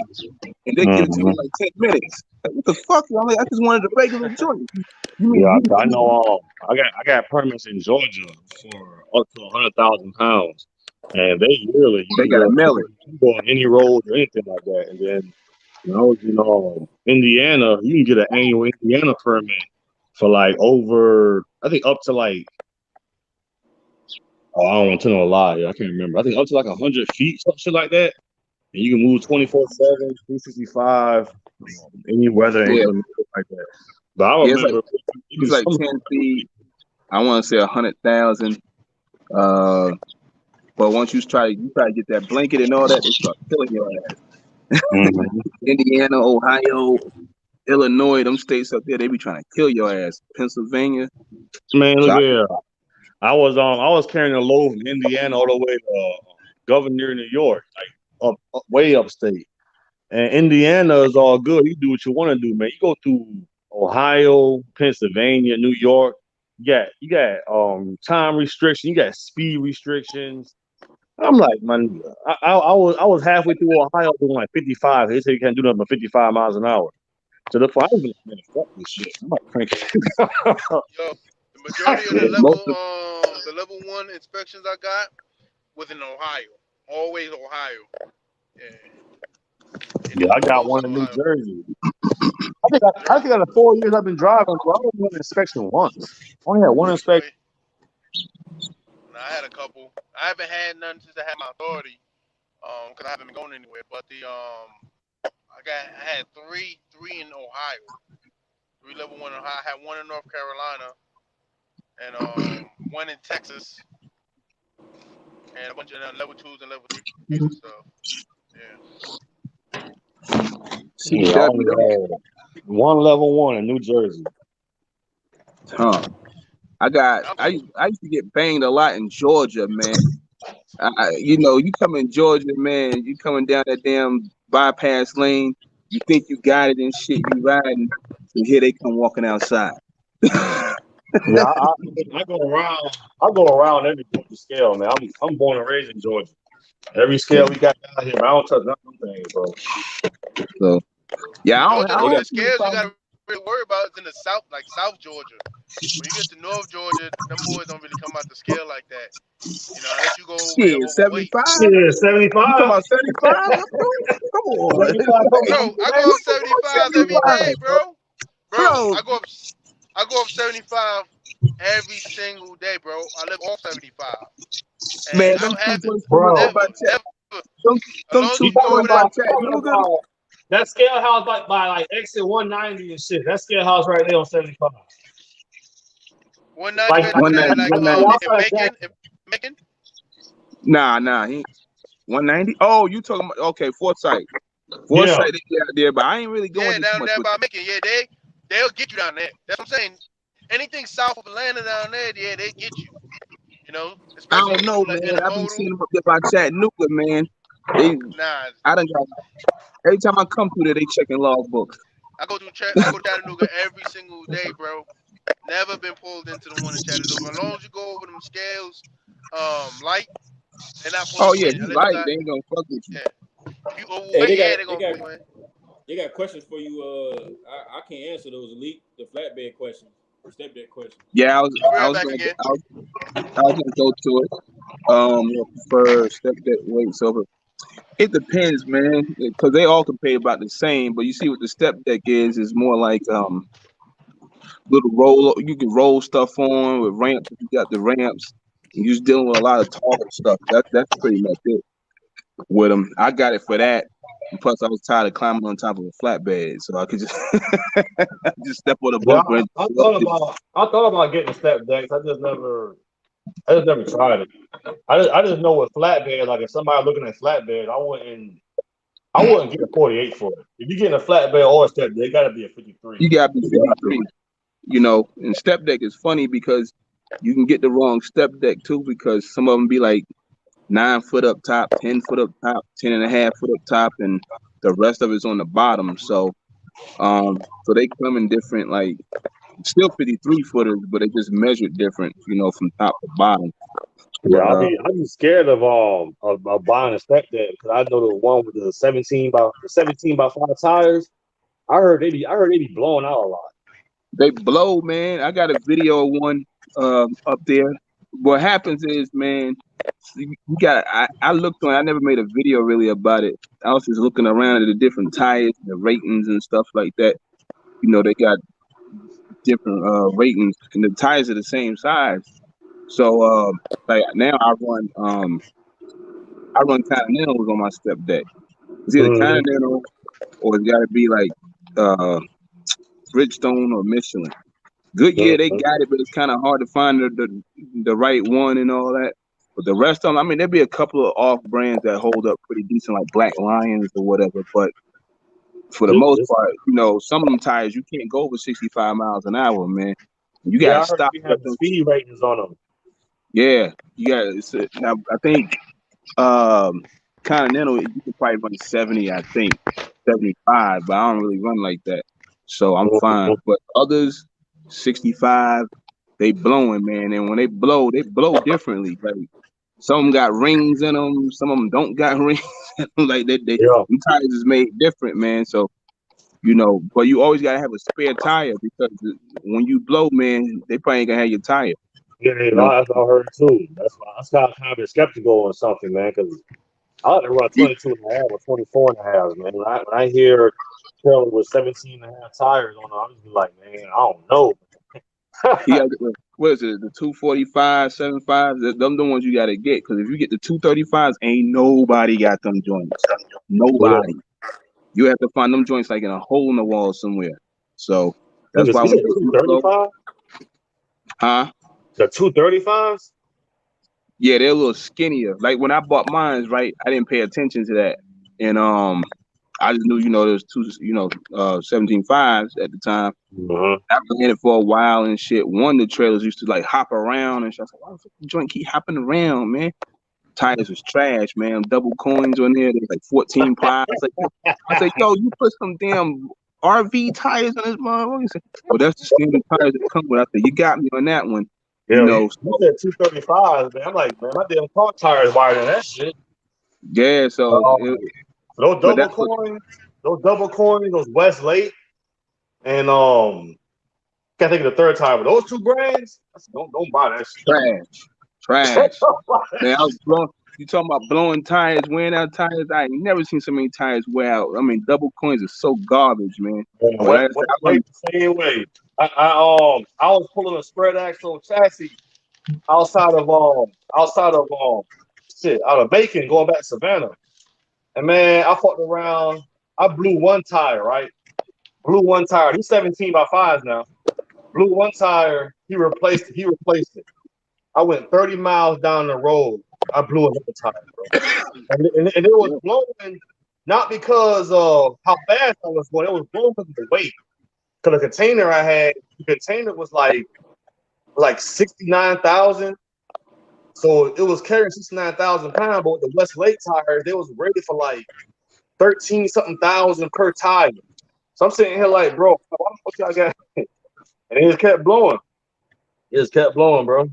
C: and they give it to you
E: Mhm.
C: in like 10 minutes. Like, what the fuck? I'm like, I just wanted a regular joint. You mean
E: Yeah, I
C: you
E: know. I got permits in Georgia for up to 100,000 pounds, and they yearly you
C: they
E: can
C: gotta
E: go
C: mail it.
E: on any road or anything like that. And then when I was in Indiana, you can get an annual Indiana permit for like over, I think up to like, I don't want to know a lie. I can't remember. I think up to like 100 feet, some shit like that. And you can move 24/7, 365, any weather,
C: Yeah,
E: anything like that. But I
C: yeah,
E: remember it
C: it's
E: be
C: like
E: some
C: 10 feet. I want to say 100,000. But once you try to get that blanket and all that, they start killing your ass.
E: Mhm.
C: Indiana, Ohio, Illinois, them states up there, they be trying to kill your ass. Pennsylvania.
E: Man,
C: So
E: look here. I was carrying a load from Indiana all the way to Governor, New York, like way upstate. And Indiana is all good. You do what you want to do, man. You go through Ohio, Pennsylvania, New York. You got time restrictions. You got speed restrictions. I'm like, man, I was halfway through Ohio doing like 55. They say you can't do nothing but 55 miles an hour. To the point, I was like, man, fuck this shit. I'm not cranking.
F: Yo, the majority of
C: most of
F: the level 1 inspections I got was in Ohio. Always Ohio. Yeah,
E: Yeah, I
F: anything
E: got
F: close
E: one
F: to
E: in New
F: Ohio.
E: Jersey. I think out of 4 years I've been driving, bro, I only went an inspection once. I only had one
F: Oh,
E: inspection.
F: yeah. Nah, I had a couple. I haven't had none since I had my authority. Because I haven't been going anywhere. But I had three in Ohio. 3 level 1 in Ohio. I had one in North Carolina and one in Texas and a bunch of level 2s and level 3s and stuff. Yeah.
E: Yeah, I
C: CW.
E: only had one level 1 in New Jersey.
C: Huh. I used to get banged a lot in Georgia, man. You come in Georgia, man. You coming down that damn bypass lane. You think you got it and shit. You riding, and here they come walking outside.
E: Yeah, I go around. I go around every Georgia scale, man. I'm born and raised in Georgia. Every scale we got down here, man, I don't touch none of them things, bro.
C: So yeah, I
F: Georgia, the
C: don't
F: only
C: have too many
F: scales you
C: problems.
F: gotta really worry about is in the south, like South Georgia. When you get to North Georgia, them boys don't really come out the scale like that. Unless you go over there
C: Shit,
F: overweight.
C: 75.
E: Shit,
C: You talking
E: 75.
C: about 75? Come on,
E: 75
F: Bro, I
E: man.
F: go up 75 every
C: 75,
F: day, bro. Bro,
C: bro.
F: I go up 75 every single day, bro. I live off 75. And
C: Man,
F: I
C: them
F: don't
C: two
F: have it.
C: joints coming
E: Bro,
C: over
F: Never,
C: by
F: never.
C: them,
F: As
C: them
F: long as
C: two
F: you
E: you
F: can go
E: talking
F: over
C: joints by
F: that
E: about, you talking
C: Chattanooga.
E: about that scale house by like exit 190 and shit. That scale house right there on 75.
F: 190
E: Like
F: where
E: I
F: it's
E: think
F: at,
C: 190,
F: like in
C: 190.
F: Macon, Macon.
C: Nah, he 190. Oh, you talking about okay, Forsyth.
E: Yeah.
C: Forsyth, they get out there, but I ain't really going
F: Yeah,
C: there too
F: down
C: much
F: there
C: with.
F: by Macon. Yeah, they'll get you down there. That's what I'm saying. Anything south of Atlanta down there, yeah, they get you.
C: I
F: Especially
C: don't know,
F: like
C: man. I've been
F: intermodal.
C: seeing them up there by Chattanooga, man. They,
F: Nah,
C: I done got every time I come through there, they checking logbooks.
F: I go to Chattanooga every single day, bro. Never been pulled into the one in Chattanooga. As long as you go over them scales, light, they're not pulling
C: Oh
F: you
C: yeah,
F: in
C: you
F: unless you
C: right.
F: got
C: They ain't gonna fuck with you.
F: yeah. If you
A: Hey,
F: overweight, yeah, they're gonna pull you in.
A: they got questions for you. I can't answer those elite the flatbed questions, the step deck questions.
C: Yeah,
F: I'll be
C: I
F: right
C: was
F: back
C: gonna
F: again.
C: I was gonna go to it. For step that weights over. It depends, man, because they all can pay about the same. But you see, what the step deck is more like little roll. You can roll stuff on with ramps. If you got the ramps, you're just dealing with a lot of tall stuff. That's pretty much it with them. I got it for that. And plus, I was tired of climbing on top of a flatbed, so I could just just step on the
E: Yeah,
C: bumper and
E: I thought about getting step decks. I just never tried it. I just know with flatbed, like if somebody looking at flatbed, I wouldn't get a 48 for it. If you're getting a flatbed or a step deck, it gotta be a 53.
C: you gotta be 53. And step deck is funny because you can get the wrong step deck too because some of them be like 9 foot up top, 10 foot up top, 10.5 foot up top, and the rest of it's on the bottom. So they come in different, like still 53 footers, but they just measured different, from top to bottom.
E: Yeah,
C: But
E: I'd be scared of buying a step deck because I know the one with the 17 by 5 tires. I heard they be blowing out a lot.
C: they blow, man. I got a video of one up there. What happens is, man, you got. I looked on. I never made a video really about it. I was just looking around at the different tires, the ratings and stuff like that. They got different ratings, and the tires are the same size. So like now I run Continentals on my step deck. It's either
E: Mm-hmm.
C: Continental or it's got to be like uh Bridgestone or Michelin. Goodyear, they got it, but it's kind of hard to find the right one and all that. But the rest of them, I mean, there'd be a couple of off brands that hold up pretty decent, like Black Lions or whatever. But for the most part, you know, some of them tires you can't go over 65 miles an hour, man. You
E: Yeah,
C: gotta
E: I heard
C: stop.
E: we have the speed ratings on them.
C: Yeah, you got. Now I think Continental, you can probably run 70. I think 75, but I don't really run like that, so I'm fine. But others, 65, they blowing, man. And when they blow differently. Like some of them got rings in them, some of them don't got rings. Like them tires is made different, man. So you know, but you always gotta have a spare tire because when you blow, man, they probably ain't gonna have your tire.
E: Yeah,
C: You know?
E: that's what I heard too. That's why I kind of been skeptical or something, man, because I like to run 22 and a half or 24 and a half, man. When I hear trailer with 17 and a half tires on it, I'm just like, man, I don't know.
C: Yeah, what is it? The 245, 75? Them the ones you gotta get. Because if you get the 235s, ain't nobody got them joints. Nobody. You have to find them joints like in a hole in the wall somewhere. So that's why
E: You
C: when
E: said 235?
C: Huh?
E: The 235s?
C: Yeah, they're a little skinnier. Like when I bought mine, right, I didn't pay attention to that. And I just knew, you know, there was two, 17.5s at the time. I've been in it for a while and shit. One of the trailers used to like hop around and shit. I was like, why the fuck the joint keep hopping around, man? Tires was trash, man. Double coins on there. There's like 14 ply. I was like, yo, you put some damn RV tires on this motherfucker. He said, oh, that's the standard tires that come with. I said, you got me on that one.
E: Yeah,
C: you know,
E: you said 235, man. I'm like, man, my damn car tires wider than that shit.
C: Yeah, so
E: those double coins, those Westlake, and can't think of the third tire, but those two brands, don't buy that shit.
C: Trash. Man, I was blowing. You talking about blowing tires, wearing out tires? I ain't never seen so many tires wear out. I mean, double coins are so garbage, man.
E: Westlake the same way. I was pulling a spread axle chassis outside of Macon, going back to Savannah. And man, I fucked around. I blew one tire, right? Blew one tire. He's 17 by 5s now. Blew one tire. He replaced it. I went 30 miles down the road. I blew another tire, bro. And it was blowing not because of how fast I was going. It was blowing because of the weight. Because the container I had, the container was like 69,000. So it was carrying 69,000 pounds, but with the Westlake tires, they was ready for like 13 something thousand per tire. So I'm sitting here like, bro, what the fuck y'all got? And it just kept blowing. It just kept blowing, bro.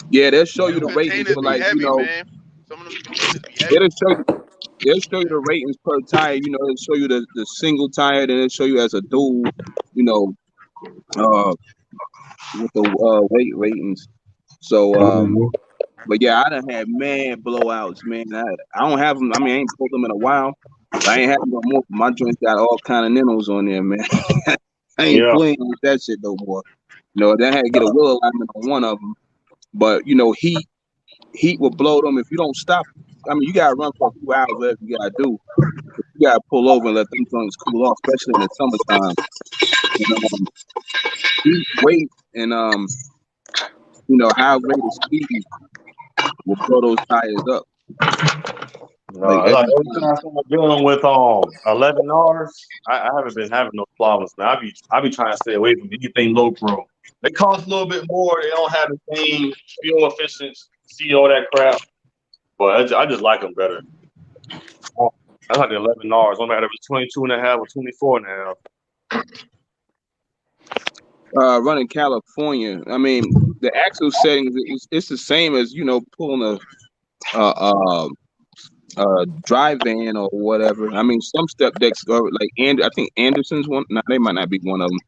C: Yeah, they'll show you the ratings
F: Containers
C: for
F: be
C: like,
F: heavy,
C: you know,
F: man. Some of them containers be heavy.
C: they'll show you the ratings per tire. You know, they'll show you the single tire, then they'll show you as a dual, you know, with the weight ratings. So, but yeah, I done had mad blowouts, man. I don't have them. I mean, I ain't pulled them in a while. But I ain't having no more. My joints got all Continentals on there, man. I ain't playing with that shit no more. You know, they had to get a wheel alignment on one of them. But you know, heat will blow them if you don't stop. I mean, you gotta run for a few hours, whatever you gotta do. You gotta pull over and let them joints cool off, especially in the summertime. Heat, weight, and you know, high rate of speed will blow those tires up.
E: Every time I'm dealing with 11 Rs, I haven't been having no problems. Now I be trying to stay away from anything low pro. They cost a little bit more. They don't have the same fuel efficiency, all that crap. But I just like them better. I like the 11 Rs. No matter if it's 22 and a half or 24 and a half.
C: Running California, I mean, the axle settings it's the same as, you know, pulling a drive van or whatever. I mean, some step decks are like, I think Anderson's one. No, they might not be one of them.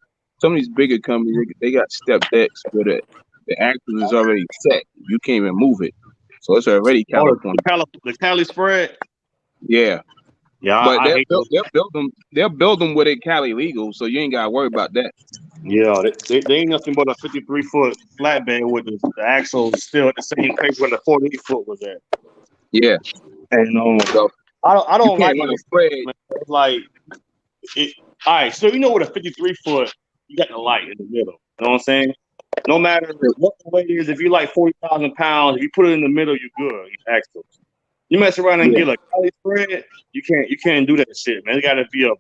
C: Some of these bigger companies, they got step decks where the axle is already set. You can't even move it, so it's already California.
E: The Cali spread.
C: Yeah.
E: Yeah,
C: but they'll build them with it Cali legal, so you ain't gotta worry about that.
E: Yeah, they ain't nothing but a 53-foot flatbed with the axle still at the same place where the 48-foot was at.
C: Yeah,
E: and
C: so
E: I don't like
C: when it's spread.
E: Like it. All right, so you know with a 53-foot, you got the light in the middle. You know what I'm saying? No matter what the weight is, if you like 40,000 pounds, if you put it in the middle, you're good. You axles. You mess around and
C: Yeah.
E: get a Cali spread, you can't do that shit, man. It gotta be you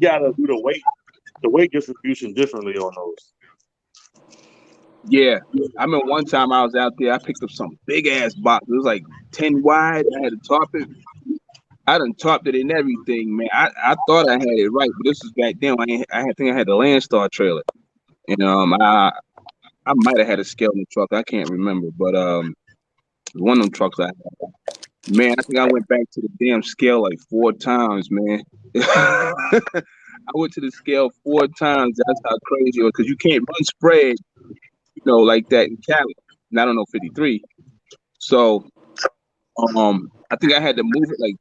E: gotta do the weight distribution differently on those.
C: Yeah. I remember one time I was out there, I picked up some big ass box. It was like 10 wide. I had to top it. I done topped it and everything, man. I thought I had it right, but this was back then. I think I had the Landstar trailer. And I might have had a scale in the truck. I can't remember, but one of them trucks I had. Man, I think I went back to the damn scale like 4 times, man. I went to the scale 4 times. That's how crazy it was, because you can't run spread, like that in Cali. And I don't know 53. So I think I had to move it like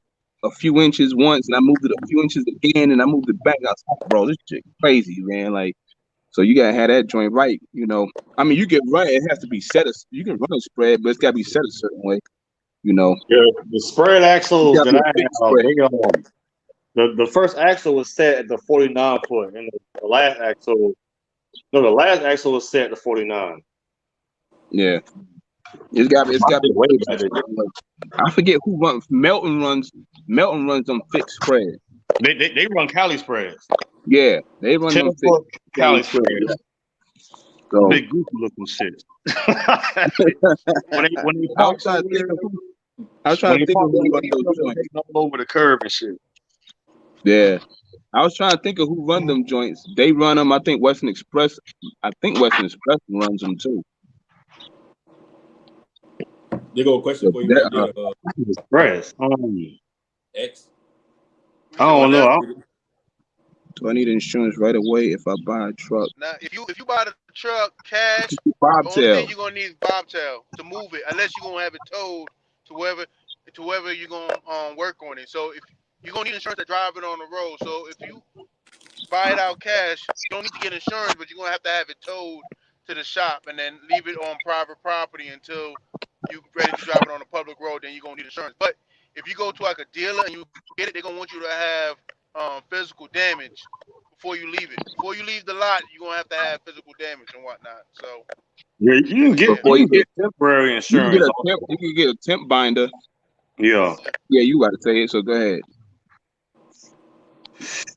C: a few inches once, and I moved it a few inches again, and I moved it back. I was like, bro, this shit crazy, man. Like, so you gotta have that joint right, I mean, you can run it has to be set. You can run a spread, but it's gotta be set a certain way,
E: Yeah, the spread
C: It's
E: axles
C: gotta
E: that
C: be a
E: I
C: big
E: have,
C: spread.
E: the first axle was set at the 49 foot, and the last axle was set at the 49.
C: Yeah, it's gotta be
E: Way
C: fixed a
E: better.
C: certain way. I forget who runs. Melton runs them fixed spread.
E: They run Cali spreads.
C: Yeah, they run
E: 10
C: them
E: foot
C: fixed
E: Cali
C: spread.
E: spreads.
C: So
E: Big goofy looking shit. when they
C: I was
E: park
C: trying to
E: somewhere,
C: think of who. I was trying to think of who run those joints.
E: all over the curb and shit.
C: Yeah, I was trying to think of who run them joints. They run them. I think Western Express. I think Western Express runs them too.
A: There go a question for you right there,
E: Express.
A: X.
E: I don't know.
C: Do I need insurance right away if I buy a truck?
F: Now, if you buy the truck cash, the only
C: Bobtail.
F: thing you're gonna need is bobtail to move it, unless you're gonna have it towed to wherever you're gonna work on it. So if you're gonna need insurance to drive it on the road. So if you buy it out cash, you don't need to get insurance, but you're gonna have to have it towed to the shop and then leave it on private property until you're ready to drive it on a public road. Then you're gonna need insurance. But if you go to like a dealer and you get it, they're gonna want you to have physical damage before you leave it. Before you leave the lot, you're gonna have to have physical damage and whatnot. So
E: Yeah, you
C: Before
E: can
C: you
E: get temporary
C: You can get
E: insurance.
C: a temp binder.
E: Yeah.
C: Yeah, you got to say it. So go ahead.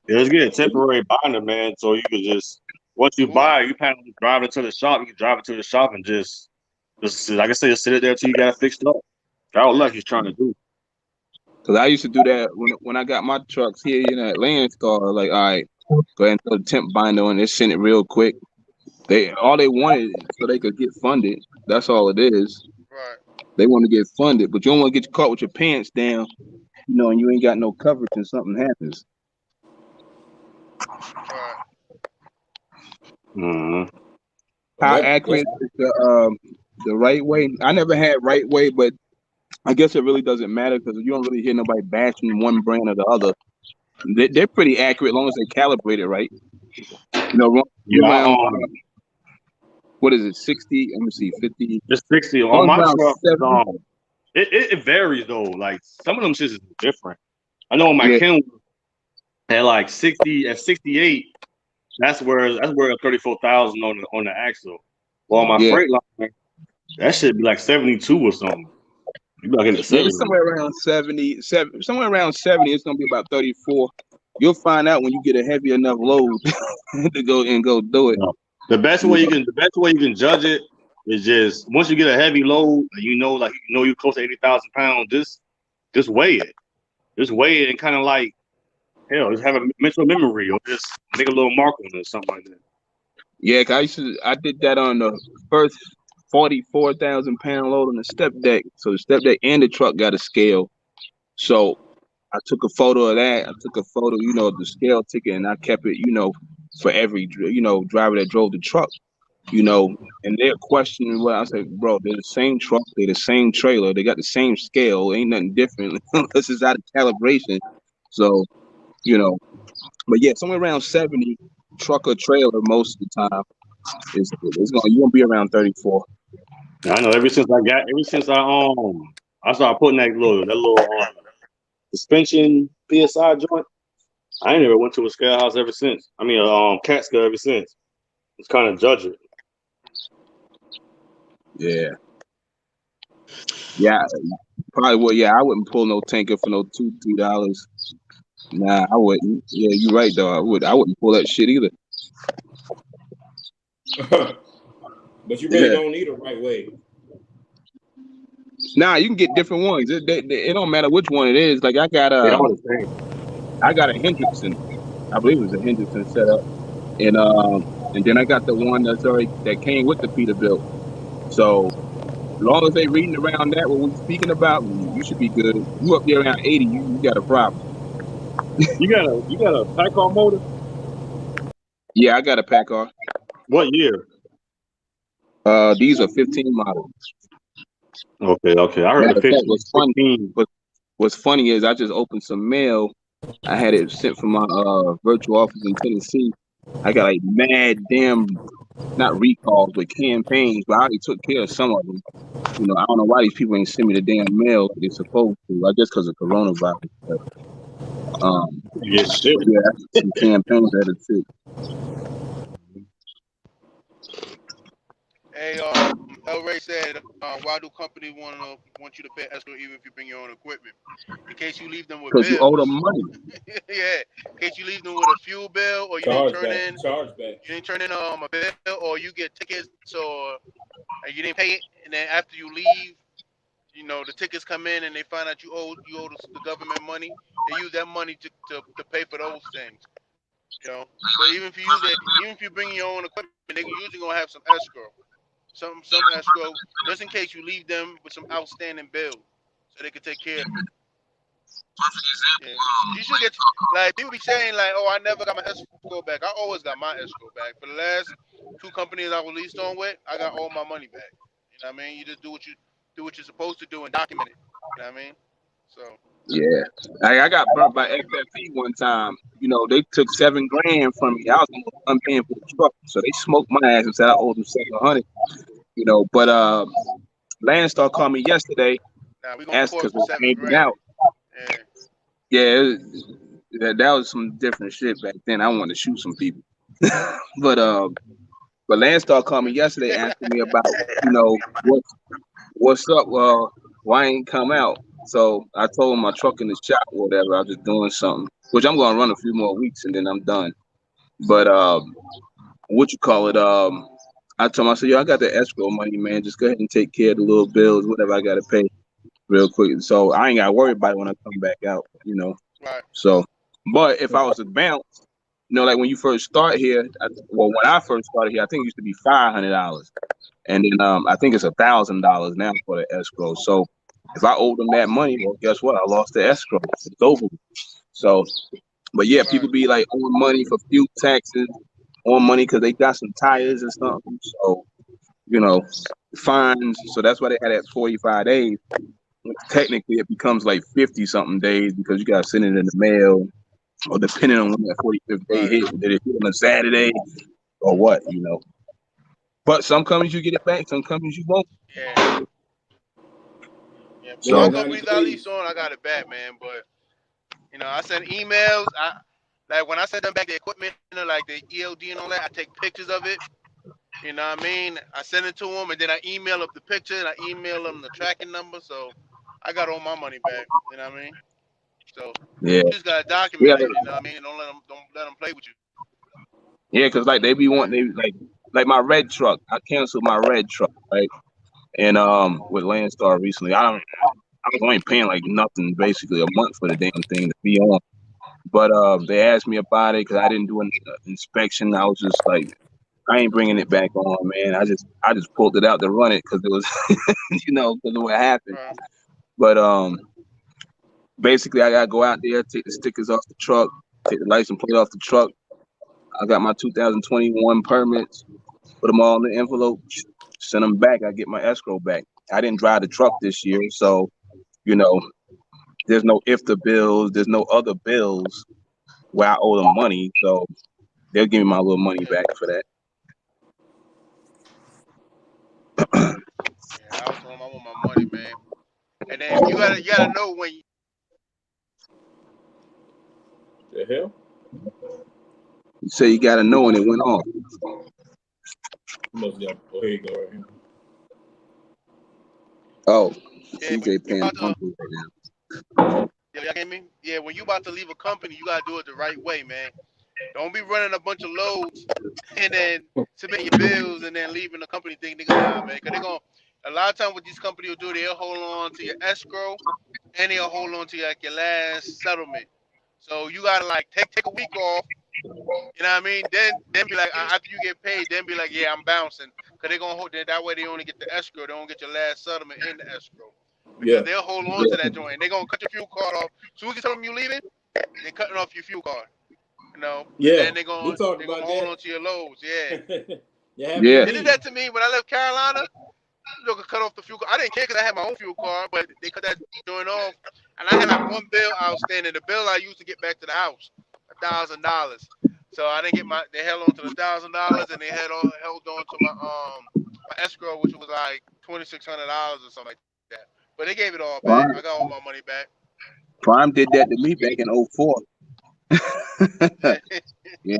E: Yeah, let's get a temporary binder, man. So you can just once you buy it, you plan on driving it to the shop. You can drive it to the shop and just like I said, just sit it there till you got it fixed up. That's what Lucky's trying to do.
C: Because I used to do that when I got my trucks here in that Landstar. Like, all right, go ahead and throw the temp binder on. They send it real quick. All they wanted is so they could get funded. That's all it is.
F: right.
C: They want to get funded, but you don't want to get caught with your pants down, and you ain't got no coverage and something happens.
F: Right.
E: Mm-hmm.
C: How accurate is the right way? I never had right way, but I guess it really doesn't matter because you don't really hear nobody bashing one brand or the other. They're pretty accurate as long as they calibrate it right. Around what is it, 60? Let me see, 50.
E: It's 60 on my truck.
C: 70.
E: It varies though. Like some of them shits is different. I know my Kenworth at like 60 at 68. That's where 34,000 on the axle. Well, my Freightliner, that should be like 72 or something. You gotta get it 70.
C: It's somewhere around 70. Somewhere around 70. It's gonna be about 34. You'll find out when you get a heavy enough load to go do it.
E: The best way you can judge it is just once you get a heavy load, you're close to 80,000 pounds. Just weigh it. Just weigh it and kind of like just have a mental memory or just make a little mark on it or something like that.
C: Yeah, I did that on the first 44,000 pound load on the step deck. So the step deck and the truck got a scale. So I took a photo of that. I took a photo, of the scale ticket, and I kept it, for every, driver that drove the truck, and they're questioning what I said, bro, they're the same truck, they're the same trailer, they got the same scale, ain't nothing different unless it's out of calibration. So, but yeah, somewhere around 70 truck or trailer most of the time. You're gonna be around 34.
E: I know ever since I started putting that little suspension PSI joint, I ain't never went to a scale house ever since. I mean cat scale ever since. It's kind of judge it.
C: Yeah. Yeah. Probably would. Yeah, I wouldn't pull no tanker for no $2, $3. Nah, I wouldn't. Yeah, you're right though. I wouldn't pull that shit either.
A: But you really don't need a right way.
C: Nah, you can get different ones. It don't matter which one it is. Like I got
E: They
C: a
E: all the same.
C: Hendrickson. I believe it was a Hendrickson setup, and then I got the one that came with the Peterbilt. So as long as they reading around that what we're speaking about, you should be good. You up there around 80, you got a problem.
E: You got a Packard motor?
C: Yeah, I got a Packard.
E: What year?
C: These are 15 models.
E: Okay. I heard
C: Matter
E: the
C: of fact,
E: 15.
C: what's funny is I just opened some mail. I had it sent from my virtual office in Tennessee. I got like mad damn, not recalls, but campaigns, but I already took care of some of them. You know, I don't know why these people ain't send me the damn mail they're supposed to. I guess because of coronavirus. But,
E: Yeah, shit.
C: yeah, some campaigns that are too.
F: Hey, El Ray said, why do company want you to pay escrow even if you bring your own equipment? In case you leave them with
C: Because you owe them
F: bills.
C: money.
F: Yeah, in case you leave them with a fuel bill, or you didn't turn in a bill, or you get tickets, or you didn't pay it, and then after you leave, you know the tickets come in and they find out you owe the government money. They use that money to pay for those things. You know, so even if you bring your own equipment, they usually gonna have some escrow. Some escrow, just in case you leave them with some outstanding bills, so they can take care of it. Yeah, you should get like people be saying like, oh, I never got my escrow back. I always got my escrow back. For the last two companies I was leased on with, I got all my money back. You know what I mean? You just do what you're supposed to do and document it. You know what I mean? So
C: Yeah. I got burnt by FFE one time. You know, they took $7,000 from me. I was almost done paying for the truck. So they smoked my ass and said I owed them 700. You know, but Landstar called me yesterday,
F: now we gonna
C: asked
F: court
C: because
F: for
C: we
F: seven
C: came
F: grand.
C: out.
F: Yeah.
C: Yeah, that was some different shit back then. I wanted to shoot some people. but Landstar called me yesterday asking me about, you know, what's up? Why ain't come out? So I told him my truck in the shop or whatever. I was just doing something, which I'm gonna run a few more weeks and then I'm done. But what you call it? I told him, I said, yo, I got the escrow money, man. Just go ahead and take care of the little bills, whatever I gotta pay, real quick. So I ain't gotta worry about it when I come back out, you know.
F: Right.
C: So, but if I was to bounce, you know, like when you first start here, when I first started here, I think it used to be $500, and then I think it's $1,000 now for the escrow. So if I owed them that money, well, guess what? I lost the escrow. It's over. So, but yeah,
F: Right.
C: people be like owing money for fuel taxes, owing money because they got some tires and something. So, you know, fines. So that's why they had that 45 days. Technically, it becomes like 50 something days because you got to send it in the mail, or depending on when that 45th day
F: Right.
C: hit, did it hit on a Saturday or what, you know. But some companies you get it back, some companies you won't.
F: Yeah. Yeah.
A: They
C: So
A: got
F: Some
A: 90
F: companies I
A: days.
F: leased on, I got it back, man. But you know, I send emails. Like when I send them back the equipment, you know, like the ELD and all that, I take pictures of it. You know what I mean? I send it to them, and then I email up the picture, and I email them the tracking number. So I got all my money back. You know what I mean? So
C: yeah,
F: you just gotta
C: yeah,
F: document it. You know what I mean? And don't let them play with you.
C: yeah, because like they be
F: Yeah.
C: wanting, they like my red truck. I canceled my red truck, right? And with Landstar recently, I was only paying like nothing, basically a month for the damn thing to be on. But they asked me about it because I didn't do an inspection. I was just like, I ain't bringing it back on, man. I just pulled it out to run it because it was, you know, because of what happened.
F: Right.
C: But basically, I gotta go out there, take the stickers off the truck, take the license plate off the truck. I got my 2021 permits, put them all in the envelope, send them back. I get my escrow back. I didn't drive the truck this year, so you know, there's no IFTA bills, there's no other bills where I owe them money, so they'll give me my little money
F: Yeah.
C: back for that.
F: Yeah. I was telling them I want my money, man. And then you gotta know when.
A: The hell?
C: You say you gotta know when it went off.
A: You must got. Oh, here you go. Right here.
C: Oh,
F: Yeah, when
C: CJ
F: you
C: paying
F: about to,
C: monthly right now.
F: yeah, y'all get me? Yeah, when you about to leave a company, you gotta do it the right way, man. Don't be running a bunch of loads and then submitting your bills and then leaving the company thinking, nah, man, because they're going to, a lot of times what these companies will do, they'll hold on to your escrow and they'll hold on to like your last settlement. So you got to like take a week off, you know what I mean? Then be like, after you get paid, then be like, yeah, I'm bouncing. Because they're going to hold that way they only get the escrow. They don't get your last settlement in the escrow. Because
A: Yeah,
F: they'll hold on to that joint. They're going to cut your fuel card off. As soon as you tell them you're leaving, they're cutting off your fuel card. And
A: yeah.
F: then they're
A: We
F: going
A: talked
F: they're gonna
A: about
F: hold
A: that.
F: on to your lows. Yeah,
A: You happy to
C: Yeah,
F: they did
A: leave?
F: that to me when I left Carolina. They could cut off the fuel card. I didn't care because I had my own fuel card, but they cut that joint off, and I had like one bill outstanding. The bill I used to get back to the house, $1,000. So I didn't get my. They held on to the $1,000, and they held on to my escrow, which was like $2,600 or something like that. But they gave it all back. I
C: Prime,
F: got all my money back.
C: Prime did that to me back in '04.
F: Yeah,
C: Yeah,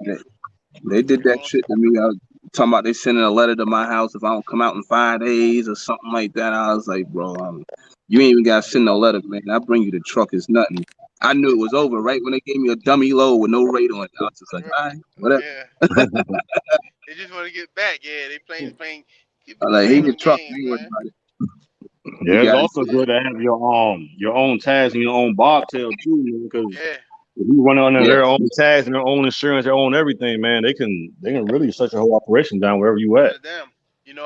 C: they did
F: they
C: that
F: hold on to.
C: shit to me. I was talking about they sending a letter to my house if I don't come out in 5 days or something like that. I was like, bro, you ain't even got to send no letter, man. I bring you the truck. It's nothing. I knew it was over right when they gave me a dummy load with no rate on it. I was just like, all right, whatever.
F: Yeah, they just want to get back. Yeah, they playing, keep
C: I was like,
F: playing
C: here's your
F: them
C: truck.
F: games,
C: You ain't worried
F: man.
C: about it. You
E: Yeah, it's
C: got it.
E: also good to have your own tags and your own bobtail too, man. Because
F: Yeah,
E: if you run under
C: Yeah,
E: their own tags and their own insurance, their own everything, man, they can really shut your whole operation down wherever you
F: shut
E: at.
F: it down.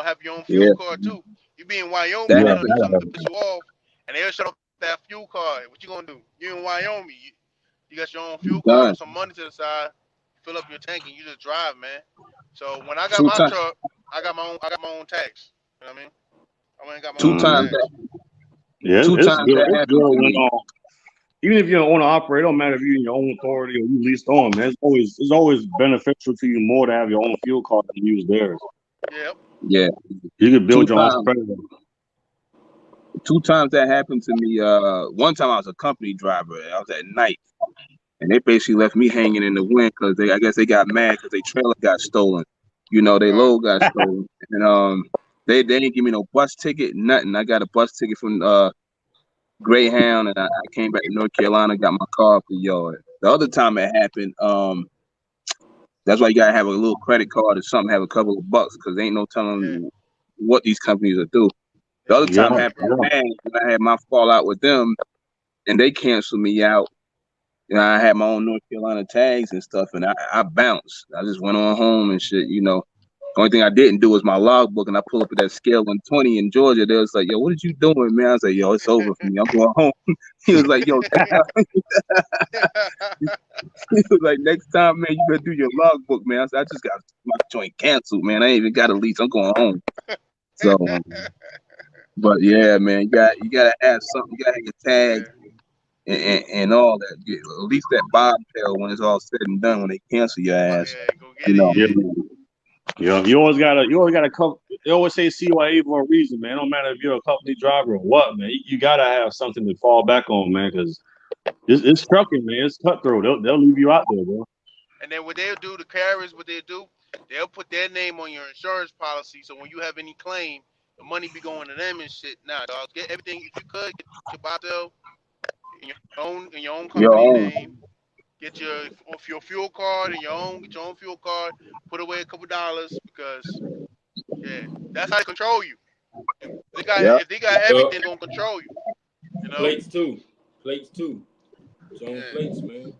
F: Have your own fuel
C: yeah.
F: card too. You be in Wyoming,
C: That
F: they
E: Yeah,
F: don't do
C: happened.
F: something to piss you off, and they'll shut off that fuel card. What you gonna do? You in Wyoming, you got your own fuel card
C: Done.
F: or some money to the side. Fill up your tank and you just drive, man. So when I got
C: Two
F: my
C: times.
F: truck, I got my own tax. You know what I mean? I went and got my
C: Two
F: own
C: times
E: hmm
F: tax.
C: that.
E: yeah,
C: Two
E: it's
C: times
E: good.
C: that
E: It's
C: happened
E: good
C: to
E: when
C: me.
E: even if you're an owner operator, it don't matter if you're in your own authority or you leased on, man. It's always beneficial to you more to have your own fuel card than use theirs.
F: Yep.
C: Yeah.
E: You can
C: Two
E: build your own
C: times.
E: credit.
C: Two times that happened to me. One time I was a company driver. I was at night, and they basically left me hanging in the wind because I guess they got mad because their trailer got stolen. You know, their
F: Uh,
C: load got stolen, and they didn't give me no bus ticket, nothing. I got a bus ticket from Greyhound, and I came back to North Carolina, got my car off the yard. The other time it happened, that's why you gotta have a little credit card or something, have a couple of bucks, because ain't no
F: yeah.
C: telling what these companies will do. The
F: Yep.
C: other
F: They
E: Yeah,
C: time
F: play,
C: happened
F: bro.
E: yeah.
C: bad when I had my fallout with them, and they canceled me out. And I had my own North Carolina tags and stuff, and I bounced. I just went on home and shit, you know. Only thing I didn't do was my logbook, and I pull up at that scale 120 in Georgia. They was like, "Yo, what did you doing, man?" I was like, "Yo, it's over for me. I'm going home." He was like, "Yo," he was like, "Next time, man, you better do your logbook, man." I said, "I just got my joint canceled, man. I ain't even got a lease. I'm going home." So, but yeah, man, you gotta have something. You gotta have your tag
F: Yeah.
C: and all that. At least that bobtail when it's all said and done, when they cancel your ass,
F: Yeah. Go
C: you
F: get it.
C: know.
E: Yeah,
F: Yeah.
E: yeah. You always gotta come. They always say CYA for a reason, man. It don't matter if you're a company driver or what, man. You gotta have something to fall back on, man, because it's trucking, man. It's cutthroat. They'll leave you out there, bro.
F: And then what they'll do, the carriers, what they'll do, they'll put their name on your insurance policy. So when you have any claim, the money be going to them and shit. Nah, dog, get everything if you could get your bottle in your own
C: Your
F: company
C: own.
F: name. Get your fuel card and get your own fuel card. Put away a couple dollars because yeah, that's how they control you.
C: Yeah,
F: If they got
A: Uh,
F: everything, they're gonna control you. You know?
A: plates too. Plates too. Your own
F: Yeah.
A: plates, man.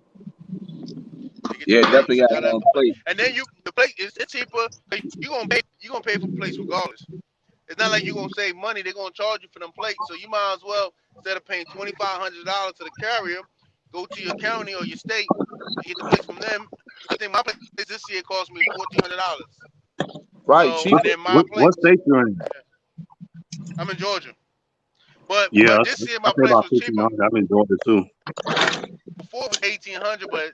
F: They get your
C: yeah, definitely
F: plates. You
C: got
F: gotta
C: your
F: have
C: own
F: the plate,
C: plate.
F: and then the plate it's cheaper. You gonna pay for plates regardless. It's not like you're gonna save money. They're gonna charge you for them plates. So you might as well, instead of paying $2,500 to the carrier, go to your county or your state and get the plates from them. I think my plates this year cost me $1,400.
C: Right,
F: So and
C: cheaper.
F: then my
E: What
F: plates.
E: state you in?
F: Yeah, I'm in Georgia, but
E: Yeah,
F: this year
E: I
F: my
E: pay
F: plates
E: about
F: was cheaper.
E: 1,500. I'm in Georgia too.
F: Before it was 1,800, but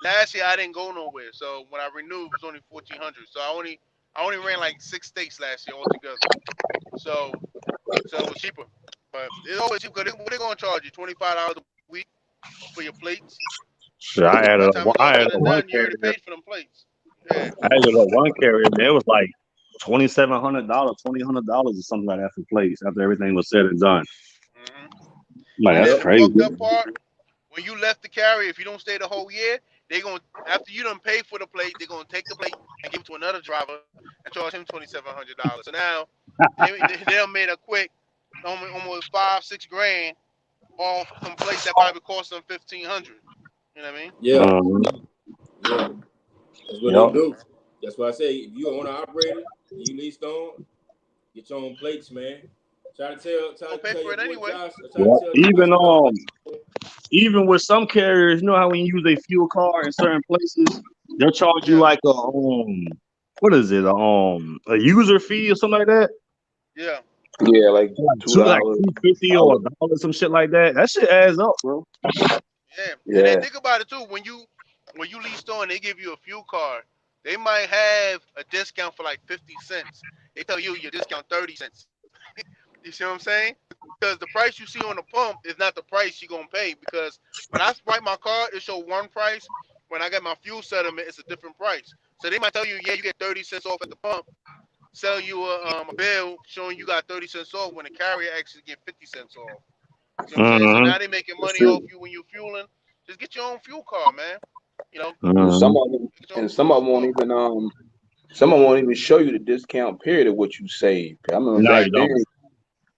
F: last year I didn't go nowhere. So when I renewed, it was only 1,400. So I only ran like 6 states last year altogether. So it was cheaper. But it's always cheaper because what they gonna charge you? $25 a week for your plates.
E: Shit,
F: By the time it's all
E: I
F: said
E: added
F: and
E: one
F: done, you already
E: carrier.
F: paid for them plates. Yeah.
E: I added one carrier, man. It was like $2,700, $2,000 or something like that for plates after everything was said and done.
F: Mm-hmm.
E: Like
F: And
E: that's
F: then the
E: crazy.
F: fucked up part, when you left the carrier, if you don't stay the whole year, they gonna after you done pay for the plate, they're gonna take the plate and give it to another driver and charge him $2,700. So now they done made a quick almost 5-6 grand off some plates that probably cost them 1,500. You know what I mean?
A: Yeah,
E: Mhm.
A: yeah. That's what they
E: Yep.
A: do. That's why I say if you own an operator, you leased on, get your own plates, man. Try to
F: Gonna pay
A: tell
F: for
A: your
F: it
A: boy
F: anyway.
A: Josh. I try to
E: Yep.
A: tell Josh.
E: Even with some carriers, you know how when you use a fuel card in certain places, they'll charge you
F: Yeah,
E: like what is it? A user fee or something like that.
F: yeah,
C: Yeah, like
E: Like
C: $2.
E: $2.50 or $1, some shit like that. That shit adds up, bro.
F: yeah. And then
C: Yeah.
F: think about it too. When you leased on, they give you a fuel card. They might have a discount for like 50 cents. They tell you your discount 30 cents. You see what I'm saying? Because the price you see on the pump is not the price you're gonna pay. Because when I swipe my card, it show one price. When I get my fuel settlement, it's a different price. So they might tell you, yeah, you get 30 cents off at the pump. Sell you a bill showing you got 30 cents off when the carrier actually get 50 cents off. See what I'm saying? So
E: Mm-hmm.
F: now they making
C: That's
F: money off
C: true.
F: you when you're fueling. Just get your own fuel card, man. You know,
C: And
E: Mm-hmm.
C: some of them,
F: get your own
C: and
F: fuel
C: some of them won't even show you the discount period of what you saved. I remember
E: No,
C: back
E: you
C: then,
E: don't.
C: you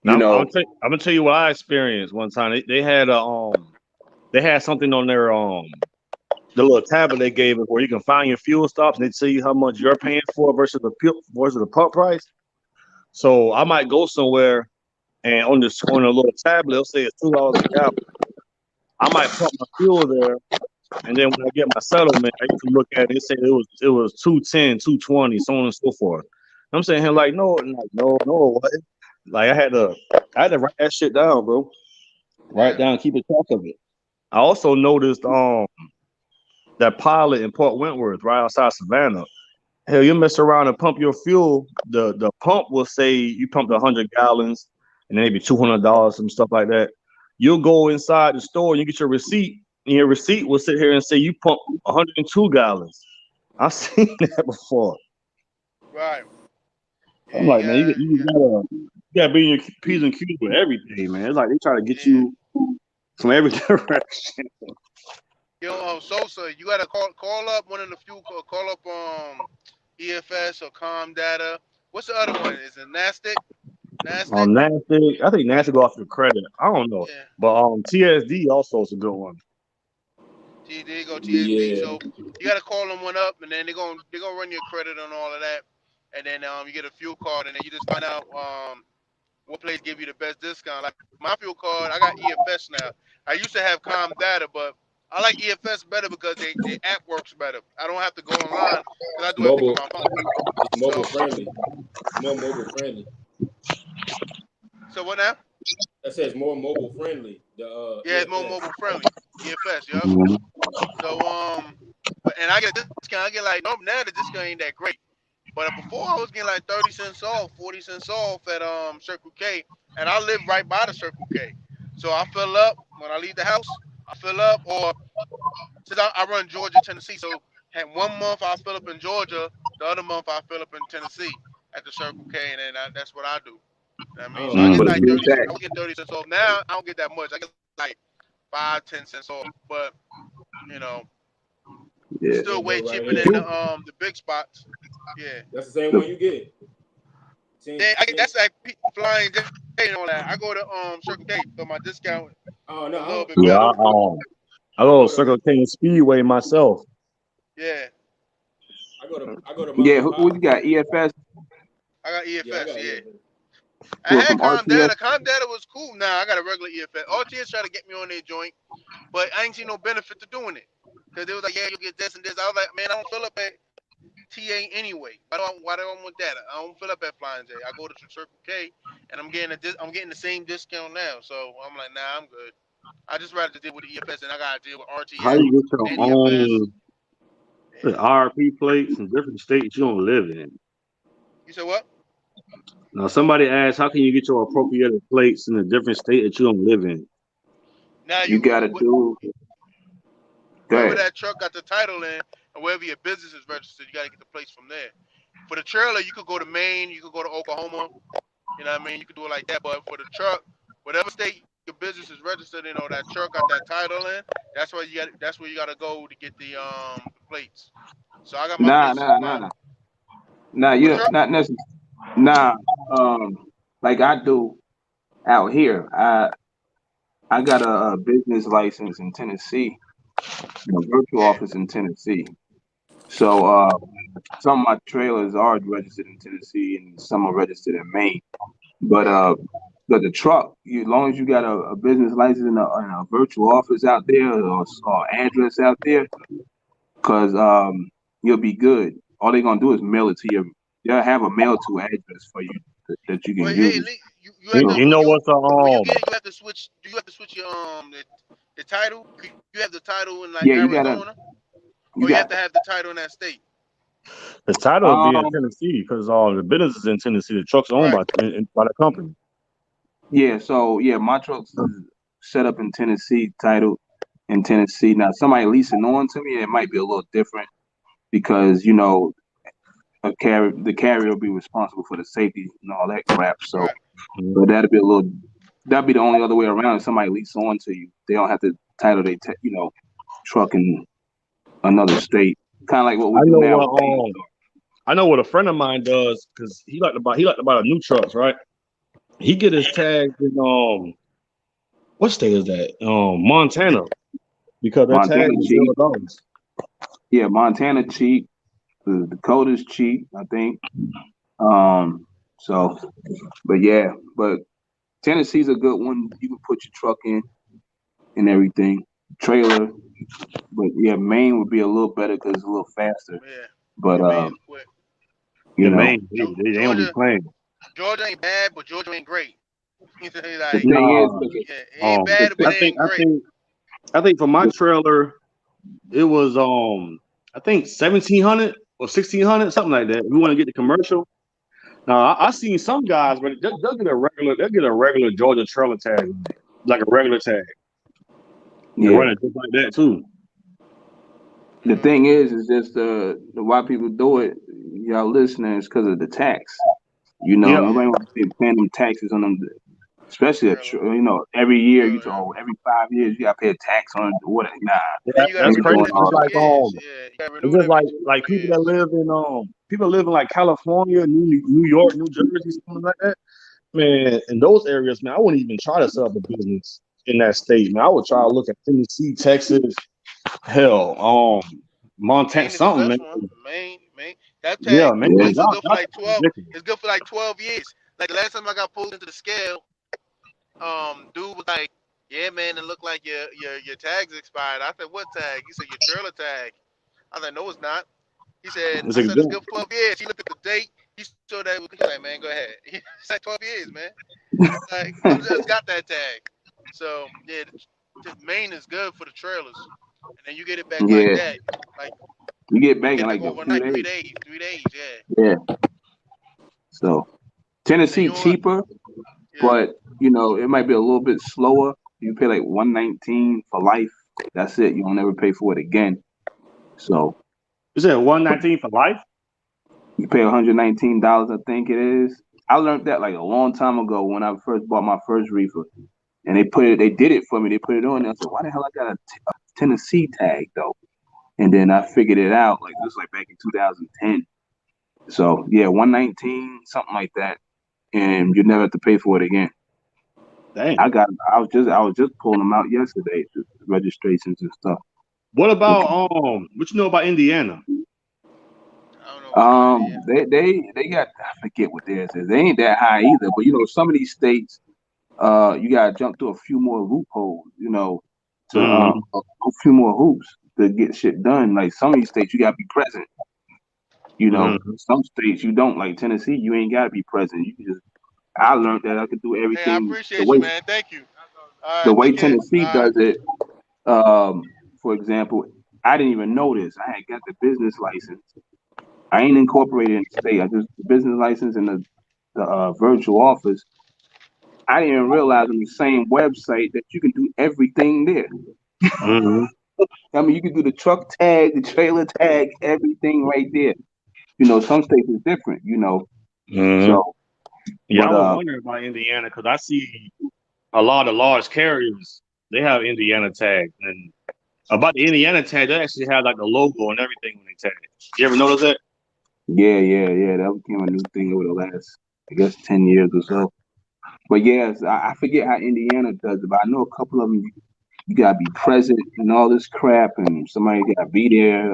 E: Now,
C: know,
E: I'm gonna tell you what I experienced one time. They had they had something on their the little tablet they gave us where you can find your fuel stops and they tell you how much you're paying for versus the pump price. So I might go somewhere and on a little tablet, they'll say it's $2 a gallon. I might pump my fuel there, and then when I get my settlement, I used to look at it and say it was 210, 220, so on and so forth. I'm saying here like no, what? Like I had to write that shit down, bro. Write
F: Yeah.
E: down, keep a track of it. I also noticed that pilot in Port Wentworth, right outside Savannah. Hell, you mess around and pump your fuel. The pump will say you pumped 100 gallons, and maybe $200, some stuff like that. You'll go inside the store and you get your receipt, and your receipt will sit here and say you pumped 102 gallons. I've seen that before.
F: Right.
E: I'm
F: Yeah,
E: like, man, you gotta be in your P's and Q's with everything, man. It's like they try to get
F: yeah.
E: you from every direction.
F: Sosa, you gotta call up one of the fuel call up EFS or Com Data. What's the other one? Is it Nastic? Nastic?
E: Nasty, I think Nasty go off your credit. I don't know,
F: Yeah.
E: but TSD also is a good one.
F: There you go, TSD.
A: Yeah.
F: So you gotta call them one up, and then they're gonna run your credit and all of that, and then you get a fuel card, and then you just find out what place give you the best discount. Like my fuel card, I got EFS now. I used to have Com Data, but I like EFS better because the app works better. I don't have to go online because I
A: It's
F: do everything from
A: mobile.
F: my phone.
A: It's mobile
F: So
A: friendly. It's more mobile friendly.
F: what now?
A: That says more mobile friendly. The
F: Yeah, it's more
A: EFS.
F: mobile friendly. EFS, yep.
E: Mhm.
F: So but and I get a discount. I get like no now the discount ain't that great. But before I was getting like 30 cents off, 40 cents off at Circle K, and I live right by the Circle K. So I fill up when I leave the house. I fill up, or since I run Georgia, Tennessee, so had 1 month I fill up in Georgia, the other month I fill up in Tennessee at the Circle K, and then that's what I do. You know what I mean, so I
A: I
F: get
C: but
E: Mhm.
C: if
F: like
C: you
F: 30.
C: attack,
F: I was getting 30 cents off. Now I don't get that much. I get like 5, 10 cents off, but you know, it's
C: yeah.
F: still
A: go
F: way
A: right
F: cheaper
A: ahead.
F: than the big spots. Yeah.
A: That's the same
C: The,
A: one you get. 10,
F: Then I get
A: 10.
F: that's like flying J and all that. I go to Circle K, so my discount
A: Oh no,
F: a
A: I
F: little
A: don't.
F: bit
E: Yeah,
F: better.
E: I
A: I
E: go
A: go
E: to
A: to
E: Circle K and Speedway myself.
F: Yeah,
A: I go to mom
C: yeah,
A: and
C: who
A: pop.
C: you got? EFS
F: I got
A: Yeah, I
F: EFS.
A: got
F: Yeah,
A: EFS.
F: I
C: with
F: had
C: from RTS.
F: Com Data. Com Data was cool. Now I got a regular EFS. RTS tried to get me on their joint, but I ain't seen no benefit to doing it because they was like, yeah, you get this and this. I was like, man, I don't fill up at TA anyway. Why do I want that? I don't fill up at Flying J. I go to Circle K, and I'm getting the same discount now. So I'm like, nah, I'm good. I just rather deal with the EFS, and I gotta deal with
E: How
F: RTS
E: you get your
F: and EFS.
E: own
F: Yeah.
E: RP plates in different states you don't live in?
F: You said what?
E: Now, somebody asked, how can you get your appropriated plates in a different state that you don't live in?
F: Now
C: You gotta do
F: wherever
C: that.
F: that truck got the title in, and wherever your business is registered, you gotta get the place from there. For the trailer, you could go to Maine, you could go to Oklahoma. You know what I mean? You could do it like that. But for the truck, whatever state your business is registered in or that truck got that title in, that's where you got. That's where you got to go to get the plates. So I got my
C: Nah,
F: plates
C: nah,
F: by
C: nah, nah.
F: for the
C: You
F: truck.
C: not necessarily. Nah, like I do out here. I got a business license in Tennessee, a virtual
F: Yeah,
C: office in Tennessee. So some of my trailers are registered in Tennessee and some are registered in Maine. But
F: right.
C: the truck, as long as you got a business license and a virtual office out there or address out there, because you'll be good. All they're gonna do is mail it to you. They'll have a mail to address for you that you can
F: Well, hey,
C: use.
F: Lee, you have
C: So
F: to
E: You know what's
F: when you get it, you have to switch. Do you have to switch your the title? You have the title in like
C: yeah,
F: Arizona,
C: you
F: or you have
C: got
F: to have the title in that state.
E: the title will be in
C: um
E: Tennessee because the business is in Tennessee. The truck's owned
F: Right.
E: by the company.
C: yeah, so yeah, my trucks is set up in Tennessee, titled in Tennessee. Now somebody leasing on to me, it might be a little different because the carrier will be responsible for the safety and all that crap. So
F: Right.
E: Mhm.
C: but that'd be the only other way around. If somebody lease on to you, they don't have to title their truck in another state. Kind of like what we
E: I
C: do
E: know
C: now
E: what
C: with paint.
E: I know what a friend of mine does because he like to buy the new trucks, right? He get his tags in what state is that? Montana because that tag
C: Montana
E: is
C: cheap.
E: $0.
C: Yeah, Montana cheap. The Dakota's cheap, I think. Um, so, but yeah, but Tennessee's a good one. You can put your truck in and everything, trailer. But yeah, Maine would be a little better because it's a little faster.
F: Yeah.
C: But
F: Yeah, man, is quick.
C: you
E: Yeah,
C: know,
E: man, they don't be
F: Georgia,
E: playing.
F: Georgia ain't bad, but Georgia ain't great.
C: the
F: Like,
C: thing is,
E: Nah,
F: yeah, it ain't bad, but
C: the,
F: it ain't great.
E: I think for my
C: the,
E: trailer it was I think 1,700 or 1,600 something like that. We want to get the commercial. Now I seen some guys, but they'll get a regular Georgia trailer tag, like a regular tag. They
C: yeah.
E: run it just like that too.
C: The
F: Mm-hmm.
C: thing is just the why people do it. Y'all listening is because of the tax.
E: Yeah,
C: Nobody
F: Yeah,
C: wants to be paying them taxes on them, especially
F: trailer,
C: every year
F: trailer, yeah.
C: every 5 years you got to pay a tax on what? Nah,
F: And then you gotta
E: that's
C: ain't
F: renew
E: crazy.
C: doing
F: it every
C: all
E: It's
C: that.
F: two
E: like
F: years. Yeah, you gotta
E: it's
F: renew it
E: just
F: every two
E: like people that
F: years.
E: live in like California, New York, New Jersey, something like that. Man, in those areas, man, I wouldn't even try to set up a business in that state. Man, I would try to look at Tennessee, Texas, hell, Montana,
F: Maine is the
E: something,
F: best
E: man.
F: one. Maine. That
E: Yeah,
F: tag,
E: man,
F: them
C: Yeah,
F: are good for
E: y'all
F: like 12.
E: ridiculous.
F: It's good for like 12 years. Like the last time I got pulled into the scale, dude was like, "Yeah, man, it looked like your tag's expired." I said, "What tag?" He said, "Your trailer tag." I said, "No, it's not." He said,
E: It's
F: "I said it's
E: exempt.
F: good for 12 years." He looked at the date. He showed that. He's like, "Man, go ahead." He said 12 years, man. Like I just got that tag. So yeah, Maine is good for the trailers, and then you get it back like
C: yeah.
F: that. Like
C: You get
F: you
C: back in
F: get it
C: like a few
F: overnight,
C: days.
F: 3 days, 3 days. Yeah,
C: Yeah. So
F: and then
C: Tennessee
F: you want
C: cheaper,
F: yeah.
C: but it might be a little bit slower. You pay like 119 for life. That's it. You will never pay for it again. So
E: You said 119 for life?
C: you pay $119, I think it is. I learned that like a long time ago when I first bought my first reefer, and they did it for me. They put it on there. I said, why the hell I got a Tennessee tag though? And then I figured it out. Like this was like back in 2010. So yeah, 119, something like that, and you never have to pay for it again.
E: Dang.
C: I was just pulling them out yesterday, the registrations and stuff.
E: What about
C: Looking.
E: what you know about Indiana?
F: I don't know what's about Indiana.
C: They got, I forget what theirs is. They ain't that high either, but some of these states, you gotta jump through a few more loopholes, to
E: Mm-hmm.
C: a few more hoops to get shit done. Like some of these states, you gotta be present.
E: Mm-hmm.
C: Some states you don't. Like Tennessee, you ain't gotta be present. You can just. I learned that I could do
F: Hey, I
C: everything the
F: appreciate you,
C: way
F: man. Thank you. All
C: the
F: right,
C: way
F: take care.
C: Tennessee
F: All right.
C: does it. For example, I didn't even know this. I had got the business license. I ain't incorporated in the state. I just the business license and the virtual office. I didn't even realize on the same website that you can do everything there.
E: Mm-hmm.
C: I mean, you can do the truck tag, the trailer tag, everything right there. some states is different.
E: Mhm.
C: So,
E: Yeah, I
C: but
E: was wondering about Indiana because I see a lot of large carriers. They have Indiana tags, and about the Indiana tag, they actually have like the logo and everything when they tag. You ever notice that?
C: yeah, that became a new thing over the last, I guess, 10 years or so. But yes, I forget how Indiana does it, but I know a couple of them. You gotta be present and all this crap, and somebody gotta be there.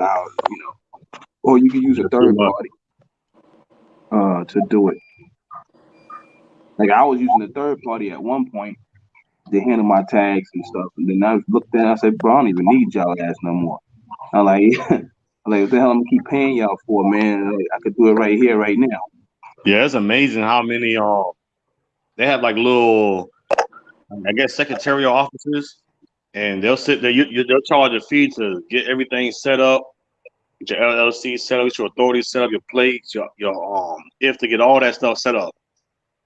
C: Or you can use a
E: Yeah, pretty
C: third
E: much.
C: party to do it. Like I was using a third party at one point to handle my tags and stuff, and then I looked at it, I said, "Bro, I don't even need y'all ass no more." I'm like, I'm like, what the hell I'm gonna keep paying y'all for, man? Like, I could do it right here, right now.
E: Yeah, it's amazing how many they have like little, I guess, secretarial offices, and they'll sit there. They'll charge a fee to get everything set up, get your LLC set up, get your authority set up, your plates, if to get all that stuff set up.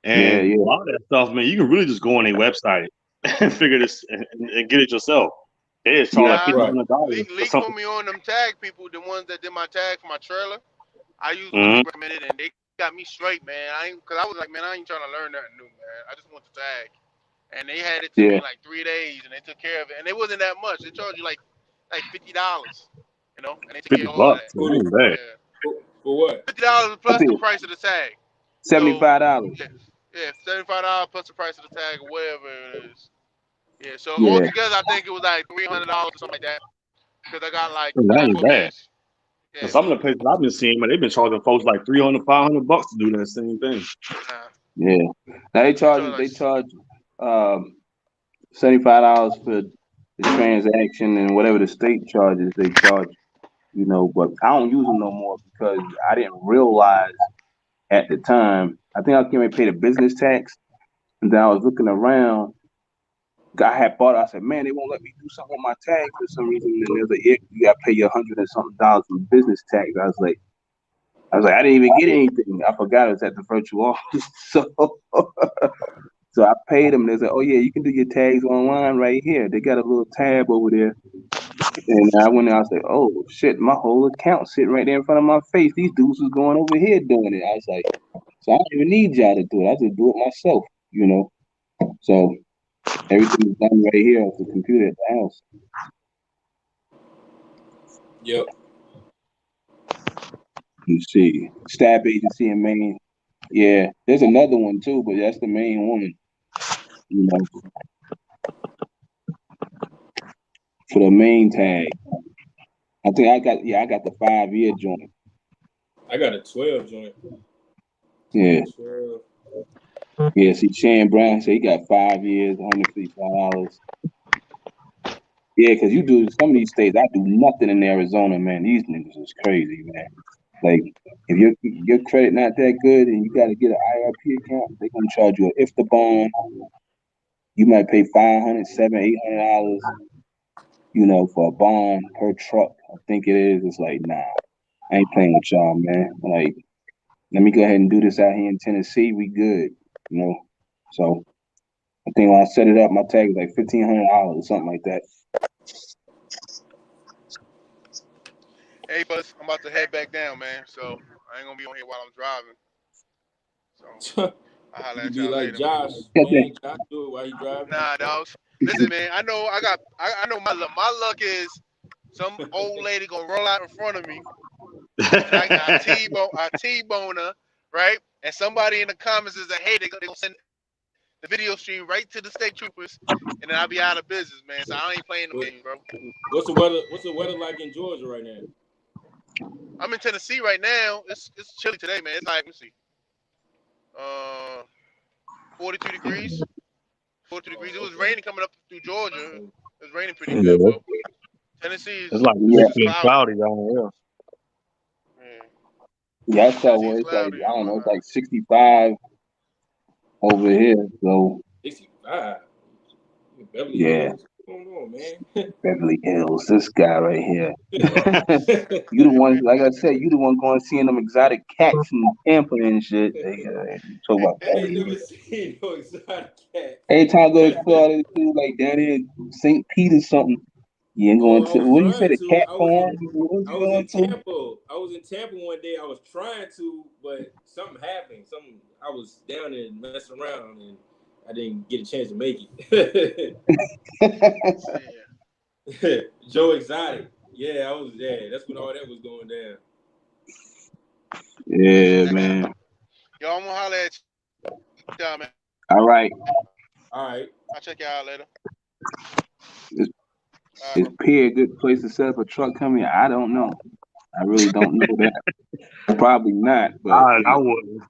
C: Yeah,
E: And a
C: yeah,
E: lot of that stuff, man, you can really just go on their website and figure this and get it yourself. They just charge like
C: yeah,
F: Nah,
E: fifty
A: Right.
E: hundred dollars for
F: Lee put
E: something.
F: me on them tag people, the ones that did my tag for my trailer. I used what
E: Mm-hmm.
F: he recommended, and they got me straight, man. Cause I was like, man, I ain't trying to learn nothing new, man. I just want the tag, and they had it to me
C: yeah,
F: in like 3 days, and they took care of it, and it wasn't that much. They charged you like $50, and they took care
E: fifty
F: of all
E: bucks.
F: that.
E: Man,
A: For, the,
E: that ain't bad.
F: Yeah,
A: for what?
F: $50
C: I
F: plus the
C: think
F: price of the tag. So
C: $75.
F: yeah, yeah, $75 plus the price of the tag or whatever it is. Yeah, so
C: Yeah,
F: altogether, I think it was like $300 or something like that. Cause
E: Man,
F: I
E: that
F: got
E: ain't
F: 12
E: bad.
F: days.
E: And
F: Yeah,
E: some
F: so
E: of the places I've been seeing, man, they've been charging folks like 300, 500 bucks to do that same thing.
F: nah,
C: yeah. Now they
F: they charge
C: charge
F: like
C: they charge um $75 for the transaction and whatever the state charges they charge. But I don't use them no more because I didn't realize at the time. I think I was going to pay the business tax, and then I was looking around. I had bought. I said, "Man, they won't let me do something with my tag for some reason." And there's like, "Yeah, you got to pay your $100 and something in business tax." I didn't even get anything. I forgot it was at the virtual office. So I paid them. They said, "Oh yeah, you can do your tags online right here. They got a little tab over there." And I went there. I was like, "Oh shit, my whole account sitting right there in front of my face. These dudes was going over here doing it." I was like, "So I don't even need y'all to do it. I just do it myself." So everything's done right here off the computer at the house.
A: Yep.
C: You see, stab agency in Maine. Yeah, there's another one too, but that's the main one. You know, for the main tag. I got the 5 year joint.
A: I got a 12 joint.
C: Yeah,
A: 12.
C: yeah. See, Shan Brown said he got 5 years, $155. Yeah, because you do some of these states. I do nothing in Arizona, man. These niggas is crazy, man. Like, if your credit not that good and you got to get an IRP account, they gonna charge you an IFTA bond. You might pay 500, 700, $800, for a bond per truck. I think it is. It's like, nah, I ain't playing with y'all, man. Like, let me go ahead and do this out here in Tennessee. We good, you know. So I think when I set it up, my tag was like $1,500 or something like that.
F: hey, Buzz, I'm about to head back down, man. So I ain't gonna be on here while I'm driving. So I'll holler
A: You
F: at
A: be
F: y'all
A: like
F: later.
A: Josh,
C: Yeah,
A: man. Josh do it while he driving.
F: Nah, dogs. Listen, man. I know my luck. My luck is some old lady gonna roll out in front of me, and I T-bone her, right? And somebody in the comments is like, hey, they gonna send the video stream right to the state troopers, and then I'll be out of business, man. So I ain't playing them
A: What,
F: games, bro.
A: what's the weather? What's the weather like in Georgia right now?
F: I'm in Tennessee right now. It's chilly today, man. It's like, let me see, uh, 42 degrees. 42 degrees. It
A: Oh,
F: was
A: okay.
F: raining coming up through Georgia. It was raining pretty good,
E: Yeah,
F: but Tennessee
E: it's
F: is
E: like
C: yeah,
F: Tennessee's
E: 60 and
F: cloudy.
E: cloudy down here.
F: Yeah,
C: yeah. I saw
F: Tennessee
C: where
F: is
C: it's like,
F: cloudy
C: I
F: and
C: don't know, it's
F: whatnot.
C: like 65 over here. So
A: 65. Beverly
C: yeah,
A: Hills. What's going on, man?
C: Beverly Hills, this guy right here.
F: Yeah.
C: You the one, like I said, you the one going seeing them exotic cats in Tampa and shit. You talk about
A: I ain't
C: Beverly
A: never
C: Hills.
A: seen no exotic cat.
C: Every time I go to Florida, they do like down here in St. Pete or something. You ain't going
A: Oh, I
C: to
A: was
C: what you say
A: trying
C: the
A: to.
C: cat farm? What was
A: I
C: you
A: was
C: going
A: in
C: to?
A: Tampa. I was in Tampa one day. I was trying to, but something happened. I was down there messing around, and I didn't get a chance to make it.
F: Yeah.
A: Joe Exotic. Yeah, I was there. That's when all that was going down.
C: Yeah,
F: Next time.
C: man.
F: Yo, I'm gonna holler at y'all, man.
C: All right.
A: All right.
F: I'll check y'all out later.
C: Is,
F: All right,
C: is
F: bro.
C: Pier a good place to set up a truck company? I don't know. I really don't know that. Probably not, but
E: I wouldn't.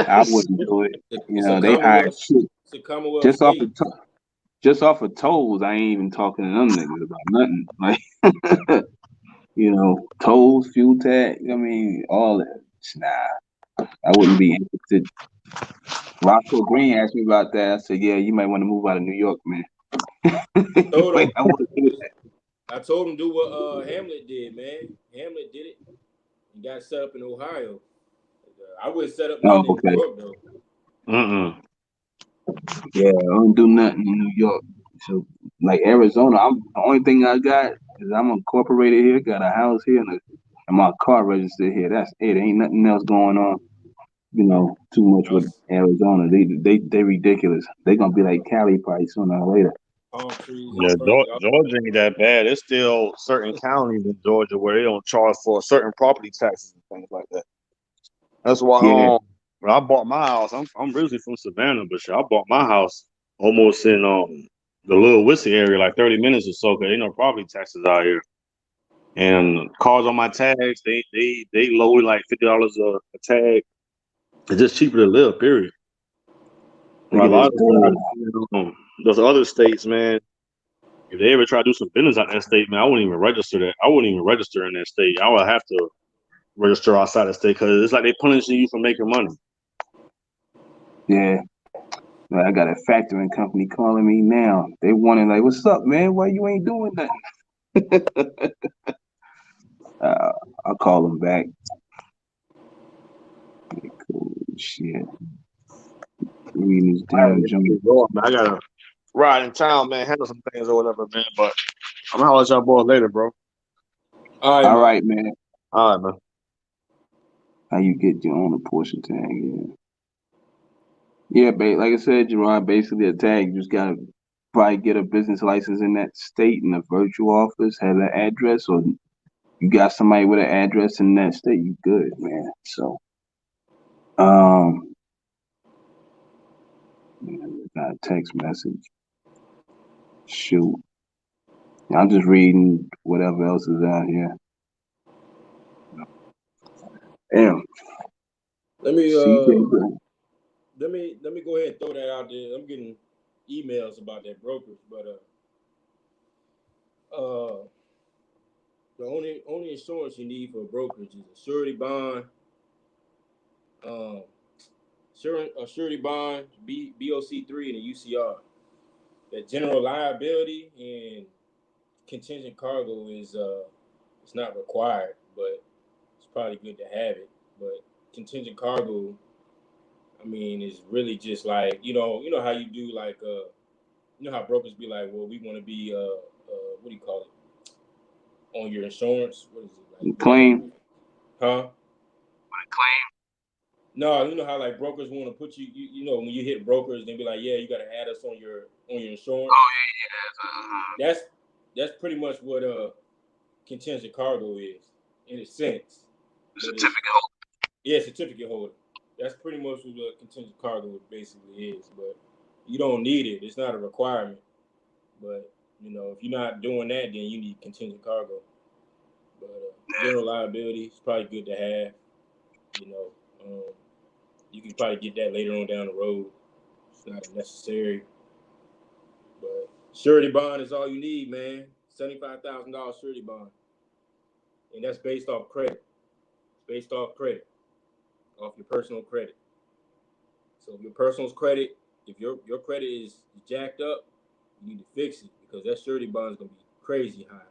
C: I wouldn't do it.
A: It's a
C: They hire
A: Commonwealth.
C: shit
A: It's a Commonwealth
C: just off
A: state.
C: the just off of tolls. I ain't even talking to them niggas about nothing. Like tolls, fuel tag. I mean, all that. Nah, I wouldn't be interested. Roscoe Green asked me about that. I said, "Yeah, you might want to move out of New York, man."
A: I told him.
C: I wouldn't do that.
A: I told him do what Hamlet did, man. Hamlet did it. He got set up in Ohio. I wouldn't set up
C: Oh,
A: nothing in New
C: okay.
A: York though.
C: Yeah, I don't do nothing in New York. So, like Arizona, the only thing I got is I'm incorporated here, got a house here, and my car registered here. That's it. Ain't nothing else going on. Too much with
A: House,
C: Arizona. They ridiculous. They gonna be like Cali probably sooner or later.
A: palm trees and
E: Yeah,
A: stuff.
E: Georgia ain't that bad. There's still certain counties in Georgia where they don't charge for certain property taxes and things like that. That's why
C: Yeah,
E: when I bought my house, I'm originally from Savannah, but shit, I bought my house almost in the Little Whiskey area, like 30 minutes or so, because ain't no property taxes out here. And cars on my tags, they lower like $50 a tag. It's just cheaper to live, period. Like a
C: it
E: lot
C: is
E: of
C: good.
E: those other states, man. If they ever try to do some business out in that state, man, I wouldn't even register that. I wouldn't even register in that state. I would have to register outside the state because it's like they punishing you for making money.
C: Yeah. I got a factoring company calling me now. They wanting like, "What's up, man? Why you ain't doing nothing?" uh, I'll call them back. Cool shit. Reading this
E: I gotta
C: damn junk.
E: get going, man. I gotta ride in town, man, handle some things or whatever, man. But I'm gonna holler at y'all boys later, bro.
A: All right,
C: All
A: man.
C: right, man.
E: All right, man.
C: How you get your own portion tag? Yeah, like I said, Gerard, basically a tag. You just gotta probably get a business license in that state in a virtual office, have an address, or you got somebody with an address in that state, you good, man. So, got a text message. Shoot. I'm just reading whatever else is out here. Damn.
A: Let me
C: CJ.
A: let me go ahead and throw that out there. I'm getting emails about that brokerage, but the only insurance you need for a brokerage is a surety bond, um, surety bond, BOC3, and a UCR. That general liability and contingent cargo is it's not required, but it's probably good to have it. But contingent cargo, I mean, is really just like you know how you do like you know how brokers be like, well, we want to be what do you call it on your insurance? What is it like? You got
C: Claim.
A: huh? No, you know how like brokers want to put you know when you hit brokers, they be like, yeah, you got to add us on your insurance. That's pretty much what contingent cargo is in a sense, but it's yeah, certificate holder. That's pretty much what a contingent cargo basically is, but you don't need it. It's not a requirement. But if you're not doing that, then you need contingent cargo. But general liability is probably good to have. You know, you can probably get that later on down the road. It's not necessary. But surety bond is all you need, man. $75,000 surety bond, and that's based off credit. It's based off credit, off your personal credit. So if your personal credit, if your credit is jacked up, you need to fix it because that surety bond is gonna be crazy high.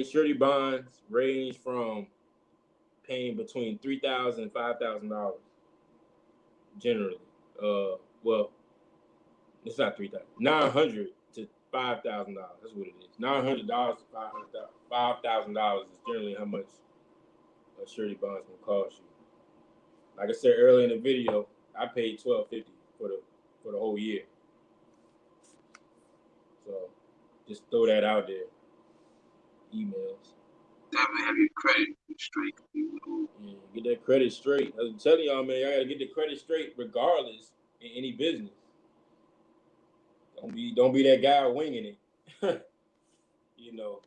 A: Surety bonds range from paying between $3,000 and $5,000 generally. Well, it's not 3,000, 900 to $5,000. That's what it is. $900 to $5,000 is generally how much a surety bond's gonna cost you. Like I said earlier in the video, I paid $1,250 for the whole year. So just throw that out there. Emails.
C: Definitely have your credit straight.
A: Yeah, get that credit straight. I'm telling y'all, man, y'all gotta get the credit straight regardless in any business. Don't be that guy winging it. You know,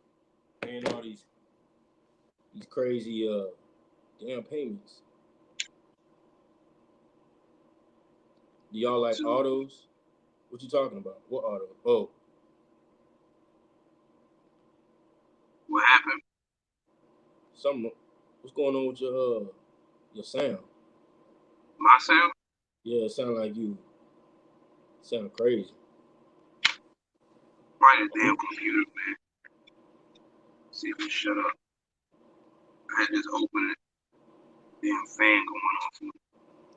A: paying all these crazy damn payments. Do y'all like autos? What you talking about? What auto? Oh.
C: What happened?
A: Something. What's going on with your sound?
C: My sound?
A: Yeah, it sound like you sound crazy.
C: Right, the damn computer, man. See if it shut up. I had just opened it. Damn fan going off.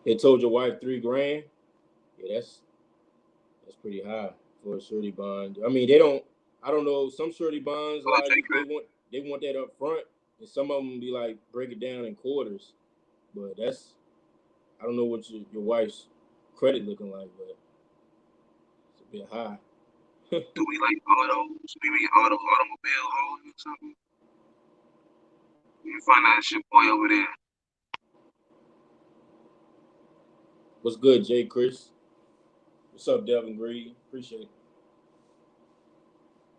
A: They told your wife $3,000. Yeah, that's pretty high for a surety bond. I mean, I don't know. Some surety bonds they want that up front, and some of them be like break it down in quarters. But I don't know what your wife's credit looking like, but it's a bit high.
C: Do we like autos? We mean automobile homes or something? You find that shit boy over there.
A: What's good, Jay Chris? What's up, Devin Green? Appreciate it.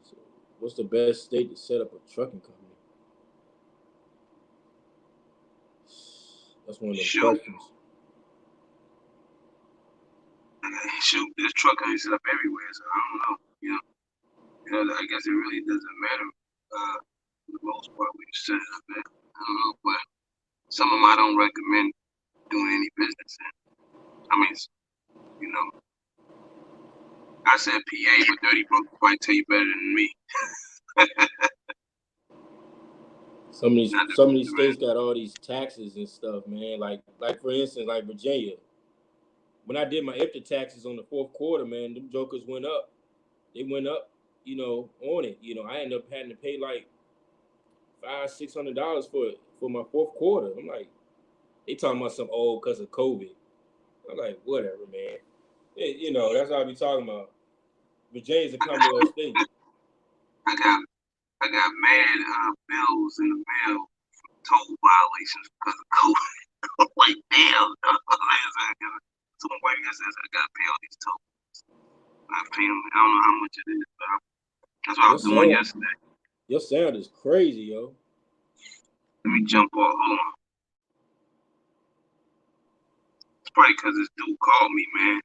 A: So, what's the best state to set up a trucking company? That's one of those questions.
C: Shoot, this truck ain't set up everywhere, so I don't know. You know, I guess it really doesn't matter for the most part when you set it up at. I don't know, but some of them I don't recommend doing any business in. I mean, you know, I said PA, but Dirty Broke might tell you better than me.
A: Some of these states got all these taxes and stuff, man. Like for instance, like Virginia. When I did my IFTA taxes on the fourth quarter, man, them jokers went up. They went up, you know, on it. You know, I ended up having to pay like $500-$600 for my fourth quarter. I'm like, they talking about some old because of COVID. I'm like, whatever, man. You know, that's what I be talking about. Virginia's a Commonwealth state.
C: I got mad bills in the mail for toll violations because of COVID. I'm like, damn. Somebody says I gotta pay all these tolls. I pay them. I don't know how much it is, but that's what I was doing yesterday.
A: Your sound is crazy, yo.
C: Let me jump off. Hold on. It's probably because this dude called me, man.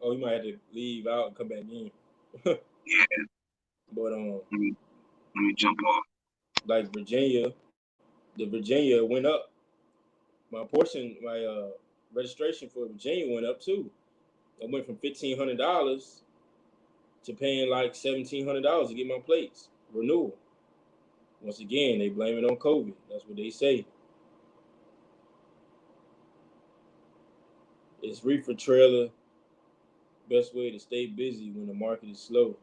A: Oh, you might have to leave out and come back in.
C: Yeah.
A: But
C: let me jump off.
A: Like Virginia went up. My registration for Virginia went up too. I went from $1,500 to paying like $1,700 to get my plates renewal. Once again, they blame it on COVID. That's what they say. It's reefer trailer. Best way to stay busy when the market is slow.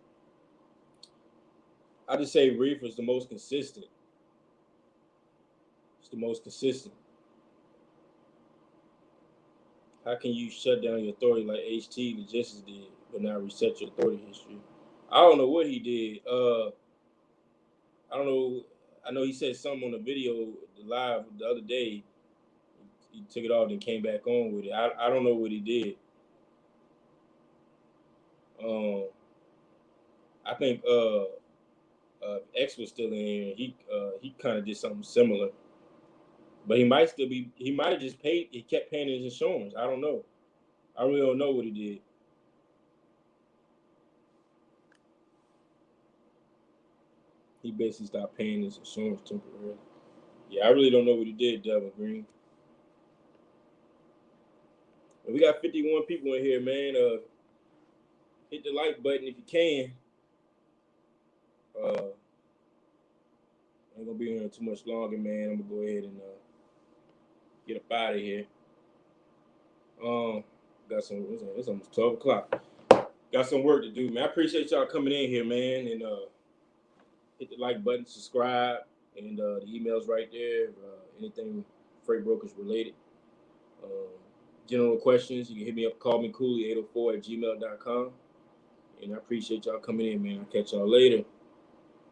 A: I just say reefer is the most consistent. It's the most consistent. How can you shut down your authority like HT Logistics did, but not reset your authority history? I don't know what he did. I don't know. I know he said something on the video live the other day. He took it off and came back on with it. I don't know what he did. I think X was still in here. He kind of did something similar, but he might have just paid. He kept paying his insurance. I don't know. I really don't know what he did. He basically stopped paying his insurance temporarily. Yeah, I really don't know what he did, Devin Green. And we got 51 people in here, man. Hit the like button if you can. Ain't gonna be here too much longer, man. I'm gonna go ahead and get up out of here. Got some. It's almost 12 o'clock. got some work to do, man. I appreciate y'all coming in here, man, and hit the like button, subscribe, and the email's right there. Anything freight brokers related. General questions, you can hit me up, call me Cooley 804 at gmail.com. And I appreciate y'all coming in, man. I'll catch y'all later.